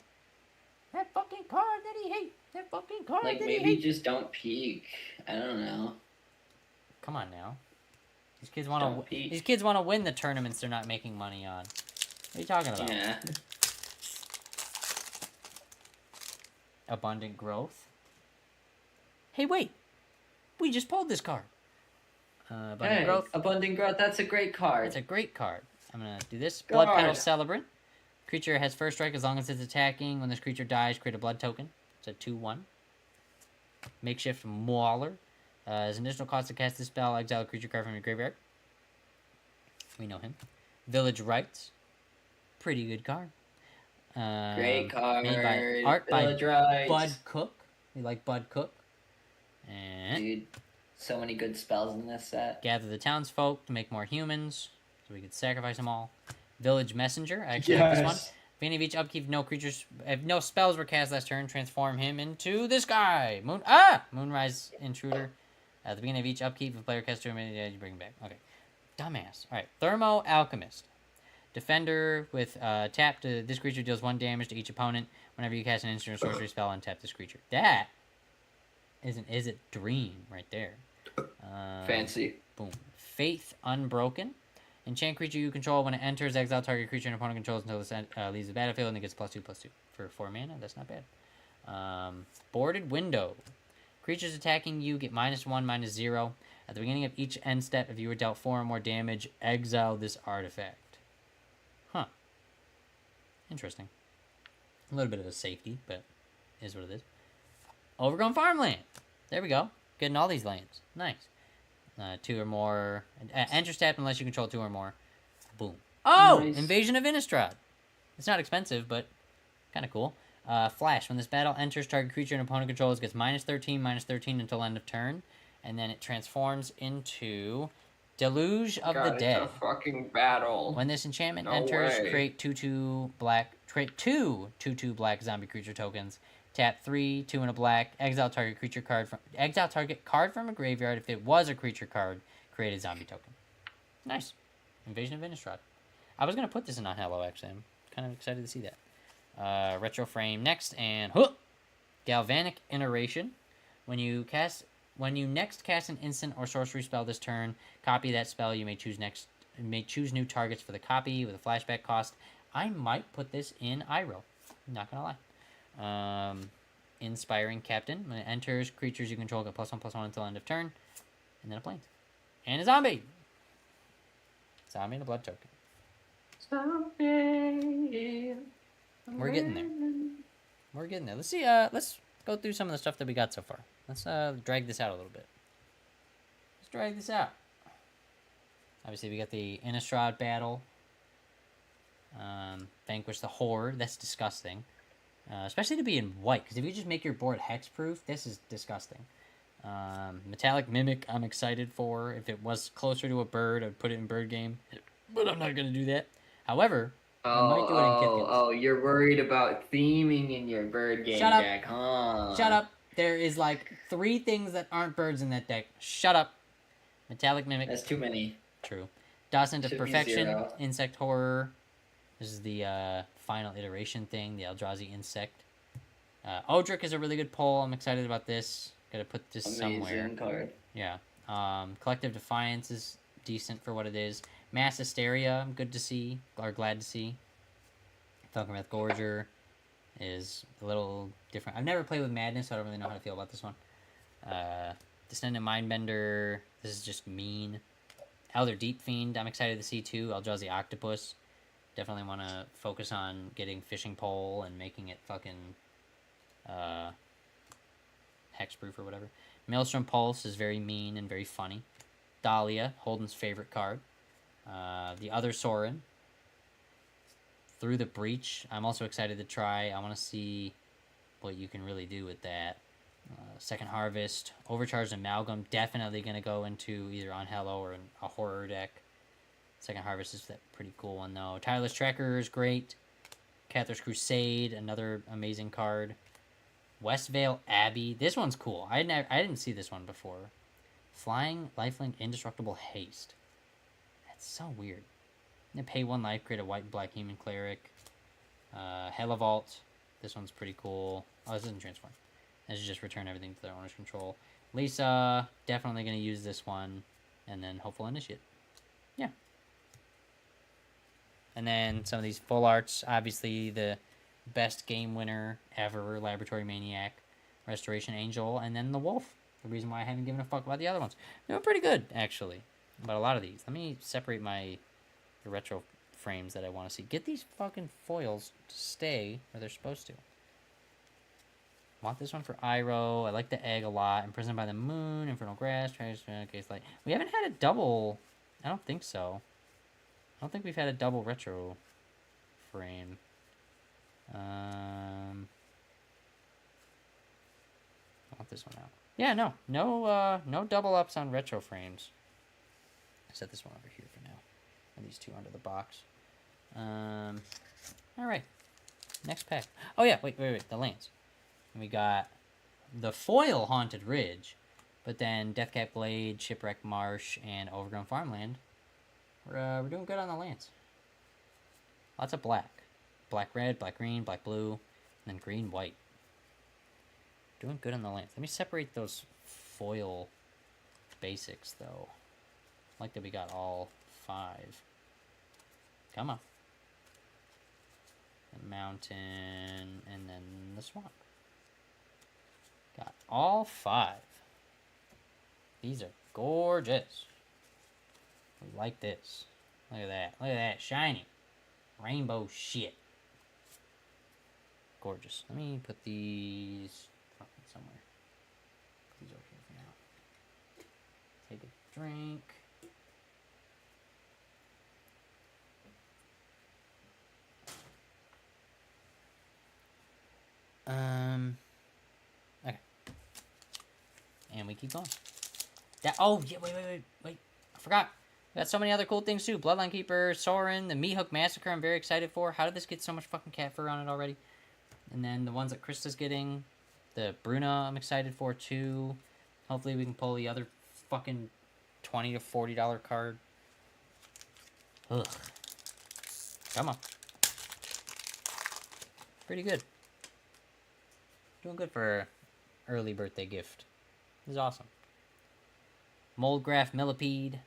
That fucking card that he hates. That fucking card Like, that he hates. maybe just don't peek. I don't know. Come on now. These kids want to win the tournaments they're not making money on. What are you talking about? Yeah. Abundant Growth. Hey, wait. We just pulled this card. Abundant Growth. Abundant Growth, that's a great card. It's a great card. I'm going to do this. Blood Petal Celebrant. Creature has first strike as long as it's attacking. When this creature dies, create a blood token. It's a 2/1. Makeshift Mauler. As an additional cost to cast this spell, exile a creature card from your graveyard. We know him. Village Rites. Pretty good card. Great card. Made by art Village by Rites. Bud Cook. We like Bud Cook. And Dude, so many good spells in this set. Gather the townsfolk to make more humans, so we could sacrifice them all. Village Messenger. I actually like this one. Beginning of each upkeep, if no spells were cast last turn, transform him into this guy. Moonrise Intruder. At the beginning of each upkeep, if a player casts 2 you bring him back. Okay. Dumbass. Alright. Thermo Alchemist. Defender with tap to this creature deals 1 damage to each opponent. Whenever you cast an instant or sorcery spell, untap this creature. That is a dream right there. Fancy. Boom. Faith Unbroken. Enchant creature you control when it enters, exile target creature an opponent controls until it leaves the battlefield, and it gets +2/+2 for 4 mana. That's not bad. Boarded Window. Creatures attacking you get -1/-0. At the beginning of each end step, if you were dealt 4 or more damage, exile this artifact. Huh. Interesting. A little bit of a safety, but it is what it is. Overgrown Farmland. There we go. Getting all these lands. Nice. 2 or more. Enter step unless you control 2 or more. Boom. Oh! Nice. Invasion of Innistrad. It's not expensive, but kind of cool. Flash. When this battle enters, target creature an opponent controls gets -13/-13 until end of turn. And then it transforms into Deluge of the Dead. It's a fucking battle. When this enchantment enters, create 2/2 black. Create 2 2/2 black zombie creature tokens. Tap 3, 2 and a black. Exile target card from a graveyard. If it was a creature card, create a zombie token. Nice. Invasion of Innistrad. I was gonna put this in on Hello. Actually, I'm kind of excited to see that. Retro Frame next, and Galvanic Iteration. When you next cast an instant or sorcery spell this turn, copy that spell. You may choose new targets for the copy with a flashback cost. I might put this in Iroh. Not gonna lie. Inspiring Captain. When it enters, creatures you control get +1/+1 until end of turn. And then a plains. And a zombie! Zombie and a blood token. Zombie. We're getting there. Let's see, let's go through some of the stuff that we got so far. Let's drag this out a little bit. Let's drag this out. Obviously, we got the Innistrad battle. Vanquish the Horde. That's disgusting. Especially to be in white, because if you just make your board hexproof, this is disgusting. Metallic Mimic, I'm excited for. If it was closer to a bird, I'd put it in bird game. But I'm not going to do that. However, I might do it in Kithkins. Oh, you're worried about theming in your bird game deck, huh? Shut up. There is like 3 things that aren't birds in that deck. Shut up. Metallic Mimic. That's too many. True. Dawson to Should be Perfection. 0. Insect Horror. This is the final iteration thing. The Eldrazi Insect. Odric is a really good pull. I'm excited about this. Gotta put this somewhere. Card. Yeah. Collective Defiance is decent for what it is. Mass Hysteria, I'm good to see, or glad to see. Falconmouth Gorger is a little different. I've never played with Madness, so I don't really know how to feel about this one. Descendant Mindbender, this is just mean. Elder Deep Fiend, I'm excited to see too. Eldrazi Octopus. Definitely want to focus on getting Fishing Pole and making it fucking hexproof or whatever. Maelstrom Pulse is very mean and very funny. Dahlia, Holden's favorite card. The other Sorin. Through the Breach, I'm also excited to try. I want to see what you can really do with that. Second Harvest. Overcharged Amalgam, definitely going to go into either on Hello or a horror deck. Second Harvest is that pretty cool one, though. Tireless Tracker is great. Cathar's Crusade, another amazing card. Westvale Abbey. This one's cool. I didn't see this one before. Flying, Lifelink, Indestructible Haste. That's so weird. You pay 1 life, create a white and black human cleric. Hellevault. This one's pretty cool. Oh, this doesn't transform. This is just return everything to their owner's control. Lisa, definitely going to use this one. And then Hopeful Initiate. Yeah. And then some of these full arts. Obviously, the best game winner ever, Laboratory Maniac, Restoration Angel, and then the Wolf. The reason why I haven't given a fuck about the other ones. They were pretty good, actually, about a lot of these. Let me separate the retro frames that I want to see. Get these fucking foils to stay where they're supposed to. Want this one for Iroh. I like the egg a lot. Imprisoned by the Moon, Infernal Grass, Case Light. We haven't had a double. I don't think so. I don't think we've had a double retro frame. I want this one out. Yeah, no double ups on retro frames. Set this one over here for now. And these 2 under the box. All right. Next pack. Oh yeah, wait. The lands. And we got the foil Haunted Ridge, but then Deathcap Blade, Shipwreck Marsh, and Overgrown Farmland. We're doing good on the lands. Lots of black. Black red, black green, black blue, and then green white. Doing good on the lands. Let me separate those foil basics, though. I like that we got all 5. Come on. The mountain, and then the swamp. Got all 5. These are gorgeous. We like this. Look at that. Look at that. Shiny. Rainbow shit. Gorgeous. Let me put these somewhere. Put these over here for now. Take a drink. Okay. And we keep going. Oh, yeah, wait. I forgot. We got so many other cool things, too. Bloodline Keeper, Sorin, the Meat Hook Massacre I'm very excited for. How did this get so much fucking cat fur on it already? And then the ones that Krista's getting. The Bruna I'm excited for, too. Hopefully we can pull the other fucking $20 to $40 card. Ugh. Come on. Pretty good. Doing good for early birthday gift. This is awesome. Moldgraph Millipede.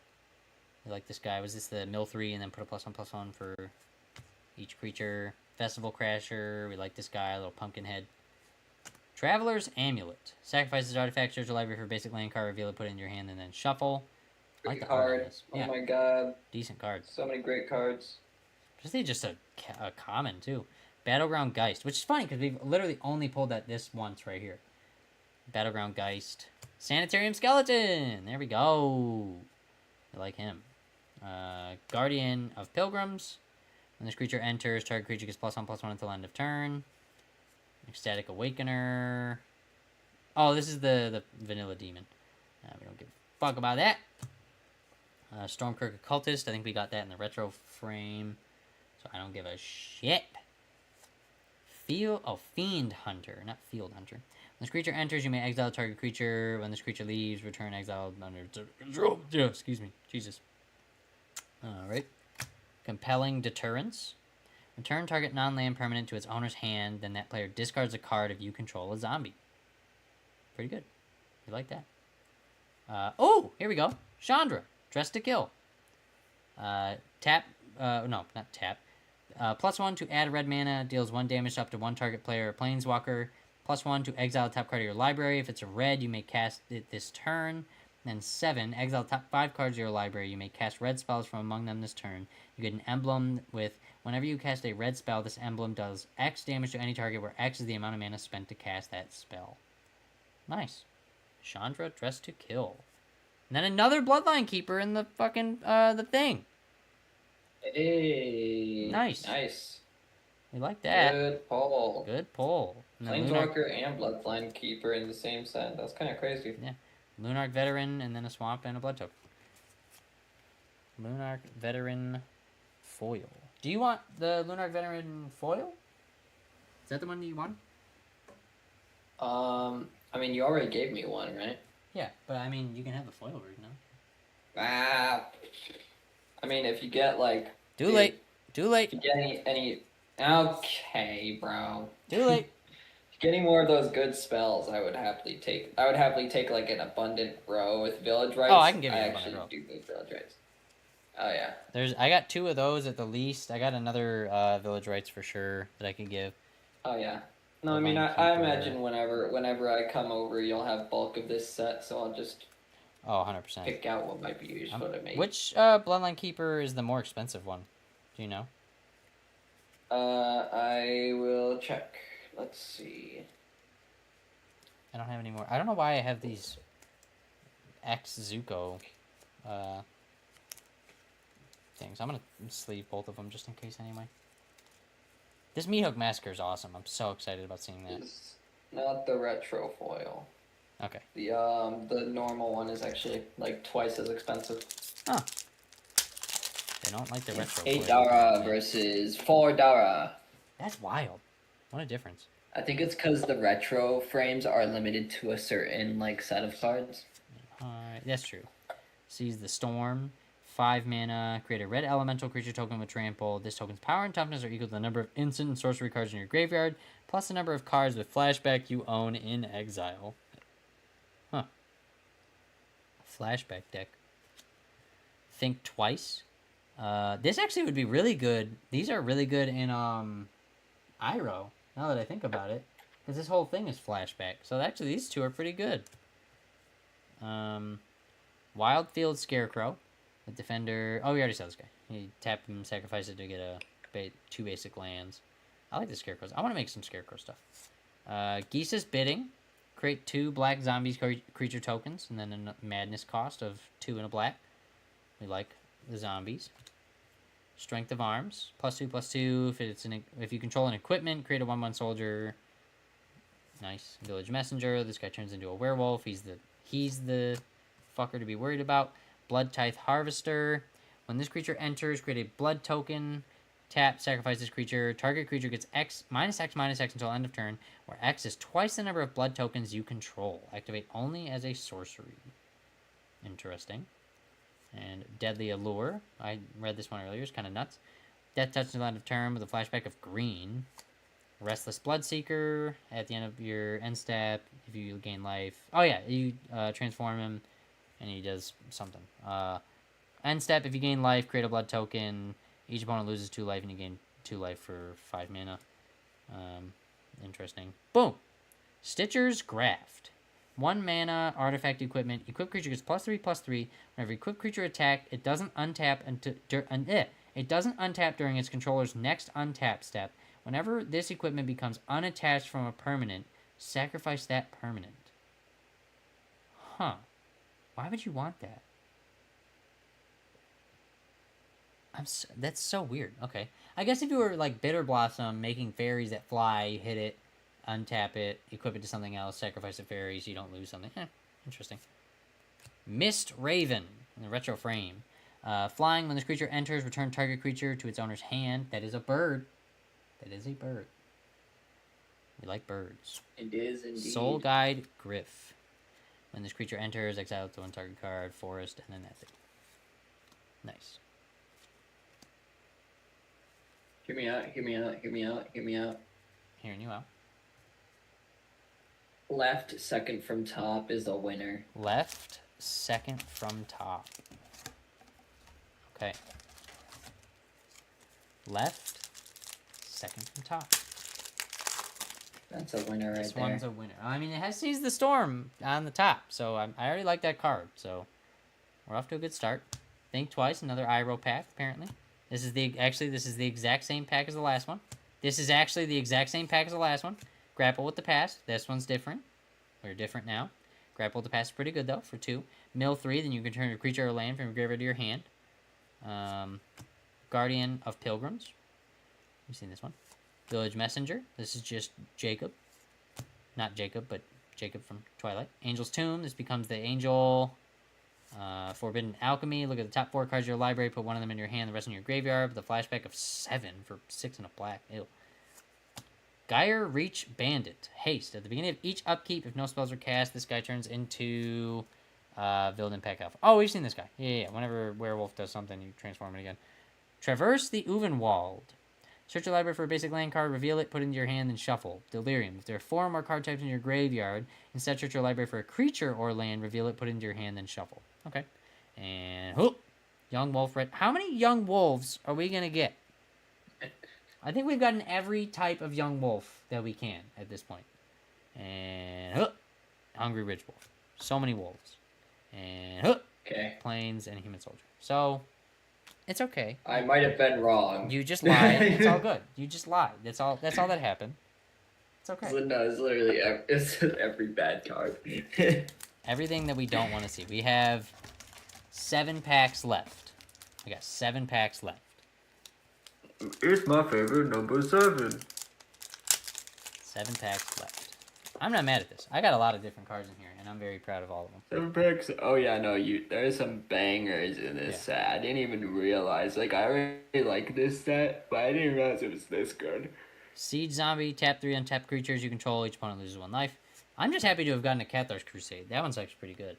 I like this guy. Was this the mill 3 and then put a +1/+1 for each creature? Festival Crasher. We like this guy. A little pumpkin head. Traveler's Amulet. Sacrifices artifacts, search a library for basic land card, reveal it, put it in your hand, and then shuffle. I like the art on this. Oh my god. Decent cards. So many great cards. Just a common, too. Battleground Geist, which is funny because we've literally only pulled this once right here. Battleground Geist. Sanitarium Skeleton! There we go. I like him. Guardian of Pilgrims. When this creature enters, target creature gets +1/+1 until end of turn. Ecstatic Awakener. Oh, this is the vanilla demon. We don't give a fuck about that. Stormkirk Occultist. I think we got that in the retro frame. So I don't give a shit. Fiend Hunter, not Field Hunter. When this creature enters, you may exile a target creature. When this creature leaves, return exiled under control. Excuse me. Jesus. Alright. Compelling Deterrence. Return target non-land permanent to its owner's hand, then that player discards a card if you control a zombie. Pretty good. You like that. Oh, here we go. Chandra, Dress to Kill. Tap, no, not tap. +1 to add red mana, deals 1 damage up to 1 target player or planeswalker. +1 to exile a top card of your library. If it's a red, you may cast it this turn. Then 7, exile top 5 cards of your library. You may cast red spells from among them this turn. You get an emblem with, whenever you cast a red spell, this emblem does X damage to any target where X is the amount of mana spent to cast that spell. Nice. Chandra, Dress to Kill. And then another Bloodline Keeper in the fucking, the thing. Hey. Nice. Nice. We like that. Good pull. Good pull. Planeswalker and Bloodline Keeper in the same set. That's kind of crazy. Yeah. Lunarch Veteran, and then a Swamp and a Blood Token. Lunarch Veteran foil. Do you want the Lunarch Veteran foil? Is that the one that you want? I mean, you already gave me one, right? Yeah, but I mean, you can have the foil version now. I mean, if you get like... Too late. Too late. If you get any... Okay, bro. Too late. Getting more of those good spells, I would happily take. I would happily take like an abundant row with village rights. Oh, I can give you an abundant row. I actually do need village rights. Oh yeah. I got 2 of those at the least. I got another village rights for sure that I can give. Oh yeah. No, I mean I imagine whenever I come over, you'll have bulk of this set, so I'll just 100%. pick out what might be useful to me. Which Bloodline Keeper is the more expensive one? Do you know? I will check. Let's see. I don't have any more. I don't know why I have these X Zuko things. I'm gonna sleeve both of them just in case anyway. This Meathook Massacre is awesome. I'm so excited about seeing that. It's not the retro foil. Okay. The normal one is actually like twice as expensive. Huh. They don't like the retro $8 foil. versus $4. That's wild. What a difference. I think it's because the retro frames are limited to a certain like set of cards. That's true. Seize the Storm. 5 mana. Create a red elemental creature token with trample. This token's power and toughness are equal to the number of instant and sorcery cards in your graveyard, plus the number of cards with flashback you own in exile. Huh. Flashback deck. Think twice. This actually would be really good. These are really good in Iroh, now that I think about it. Because this whole thing is flashback. So actually these 2 are pretty good. Wildfield Scarecrow. The Defender... Oh, we already saw this guy. You tap him, sacrifice it to get 2 basic lands. I like the Scarecrows. I want to make some Scarecrow stuff. Geese's Bidding. Create 2 black zombies creature tokens, and then a madness cost of 2 and a black. We like the zombies. Strength of Arms. +2/+2. If you control an equipment, create a 1/1 soldier. Nice. Village Messenger. This guy turns into a werewolf. He's the fucker to be worried about. Blood Tithe Harvester. When this creature enters, create a blood token. Tap, sacrifice this creature. Target creature gets X until end of turn, where X is twice the number of blood tokens you control. Activate only as a sorcery. Interesting. And Deadly Allure. I read this one earlier. It's kind of nuts. Death Touch until end of turn with a flashback of green. Restless Bloodseeker. At the end of your end step, if you gain life. Oh yeah, you transform him, and he does something. End step, if you gain life, create a blood token. Each opponent loses 2 life, and you gain 2 life for 5 mana. Interesting. Boom! Stitcher's Graft. 1 mana, artifact equipment. Equipped creature gets +3/+3. Whenever equipped creature attack, it doesn't untap during its controller's next untap step. Whenever this equipment becomes unattached from a permanent, sacrifice that permanent. Huh. Why would you want that? That's so weird. Okay. I guess if you were like Bitter Blossom, making fairies that fly, you hit it, untap it, equip it to something else, sacrifice the fairies, you don't lose something. Interesting. Mist Raven in the retro frame. Flying, when this creature enters, return target creature to its owner's hand. That is a bird. That is a bird. We like birds. It is indeed. Soul Guide Griff. When this creature enters, exile it to one target card, forest, and then that's it. Nice. Hear me out, hear me out, hear me out, hear me out. Hearing you out. Left, second from top is a winner. Left, second from top. Okay. Left, second from top. That's a winner right there. This one's a winner. I mean, it has Seize the Storm on the top, so I already like that card. So we're off to a good start. Think Twice, another Iroh pack, apparently. This is the exact same pack as the last one. This is actually the exact same pack as the last one. Grapple with the Past. This one's different. We're different now. Grapple with the Past is pretty good, though, for 2. Mill 3, then you can turn a creature or land from your graveyard to your hand. Guardian of Pilgrims. You've seen this one. Village Messenger. This is just Jacob. Not Jacob, but Jacob from Twilight. Angel's Tomb. This becomes the Angel. Forbidden Alchemy. Look at the top 4 cards of your library. Put one of them in your hand, the rest in your graveyard. With a flashback of 7 for 6 and a black. Ew. Gyre Reach Bandit. Haste. At the beginning of each upkeep, if no spells are cast, this guy turns into Vildan Pack Alpha. Oh, we've seen this guy. Yeah. Whenever Werewolf does something, you transform it again. Traverse the Uvenwald. Search your library for a basic land card, reveal it, put it into your hand, and shuffle. Delirium. If there are 4 or more card types in your graveyard, instead search your library for a creature or land, reveal it, put it into your hand, then shuffle. Okay. And whoop. Young Wolf Red. How many Young Wolves are we going to get? I think we've gotten every type of Young Wolf that we can at this point. And whoop. Hungry Ridge Wolf. So many wolves. And whoop. Okay. Plains and Human Soldier. So, it's okay. I might have been wrong. You just lied. It's all good. You just lied. That's all that happened. It's okay. No, it's literally every bad card. Everything that we don't want to see. We have 7 packs left. We got 7 packs left. It's my favorite number 7. 7 packs left. I'm not mad at this. I got a lot of different cards in here, and I'm very proud of all of them. 7 packs. Oh yeah, no, there's some bangers in this set. I didn't even realize. Like, I really like this set, but I didn't realize it was this good. Siege Zombie. Tap 3 untapped creatures you control. Each opponent loses 1 life. I'm just happy to have gotten a Cathar's Crusade. That one's actually pretty good.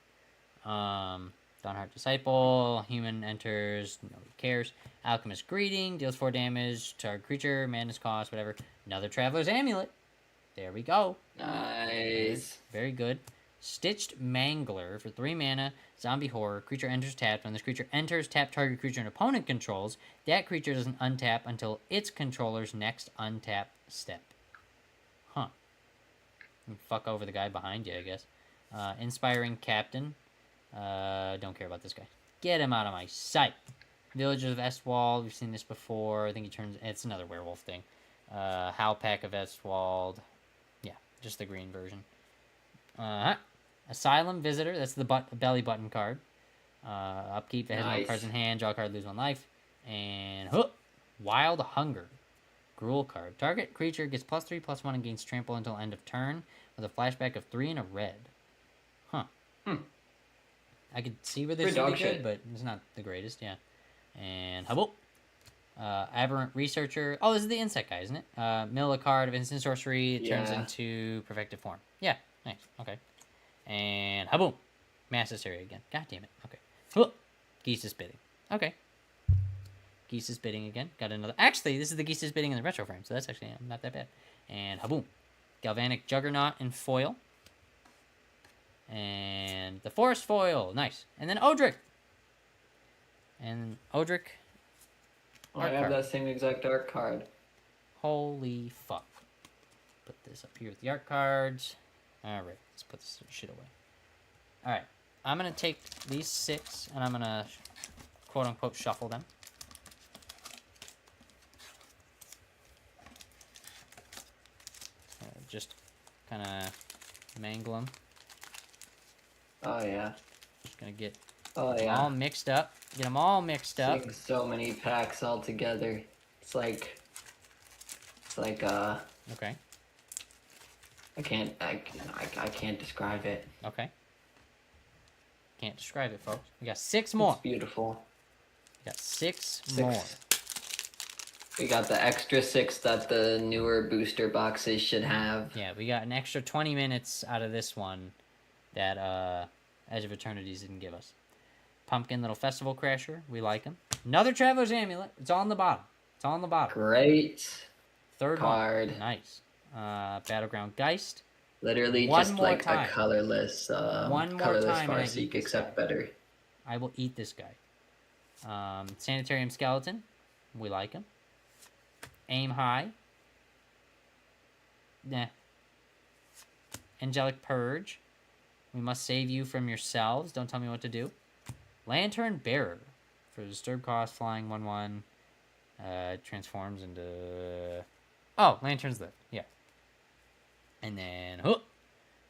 Dawnheart Disciple. Human enters. Nobody cares. Alchemist Greeting. Deals 4 damage. Target creature. Madness cost. Whatever. Another Traveler's Amulet. There we go. Nice. Very good. Stitched Mangler for 3 mana. Zombie Horror. Creature enters tapped. When this creature enters, tap target creature an opponent controls. That creature doesn't untap until its controller's next untap step. Huh. You fuck over the guy behind you, I guess. Inspiring Captain. Don't care about this guy. Get him out of my sight. Villagers of Estwald. We've seen this before. I think he turns... It's another werewolf thing. Howlpack of Estwald. Yeah, just the green version. Asylum Visitor. That's the belly button card. Upkeep. It has no cards in hand. Draw a card, lose 1 life. And Wild Hunger. Gruul card. Target creature gets +3/+1 and gains trample until end of turn with a flashback of 3 and a red. Huh. I could see where this would be good, but it's not the greatest, yeah. And Aberrant Researcher. Oh, this is the insect guy, isn't it? Mill a card of instant sorcery. It turns into perfected form. Yeah, nice. Okay. And Haboom. Mass Hysteria again. God damn it. Okay. Geese's Bidding. Okay. Geese's Bidding again. Got another. Actually, this is the Geese's Bidding in the retro frame, so that's actually not that bad. And Haboom. Galvanic Juggernaut in foil. And the Forest Foil. Nice. And then Odric. And Odric. I have that same exact art card. Holy fuck. Put this up here with the art cards. Alright, let's put this shit away. Alright, I'm going to take these 6 and I'm going to quote-unquote shuffle them. Just kind of mangle them. Oh, yeah. Just going to get Oh Get 'em yeah. all mixed up. Get them all mixed up. Seeing so many packs all together. It's like Okay. I can't describe it. Okay. Can't describe it, folks. We got 6 It's more. beautiful. We got six Six. more. We got the extra 6 that the newer booster boxes should have. Yeah, we got an extra 20 minutes out of this one that Edge of Eternities didn't give us. Pumpkin Little Festival Crasher. We like him. Another Traveler's Amulet. It's all on the bottom. It's all on the bottom. Great. Third card. one. Nice. Battleground Geist. Literally One just more like time. a colorless One more colorless time and I eat Farseek, this except guy. better. I will eat this guy. Sanitarium Skeleton. We like him. Aim High. Nah. Angelic Purge. We must save you from yourselves. Don't tell me what to do. Lantern Bearer. For disturb cost, flying 1/1. Transforms into... Oh, Lantern's lit. Yeah. And then...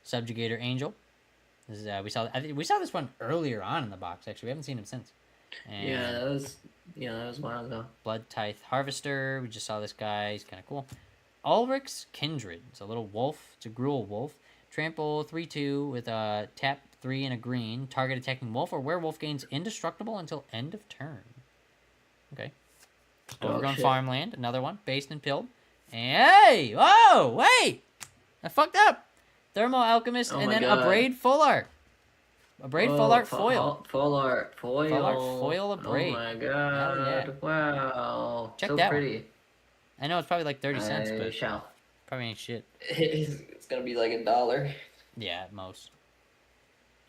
Subjugator Angel. This is we saw this one earlier on in the box, actually. We haven't seen him since. And Yeah, that was a while ago. Blood Tithe Harvester. We just saw this guy. He's kind of cool. Ulrich's Kindred. It's a little wolf. It's a Gruul wolf. Trample 3/2 with a tap 3 and a green. Target attacking wolf or werewolf gains indestructible until end of turn. Okay. Overgrown Farmland. Another one. Based and pilled. And hey! Whoa! Wait! I fucked up! Thermal Alchemist and then God. a Braid Full Art. A Braid Full Art Foil. Full art foil. Full Art Foil of Braid. Oh my god. Yeah. Wow. Check so that pretty. one. I know it's probably like 30 cents, but shall. probably ain't shit. It's gonna be like $1. Yeah, at most.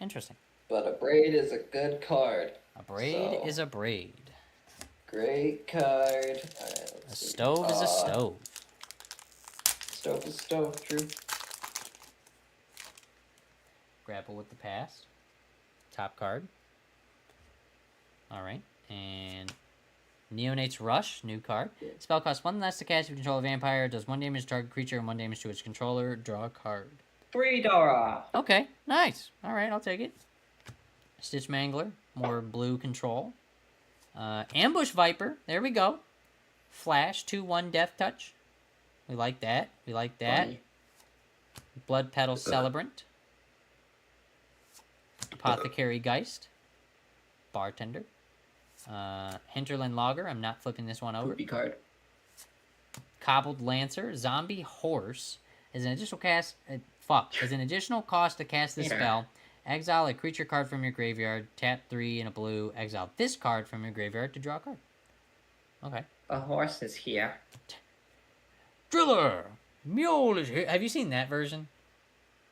Interesting. But a braid is a good card. A braid is a braid. Great card. Alright, A stove is a stove. Stove is stove, true. Grapple with the past. Top card. Alright. And Neonate's Rush, new card. Spell costs 1 less to cast if you control a vampire. Does 1 damage to target creature and 1 damage to its controller. Draw a card. $3. Okay, nice. Alright, I'll take it. Stitch Mangler, more blue control. Ambush Viper, there we go. Flash, 2/1 Death Touch. We like that. We like that. Funny. Blood Petal Celebrant. Apothecary Geist. Bartender. Hinterland Logger. I'm not flipping this one over. Poopy card. Cobbled Lancer. Zombie Horse. As an additional cast... As an additional cost to cast this spell, exile a creature card from your graveyard. Tap 3 and a blue. Exile this card from your graveyard to draw a card. Okay. A horse is here. Driller! Mule is here. Have you seen that version?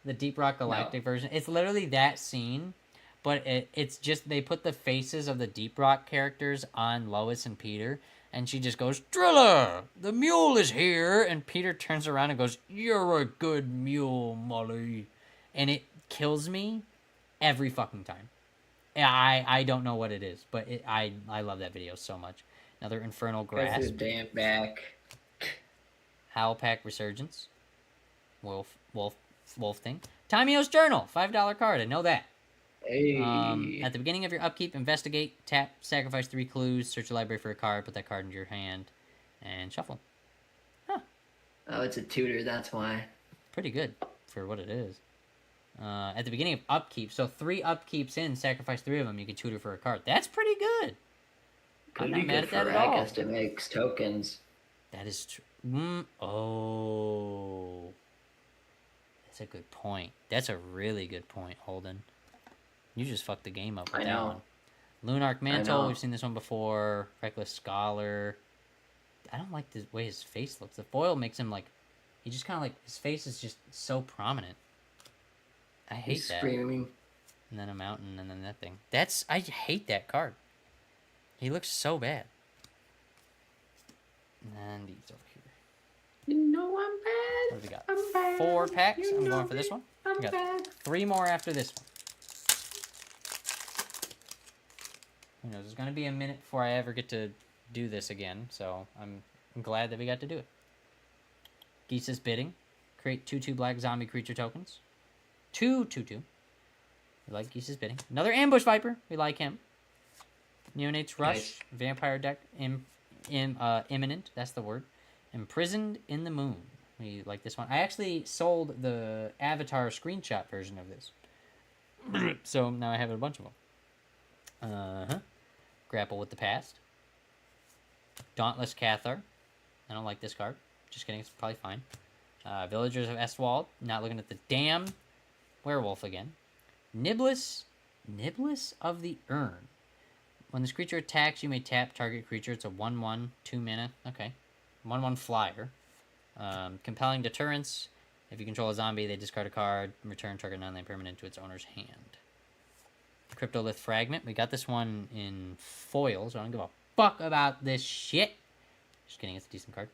The Deep Rock Galactic version? It's literally that scene, but it's just they put the faces of the Deep Rock characters on Lois and Peter, and she just goes, Driller! The mule is here! And Peter turns around and goes, You're a good mule, Molly. And it kills me every fucking time. I don't know what it is, but I love that video so much. Another Infernal Grasp. His damn back. Howlpack Resurgence. Wolf thing. Tamio's Journal. $5 card. I know that. Hey. At the beginning of your upkeep, investigate, tap, sacrifice 3 clues, search your library for a card, put that card into your hand, and shuffle. Huh. Oh, it's a tutor, that's why. Pretty good for what it is. At the beginning of upkeep, so 3 upkeeps in, sacrifice 3 of them, you can tutor for a card. That's pretty good. I'm not mad at that at all. I guess it makes tokens. That is true. Oh. That's a good point. That's a really good point, Holden. You just fucked the game up with that one. Lunarch Mantle, we've seen this one before. Reckless Scholar. I don't like the way his face looks. The foil makes him like... He just kind of like... His face is just so prominent. I hate that. Screaming. And then a mountain, and then that thing. I hate that card. He looks so bad. And he's over here. You know I'm bad. What do we got? I'm bad. 4 packs. You I'm know going for this one. I'm We got bad. 3 more after this one. Who knows? There's going to be a minute before I ever get to do this again, so I'm glad that we got to do it. Geese's Bidding. Create 2/2 black zombie creature tokens. 2/2. We like Geese's bidding. Another Ambush Viper. We like him. Neonate's Rush. Nice. Vampire Deck. Imminent. That's the word. Imprisoned in the Moon. We like this one. I actually sold the Avatar screenshot version of this. So now I have a bunch of them. Grapple with the Past. Dauntless Cathar. I don't like this card. Just kidding, it's probably fine. Villagers of Estwald. Not looking at the damn werewolf again. Niblis of the Urn. When this creature attacks, you may tap target creature. It's a 1/1, 2 mana. Okay. 1/1 flyer. Compelling Deterrence. If you control a zombie, they discard a card. Return target non-land permanent to its owner's hand. Cryptolith Fragment. We got this one in foil, so I don't give a fuck about this shit. Just kidding, it's a decent card.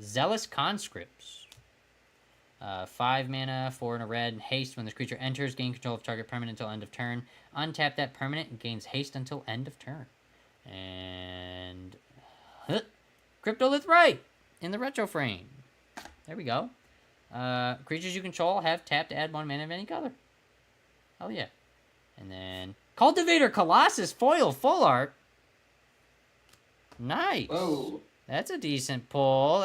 Zealous Conscripts. 5 mana, 4 and a red. Haste. When this creature enters, gain control of target permanent until end of turn. Untap that permanent and gains haste until end of turn. And Cryptolith Right in the retro frame. There we go. Creatures you control have tap to add 1 mana of any color. Oh yeah. And then Cultivator Colossus foil full art. Nice. Whoa. That's a decent pull.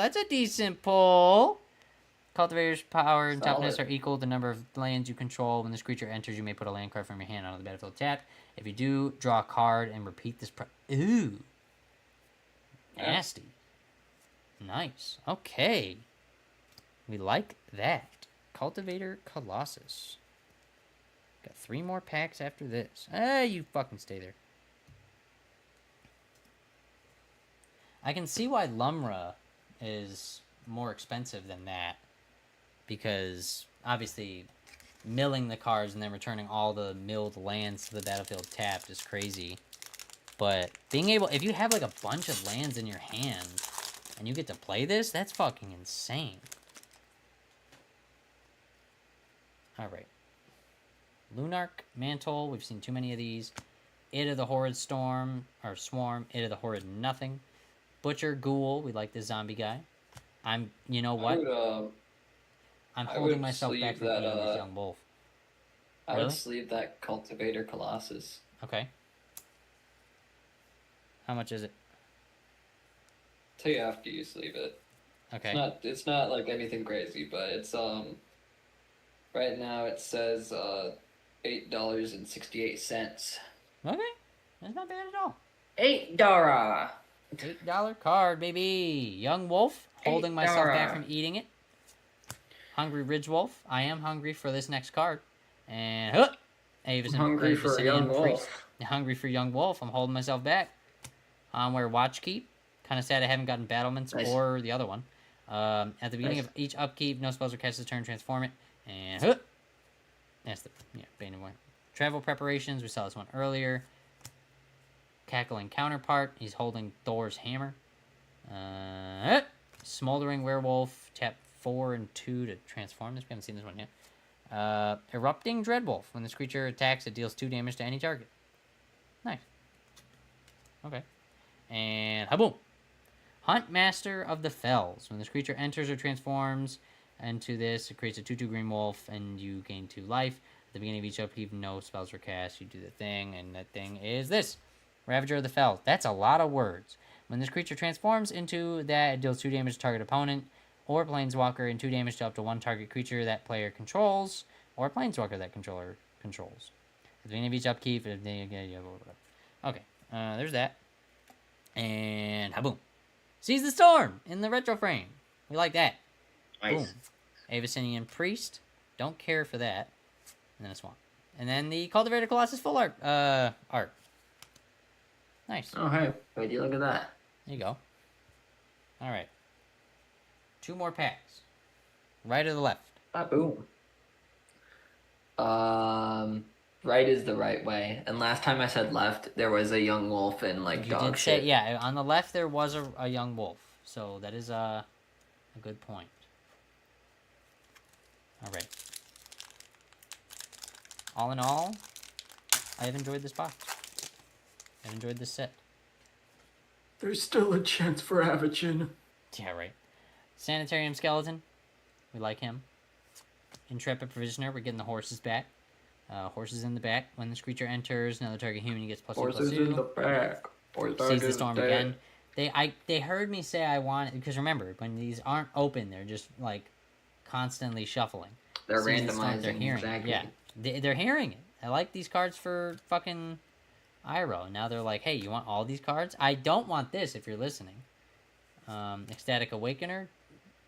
Cultivator's power and toughness Solid. are equal to the number of lands you control. When this creature enters, you may put a land card from your hand onto the battlefield tapped. If you do, draw a card and repeat this. Ooh. Nasty. Nice. Okay. We like that. Cultivator Colossus. Got 3 more packs after this. You fucking stay there. I can see why Lumra is more expensive than that. Because, obviously, milling the cards and then returning all the milled lands to the battlefield tapped is crazy. But being able... If you have, like, a bunch of lands in your hand and you get to play this, that's fucking insane. Alright. Lunarch Mantle. We've seen too many of these. Id of the Horrid Storm. Or Swarm. Id of the Horrid Nothing. Butcher Ghoul. We like this zombie guy. You know what? I'm holding myself back from eating this young wolf. I Really? would sleeve that Cultivator Colossus. Okay. How much is it? Tell you after you sleeve it. Okay. It's not like anything crazy, but it's right now it says $8.68. Okay. That's not bad at all. $8. $8 card, baby. Young wolf. Holding myself back from eating it. Hungry Ridge Wolf. I am hungry for this next card. And Hungry for a young wolf. Hungry for young wolf. I'm holding myself back. Where Watch Keep. Kind of sad I haven't gotten Battlements or the other one. At the beginning of each upkeep, no spells are cast this turn. Transform it. And that's the Bane of War. Travel Preparations. We saw this one earlier. Cackling Counterpart. He's holding Thor's hammer. Smoldering Werewolf. Tap 4 and 2 to transform this. We haven't seen this one yet. Erupting Dreadwolf. When this creature attacks, it deals 2 damage to any target. Nice. Okay. And haboom. Hunt Master of the Fells. When this creature enters or transforms into this, it creates a 2/2 green wolf, and you gain 2 life. At the beginning of each upkeep, no spells are cast. You do the thing, and that thing is this. Ravager of the Fells. That's a lot of words. When this creature transforms into that, it deals 2 damage to target opponent or planeswalker and 2 damage to up to 1 target creature that player controls or planeswalker that controller controls. At the beginning of each upkeep, okay, there's that. And haboom. Seize the Storm in the retro frame. We like that. Nice. Boom. Avicinian Priest. Don't care for that. And then a Swamp. And then the Cultivator Colossus full art. Nice. Oh, hey. Would you look at that? There you go. Alright. 2 more packs. Right or the left? Boom. Right is the right way. And last time I said left, there was a young wolf and like You dog did shit. say, yeah, on the left there was a young wolf. So that is a good point. Alright. All in all, I have enjoyed this box. I've enjoyed this set. There's still a chance for Avacyn. Yeah, right. Sanitarium Skeleton. We like him. Intrepid Provisioner. We're getting the horses back. Horses in the back. When this creature enters, another target human gets +2/+2. Horses in the back. Seize the storm again. They heard me say I want it, because remember, when these aren't open, they're just like constantly shuffling. They're Seize the storm, randomizing. they're hearing Exactly. it. Yeah, they're hearing it. I like these cards for fucking Iroh. Now they're like, hey, you want all these cards? I don't want this if you're listening. Ecstatic Awakener.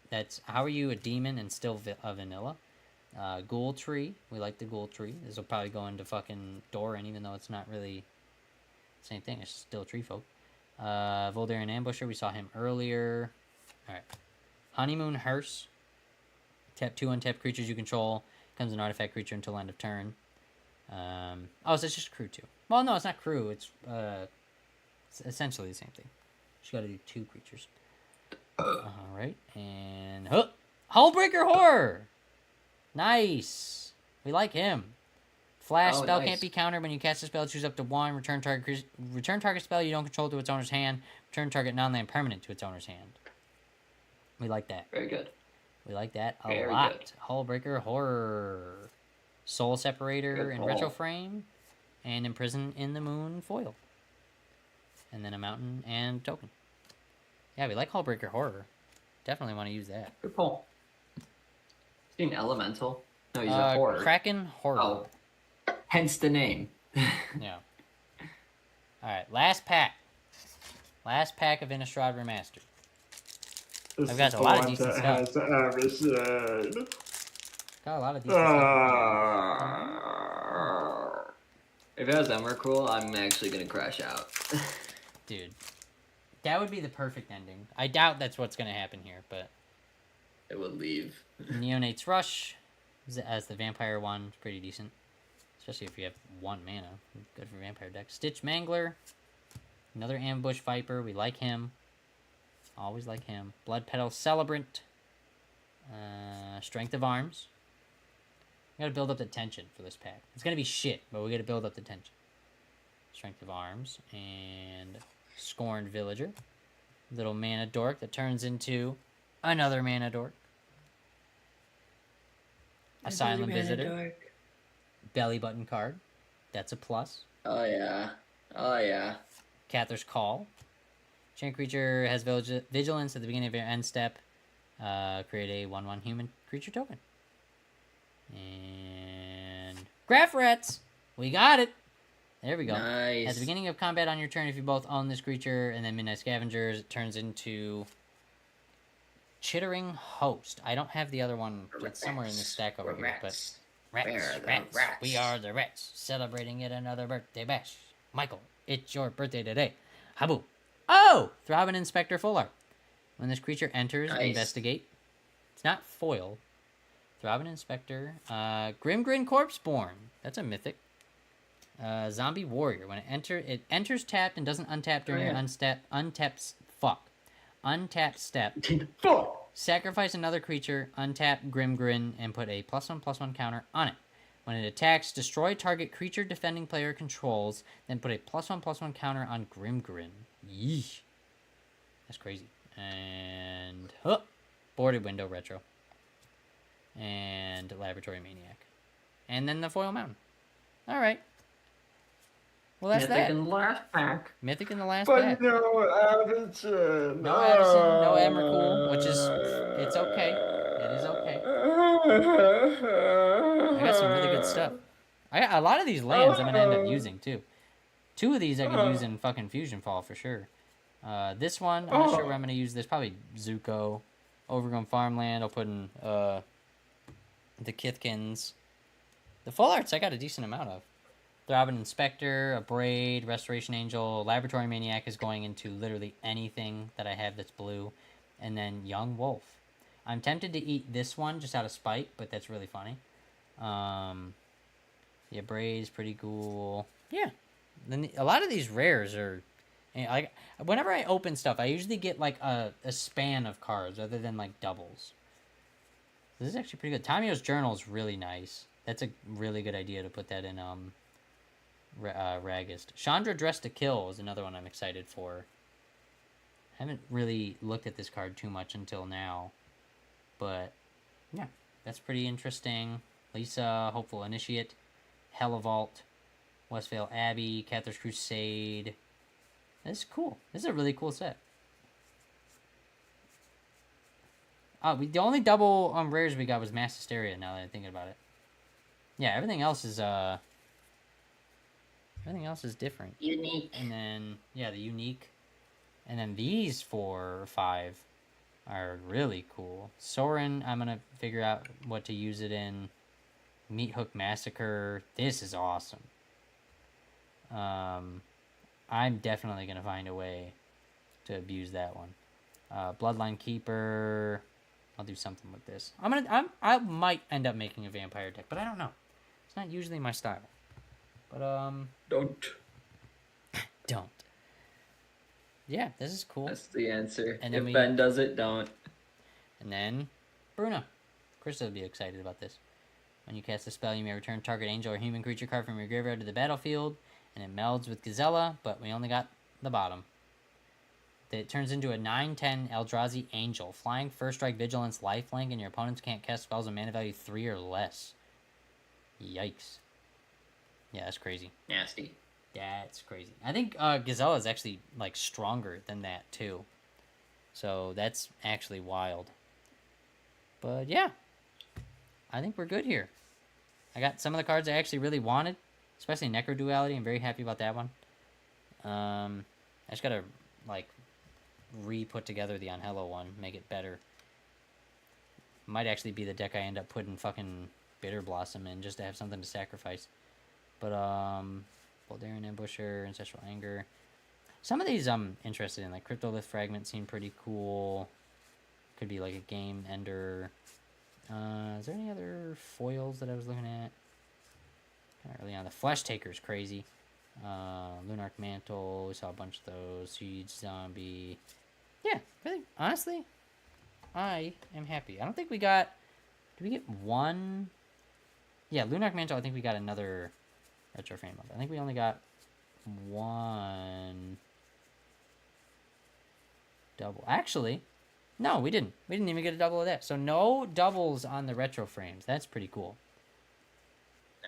That's how are you a demon and still a vanilla? Ghoul Tree. We like the Ghoul Tree. This will probably go into fucking Doran, even though it's not really the same thing. It's still Tree Folk. Voldarian Ambusher. We saw him earlier. Alright. Honeymoon Hearse. Tap 2 untapped creatures you control. Becomes an artifact creature until end of turn. So it's just crew 2. Well, no, it's not crew. It's essentially the same thing. Just gotta do 2 creatures. Alright, and... Hullbreaker Horror! Nice! We like him. Flash spell nice. can't be countered when you cast a spell. Choose up to 1. Return target spell you don't control to its owner's hand. Return target non-land permanent to its owner's hand. We like that. Very good. We like that a Very lot. good. Hullbreaker Horror. Soul Separator Good in ball. Retro Frame. And Imprison in the Moon foil. And then a mountain and token. Yeah, we like Hullbreaker Horror. Definitely want to use that. Good pull. Is he an elemental? No, he's a horror. Kraken Horror. Oh. Hence the name. Yeah. Alright, last pack. Last pack of Innistrad Remastered. I've got a lot of decent stuff. Got a lot of decent stuff. If it has Emrakul, I'm actually gonna crash out. Dude. That would be the perfect ending. I doubt that's what's going to happen here, but... It would leave. Neonate's Rush as the vampire one. It's pretty decent. Especially if you have 1 mana. Good for vampire deck. Stitch Mangler. Another Ambush Viper. We like him. Always like him. Blood Petal Celebrant. Strength of Arms. We gotta build up the tension for this pack. It's gonna be shit, but we gotta build up the tension. Strength of Arms. And... Scorned Villager. Little mana dork that turns into another mana dork. A Silent Visitor. Belly button card. That's a plus. Oh yeah. Oh yeah. Cather's Call. Chain creature has vigilance at the beginning of your end step. Create a 1/1 human creature token. And Graph Rats. We got it. There we go. Nice. At the beginning of combat on your turn, if you both own this creature and then Midnight Scavengers, it turns into Chittering Host. I don't have the other one. It's somewhere in the stack over here. But rats. We are the rats. Celebrating yet another birthday bash. Michael, it's your birthday today. Habu. Oh! Throbbing Inspector Full Art. When this creature enters, investigate. It's not foil. Throbbing Inspector. Grimgrin Corpseborn. That's a mythic. Zombie Warrior. When it enters tapped and doesn't untap during your untapped step. Sacrifice another creature, untap Grimgrin, and put a +1/+1 counter on it. When it attacks, destroy target creature defending player controls, then put a +1/+1 counter on Grimgrin. Yeesh. That's crazy. And Boarded Window Retro. And Laboratory Maniac. And then the Foil Mountain. Alright. Well, that's Mythic that. in the last pack. Mythic in the last But pack. no Addison. No Addison, no Emrakul, which is... It's okay. It is okay. I got some really good stuff. I got a lot of these lands I'm going to end up using, too. 2 of these I could use in fucking Fusion Fall, for sure. This one, I'm not sure where I'm going to use this. Probably Zuko. Overgrown Farmland. I'll put in the Kithkins. The full arts I got a decent amount of. Throbbing Inspector, a Braid, Restoration Angel, Laboratory Maniac is going into literally anything that I have that's blue. And then Young Wolf. I'm tempted to eat this one just out of spite, but that's really funny. Yeah, Braid's pretty cool. Yeah. Then a lot of these rares are... like, whenever I open stuff, I usually get like a span of cards rather than like doubles. This is actually pretty good. Tamio's Journal is really nice. That's a really good idea to put that in Ragist. Chandra Dressed to Kill is another one I'm excited for. Haven't really looked at this card too much until now. But, yeah, that's pretty interesting. Lisa, Hopeful Initiate. Hellevault, Westvale Abbey, Cathar's Crusade. This is cool. This is a really cool set. The only double rares we got was Mass Hysteria, now that I'm thinking about it. Yeah, everything else is different. Unique. And then, yeah, the unique. And then these 4 or 5 are really cool. Sorin, I'm going to figure out what to use it in. Meat Hook Massacre. This is awesome. I'm definitely going to find a way to abuse that one. Bloodline Keeper. I'll do something with this. I might end up making a vampire deck, but I don't know. It's not usually my style. But Don't. Yeah, this is cool. That's the answer. And if then Ben does it, don't. And then Bruna. Krista will be excited about this. When you cast a spell, you may return target angel or human creature card from your graveyard to the battlefield, and it melds with Gazella, but we only got the bottom. It turns into a 9/10 Eldrazi Angel. Flying, first strike, vigilance, lifelink, and your opponents can't cast spells of mana value 3 or less. Yikes. Yeah, that's crazy. Nasty. That's crazy. I think Gazella is actually, like, stronger than that, too. So that's actually wild. But, yeah. I think we're good here. I got some of the cards I actually really wanted, especially Necro Duality. I'm very happy about that one. I just gotta, like, re-put together the Unhello one, make it better. Might actually be the deck I end up putting fucking Bitter Blossom in, just to have something to sacrifice. But, Voldarian Ambusher, Ancestral Anger. Some of these I'm interested in, like Cryptolith Fragment seem pretty cool. Could be like a game ender. Is there any other foils that I was looking at? Kind of early on. The Flesh Taker's crazy. Lunarch Mantle, we saw a bunch of those. Siege Zombie. Yeah, really, honestly, I am happy. I don't think we got... Did we get one? Yeah, Lunarch Mantle, I think we got another retro frame of it. I think we only got one double. Actually, no, we didn't. We didn't even get a double of that. So no doubles on the retro frames. That's pretty cool.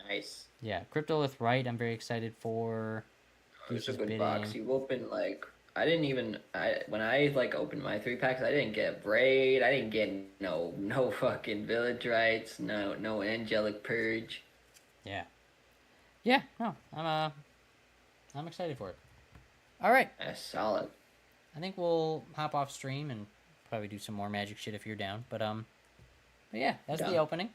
Nice. Yeah, Cryptolith Right, I'm very excited for. It's a Goose is good Bidding. box. You open like when I like opened my 3-packs, I didn't get Braid. I didn't get no fucking Village Rites. No Angelic Purge. Yeah. Yeah. No, I'm excited for it. All right. That's solid. I think we'll hop off stream and probably do some more Magic shit if you're down. But yeah, that's the opening.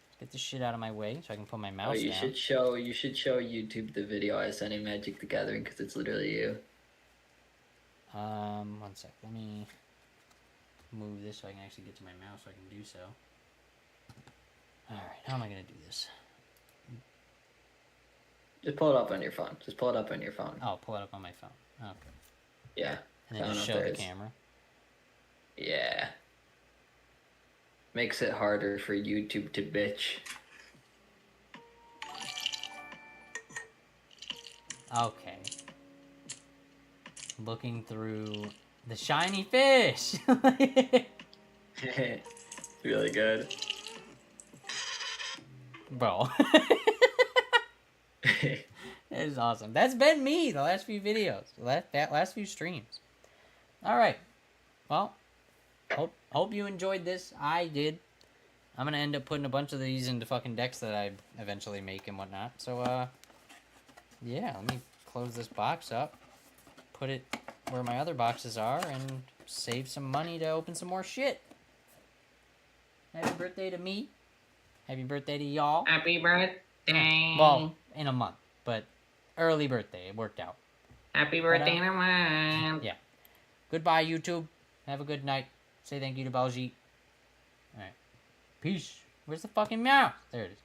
Let's get this shit out of my way so I can put my mouse down. You should show YouTube the video I sent in Magic the Gathering because it's literally you. 1 sec. Let me move this so I can actually get to my mouse so I can do so. All right, how am I gonna do this? Just pull it up on your phone. Oh, pull it up on my phone. Okay. Yeah. And then just show the camera. Yeah. Makes it harder for YouTube to bitch. Okay. Looking through the shiny fish. Really good. Bro. That is awesome. That's been me the last few videos. Last few streams. Alright. Well, hope you enjoyed this. I did. I'm gonna end up putting a bunch of these into fucking decks that I eventually make and whatnot. So, yeah, let me close this box up. Put it where my other boxes are and save some money to open some more shit. Happy birthday to me. Happy birthday to y'all. Happy birthday. Well, in a month, but early birthday. It worked out. Happy birthday in a month. Yeah. Goodbye, YouTube. Have a good night. Say thank you to Baljeet. Alright. Peace. Where's the fucking mouse? There it is.